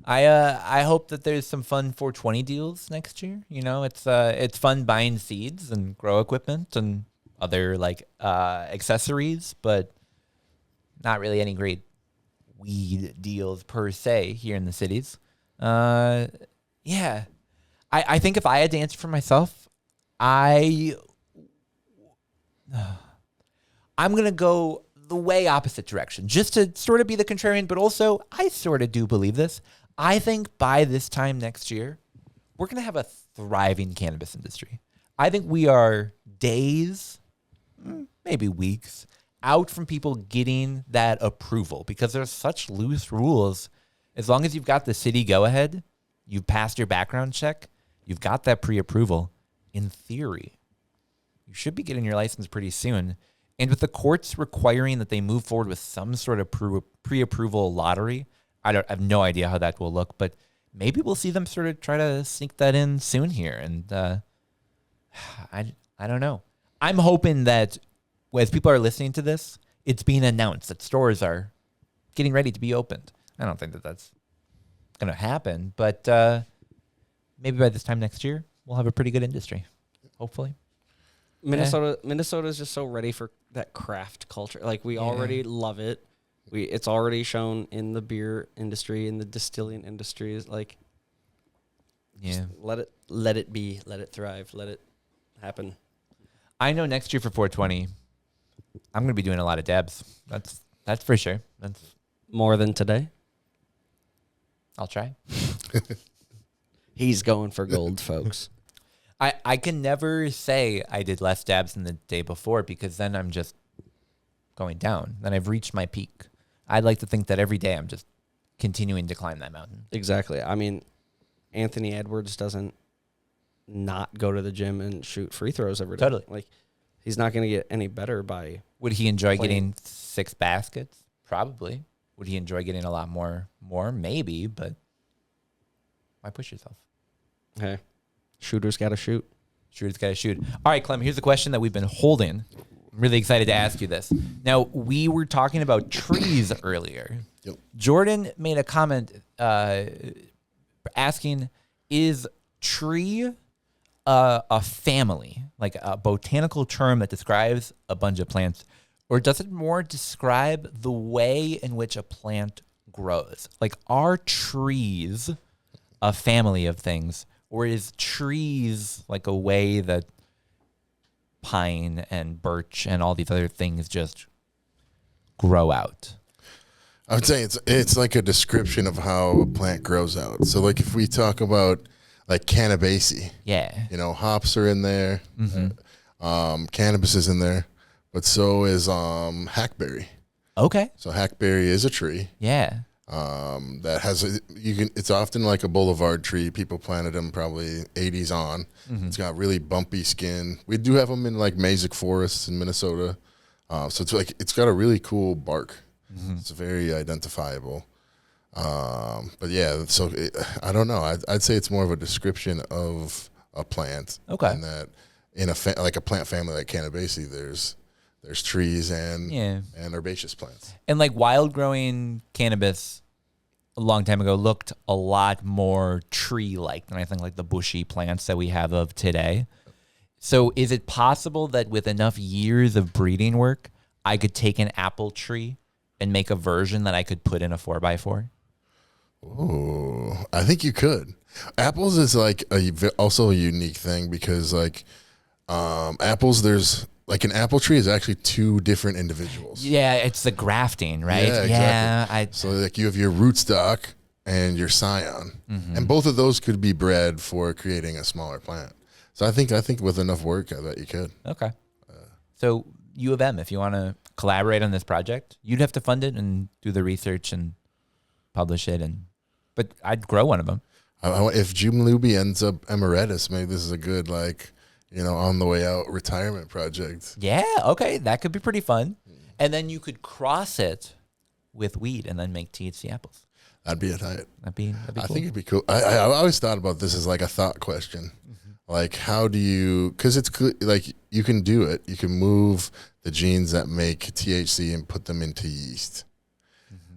I hope that there's some fun 420 deals next year. You know, it's fun buying seeds and grow equipment and other like accessories, but not really any great weed deals per se here in the cities. I think if I had to answer for myself, I'm going to go the way opposite direction, just to sort of be the contrarian, but also I sort of do believe this. I think by this time next year, we're going to have a thriving cannabis industry. I think we are days, maybe weeks, out from people getting that approval because there's such loose rules. As long as you've got the city go-ahead, you've passed your background check, you've got that pre-approval, in theory, you should be getting your license pretty soon. And with the courts requiring that they move forward with some sort of pre-approval lottery, I have no idea how that will look, but maybe we'll see them sort of try to sneak that in soon here. And I don't know. I'm hoping that as people are listening to this, it's being announced that stores are getting ready to be opened. I don't think that that's going to happen, but maybe by this time next year, we'll have a pretty good industry, hopefully. Minnesota is just so ready for that craft culture. Like we already love it. It's already shown in the beer industry, in the distilling industries. Like, just let it be, let it thrive, let it happen. I know next year for 420, I'm going to be doing a lot of dabs. That's for sure. That's more than today. I'll try. He's going for gold, folks. I can never say I did less dabs than the day before because then I'm just going down. Then I've reached my peak. I'd like to think that every day I'm just continuing to climb that mountain. Exactly. I mean, Anthony Edwards doesn't not go to the gym and shoot free throws every day. Totally. Like, he's not going to get any better by Would he enjoy playing. getting 6 baskets? Probably. Would he enjoy getting a lot more? Maybe, but why push yourself? Hey, shooters got to shoot. Shooters got to shoot. All right, Clem, here's a question that we've been holding. I'm really excited to ask you this. Now, we were talking about trees earlier. Yep. Jordan made a comment asking, is tree a family, like a botanical term that describes a bunch of plants, or does it more describe the way in which a plant grows? Like, are trees a family of things, or is trees like a way that pine and birch and all these other things just grow out? I would say it's like a description of how a plant grows out. So like if we talk about like Cannabaceae, Yeah. hops are in there. Cannabis is in there, but so is hackberry. Okay. So hackberry is a tree. Yeah. That has it's often like a boulevard tree. People planted them probably 80s on. It's got really bumpy skin. We do have them in like Masic forests in Minnesota. So it's got a really cool bark. It's very identifiable. But yeah, so I don't know. I'd say it's more of a description of a plant. Okay. And that in like a plant family like Cannabaceae, there's trees and herbaceous plants. And like wild growing cannabis a long time ago looked a lot more tree like than I think like the bushy plants that we have of today. So is it possible that with enough years of breeding work, I could take an apple tree and make a version that I could put in a 4x4? Oh, I think you could. Apples is like also a unique thing because like apples, there's like an apple tree is actually two different individuals. Yeah, it's the grafting, right? Yeah, exactly. So like you have your rootstock and your scion, and both of those could be bred for creating a smaller plant. So I think with enough work, I bet you could. Okay. So U of M, if you want to collaborate on this project, you'd have to fund it and do the research and publish it, but I'd grow one of them. If Jim Luby ends up emeritus, maybe this is a good on the way out retirement project. Yeah, okay, that could be pretty fun. And then you could cross it with weed and then make THC apples. That'd be a tight. That'd be cool. I think it'd be cool. I always thought about this as like a thought question. Like, how do you, because it's like you can do it. You can move the genes that make THC and put them into yeast.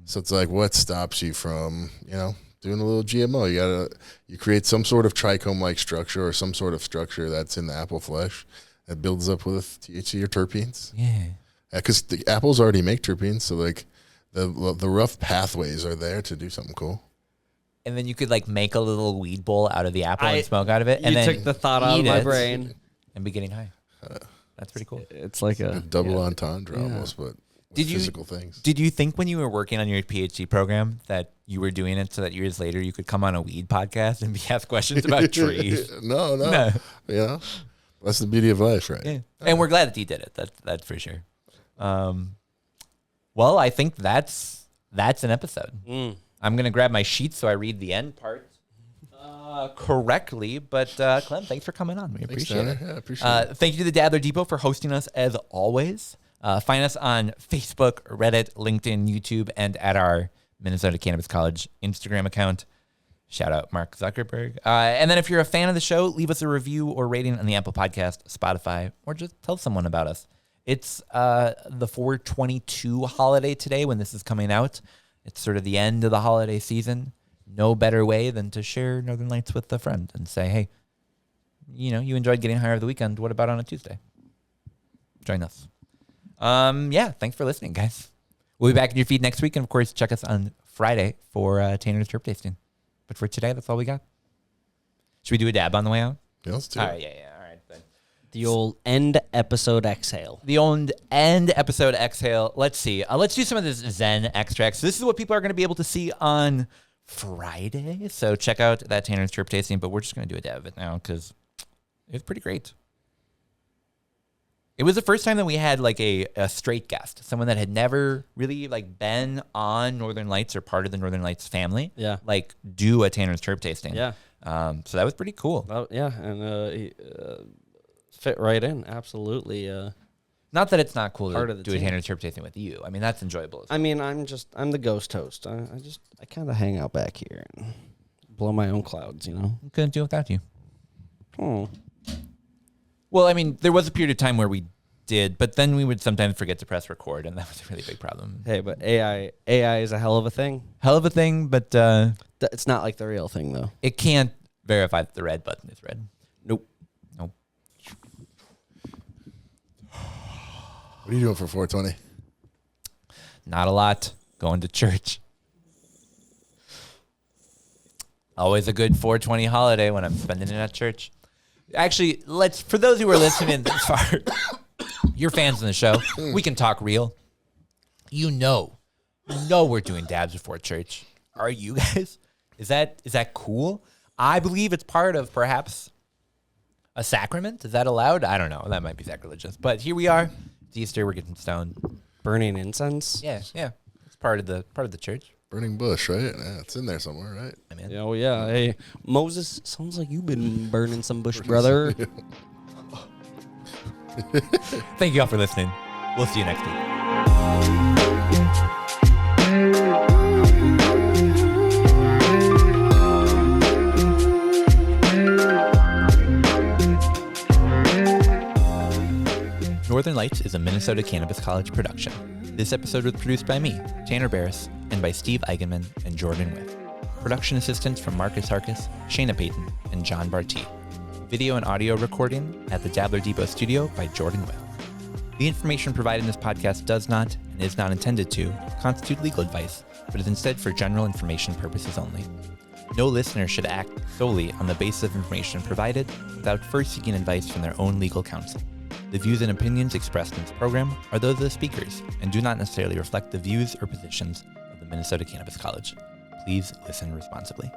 So it's like, what stops you from, doing a little GMO? You create some sort of trichome-like structure or some sort of structure that's in the apple flesh that builds up with THC or terpenes. Yeah. Because the apples already make terpenes, so like the rough pathways are there to do something cool. And then you could like make a little weed bowl out of the apple and smoke out of it. You And then took the thought out of my brain. And be getting high. That's pretty cool. It's like a double entendre almost, but with physical things. Did you think when you were working on your PhD program that you were doing it so that years later you could come on a weed podcast and be asked questions about trees? No. That's the beauty of life, right? Yeah. And we're glad that you did it. That's for sure. Well, I think that's an episode. I'm going to grab my sheets so I read the end part correctly. But Clem, thanks for coming on. We appreciate it. Yeah, appreciate it. Thank you to the Dabbler Depot for hosting us as always. Find us on Facebook, Reddit, LinkedIn, YouTube, and at our Minnesota Cannabis College Instagram account. Shout out Mark Zuckerberg. And then if you're a fan of the show, leave us a review or rating on the Apple Podcast, Spotify, or just tell someone about us. It's the 4/22 holiday today when this is coming out. It's sort of the end of the holiday season. No better way than to share Northern Lights with a friend and say, hey, you enjoyed getting higher over the weekend. What about on a Tuesday? Join us. Thanks for listening, guys. We'll be back in your feed next week. And, of course, check us on Friday for Tanner's Terp Tasting. But for today, that's all we got. Should we do a dab on the way out? Yeah, let's do all it. right, yeah. All right, then. The old end episode exhale. The old end episode exhale. Let's see. Let's do some of this Zen extracts. This is what people are going to be able to see on Friday. So check out that Tanner's Terp Tasting. But we're just going to do a dab of it now because it's pretty great. It was the first time that we had like a straight guest, someone that had never really like been on Northern Lights or part of the Northern Lights family. Yeah. Like do a Tanner's Terp Tasting. Yeah. So that was pretty cool. And he fit right in. Absolutely. Not that it's not cool Part to of the do a team. Tanner's Terp Tasting with you. I mean, that's enjoyable. I mean, I'm the ghost host. I kind of hang out back here and blow my own clouds, Couldn't do it without you. Oh. Well, I mean, there was a period of time where we did, but then we would sometimes forget to press record, and that was a really big problem. Hey, but AI is a hell of a thing. Hell of a thing, but It's not like the real thing, though. it can't verify that the red button is red. Nope. What are you doing for 420? Not a lot. Going to church. Always a good 420 holiday when I'm spending it at church. Actually, for those who are listening this far, you're fans of the show. We can talk real. You know we're doing dabs before church. Are you guys? Is that cool? I believe it's part of perhaps a sacrament. Is that allowed? I don't know. That might be sacrilegious. But here we are. It's Easter. We're getting stoned. Burning incense. Yeah. It's part of the church. Burning bush, right? Yeah, it's in there somewhere, right? I mean, Oh yeah. Hey, Moses. Sounds like you've been burning some bush, brother. thank you all for listening. We'll see you next week. Northern Lights is a Minnesota Cannabis College production. This episode was produced by me, Tanner Barris, and by Steve Eigenman and Jordan With. Production assistance from Marcus Harkis, Shayna Payton, and John Barty. Video and audio recording at the Dabbler Depot studio by Jordan With. The information provided in this podcast does not, and is not intended to, constitute legal advice, but is instead for general information purposes only. No listener should act solely on the basis of information provided without first seeking advice from their own legal counsel. The views and opinions expressed in this program are those of the speakers and do not necessarily reflect the views or positions of the Minnesota Cannabis College. Please listen responsibly.